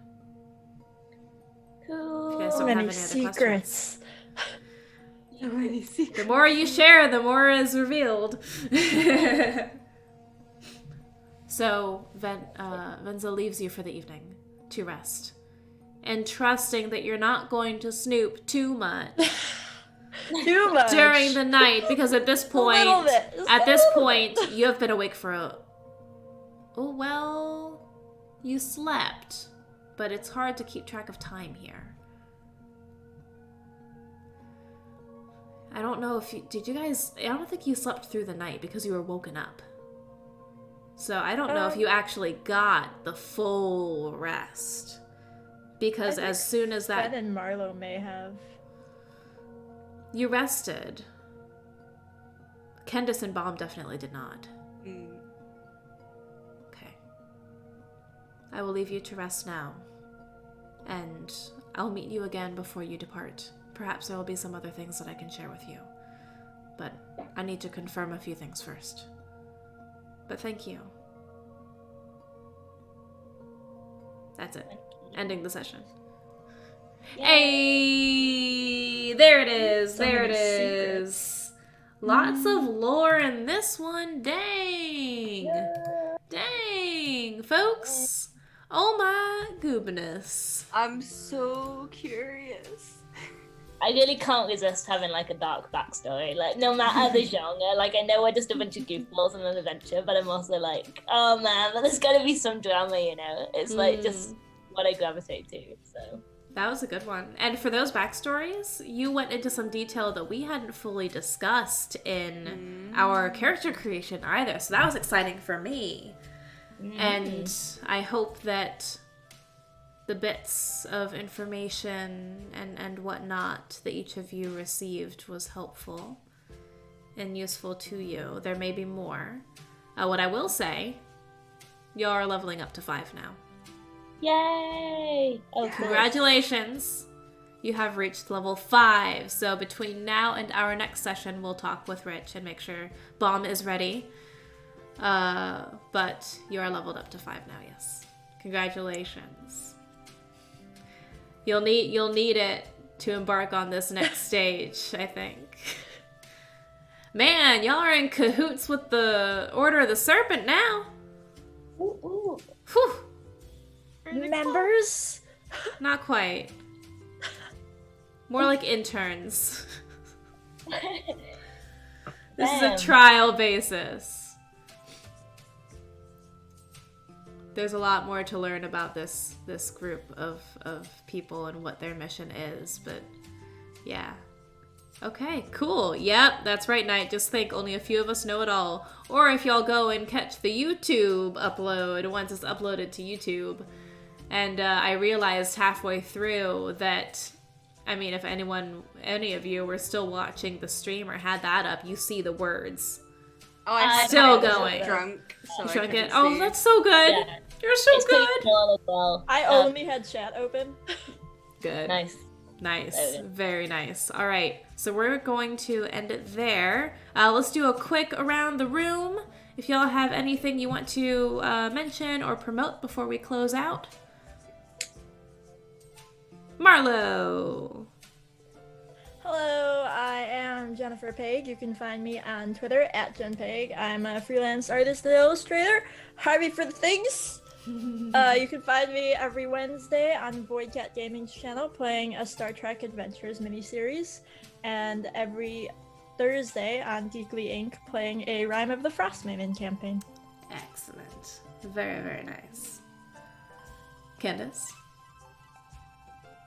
Cool. If you guys don't have any other secrets. So many secrets. The more you share, the more is revealed. So, Venza leaves you for the evening to rest. And trusting that you're not going to snoop too much. Too much. During the night, because at this point, you have been awake for you slept, but it's hard to keep track of time here. I don't know if I don't think you slept through the night because you were woken up. So I don't know if you actually got the full rest. Because as soon as that... Fenn and Marlowe may have. You rested. Kendis and Bomb definitely did not. Okay. I will leave you to rest now. And I'll meet you again before you depart. Perhaps there will be some other things that I can share with you. But I need to confirm a few things first. But thank you. That's it. Ending the session. Hey, there it is. There it is. Lots of lore in this one. Dang. Dang, folks. Oh my goodness. I'm so curious. I really can't resist having a dark backstory. No matter the genre, I know we're just a bunch of goofballs in an adventure, but I'm also oh man, but there's gotta be some drama, It's just what I gravitate to. So that was a good one. And for those backstories, you went into some detail that we hadn't fully discussed in our character creation either. So that was exciting for me. And I hope that the bits of information and whatnot that each of you received was helpful and useful to you. There may be more. What I will say, y'all are leveling up to 5 now. Yay! Oh, congratulations! You have reached level 5. So between now and our next session, we'll talk with Rich and make sure Bomb is ready. But you are leveled up to 5 now, yes. Congratulations. You'll need it to embark on this next stage, I think. Man, y'all are in cahoots with the Order of the Serpent now. Ooh. Whew. Members? Not quite. More like interns. This is a trial basis. There's a lot more to learn about this group of people and what their mission is, but yeah. Okay, cool. Yep, that's right, Knight. Just think, only a few of us know it all. Or if y'all go and catch the YouTube upload once it's uploaded to YouTube. And I realized halfway through that, I mean, if any of you were still watching the stream or had that up, you see the words. Oh, I'm Still going. Drunk. So I Drunk couldn't it. Oh, see. that's so good. Yeah. You're so It's pretty good. cool as well. I only had chat open. Good. Nice. Nice. Okay. Very nice. All right. So we're going to end it there. Let's do a quick around the room. If y'all have anything you want to mention or promote before we close out. Marlowe. Hello, I am Jennifer Peig. You can find me on Twitter at JenPeig. I'm a freelance artist and illustrator. Harvey for the things. You can find me every Wednesday on Voidcat Gaming's channel playing a Star Trek Adventures miniseries, and every Thursday on Geekly Inc. playing a Rime of the Frostmaiden campaign. Excellent. Very, very nice. Kendis.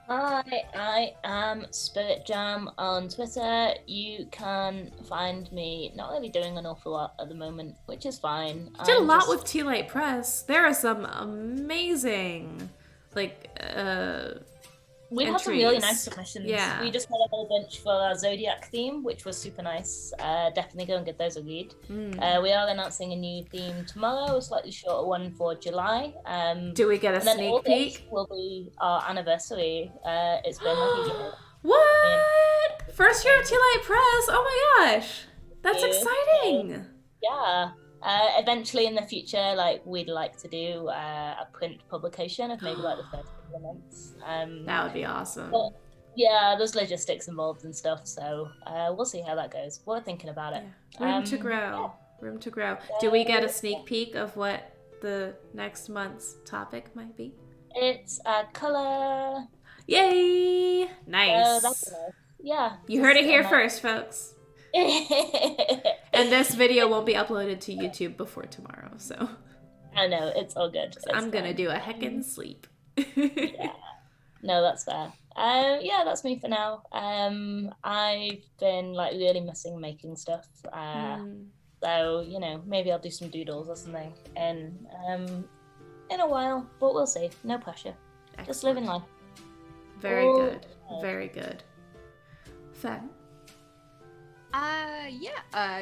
Hi, I am Spirit Jam on Twitter. You can find me not really doing an awful lot at the moment, which is fine. Did a lot with Tea Light Press. There are some amazing, we had some really entries. nice submissions. Yeah. We just had a whole bunch for our Zodiac theme, which was super nice. Definitely go and get those a read. We are announcing a new theme tomorrow, a slightly shorter one for July. Do we get a and then sneak August peek? will be our anniversary. It's been like a year. What? First year of Tea Light Press? Oh my gosh. That's Yeah. exciting. Yeah. Eventually in the future, we'd like to do a print publication of maybe the first couple of months. That would be awesome. But yeah, there's logistics involved and stuff, so we'll see how that goes. We're thinking about it. Room to grow. Room to grow. Do we get a sneak peek of what the next month's topic might be? It's a colour. Yay! Nice. That's nice. Yeah. You heard it here first, folks. And this video won't be uploaded to YouTube before tomorrow, so I know, it's all good. I'm gonna do a heckin' sleep. Yeah. No, that's fair. Yeah, that's me for now. I've been really missing making stuff. So, maybe I'll do some doodles or something in a while, but we'll see. No pressure. Just living life. Very Oh, good. Very good. Fenn?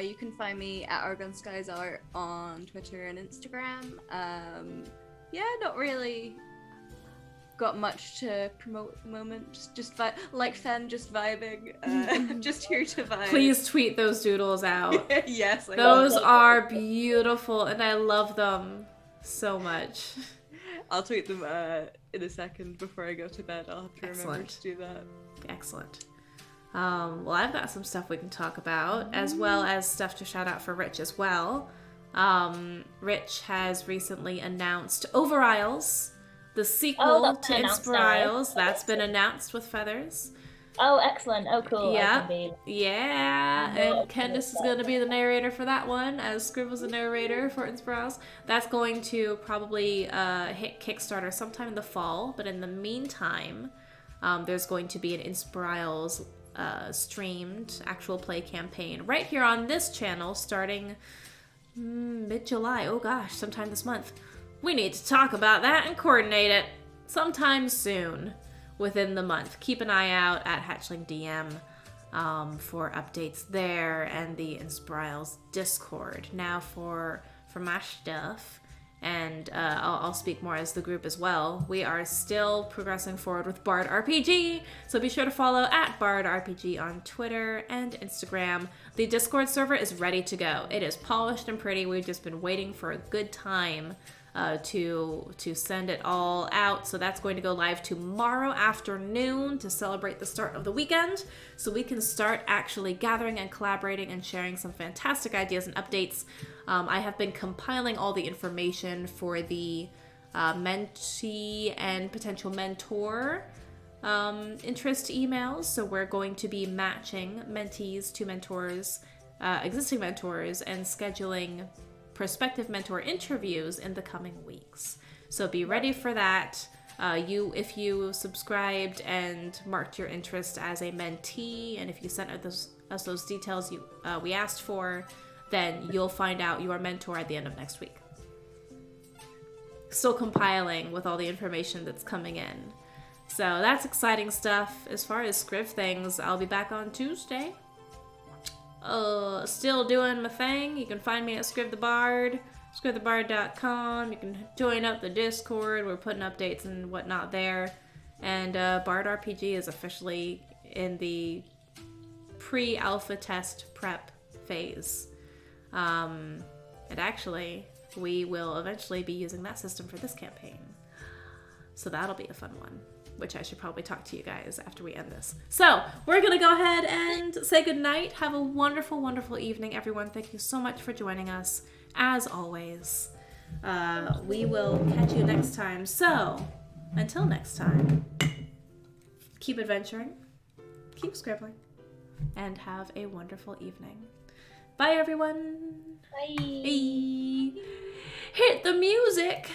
You can find me at Argon Skies Art on Twitter and Instagram. Not really got much to promote at the moment. Just like Fenn, just vibing. Just here to vibe. Please tweet those doodles out. Yes, I Those will. are beautiful, and I love them so much. I'll tweet them in a second before I go to bed. I'll have to remember Excellent. to do that. Excellent. Well, I've got some stuff we can talk about, as well as stuff to shout out for Rich as well. Rich has recently announced Over Isles, the sequel that's to been announced Inspire now, right? Isles. That's been announced with feathers. Oh, excellent. Oh, cool. Yeah. I can be... Yeah, and Kendis is going to be the narrator for that one, as Scriv was the narrator for Inspire Isles. That's going to probably hit Kickstarter sometime in the fall, but in the meantime, there's going to be an Inspire Isles streamed actual play campaign right here on this channel starting mid-July. Oh gosh, sometime this month. We need to talk about that and coordinate it sometime soon within the month. Keep an eye out at Hatchling DM for updates there and the Inspirals Discord. Now for my stuff, and I'll speak more as the group as well. We are still progressing forward with Bard RPG, so be sure to follow at Bard RPG on Twitter and Instagram. The Discord server is ready to go. It is polished and pretty. We've just been waiting for a good time to send it all out. So that's going to go live tomorrow afternoon to celebrate the start of the weekend, so we can start actually gathering and collaborating and sharing some fantastic ideas and updates. I have been compiling all the information for the mentee and potential mentor interest emails, so we're going to be matching mentees to mentors, existing mentors, and scheduling prospective mentor interviews in the coming weeks. So be ready for that. If you subscribed and marked your interest as a mentee, and if you sent us those details we asked for, then you'll find out your mentor at the end of next week. Still compiling with all the information that's coming in. So that's exciting stuff. As far as Scriv things, I'll be back on Tuesday. Still doing my thing. You can find me at Scriv the Bard, scrivthebard.com. You can join up the Discord. We're putting updates and whatnot there. And Bard RPG is officially in the pre-alpha test prep phase. And actually, we will eventually be using that system for this campaign. So that'll be a fun one, which I should probably talk to you guys after we end this. So we're going to go ahead and say goodnight. Have a wonderful, wonderful evening, everyone. Thank you so much for joining us, as always. We will catch you next time. So until next time, keep adventuring, keep scribbling, and have a wonderful evening. Bye, everyone. Bye. Bye. Hit the music.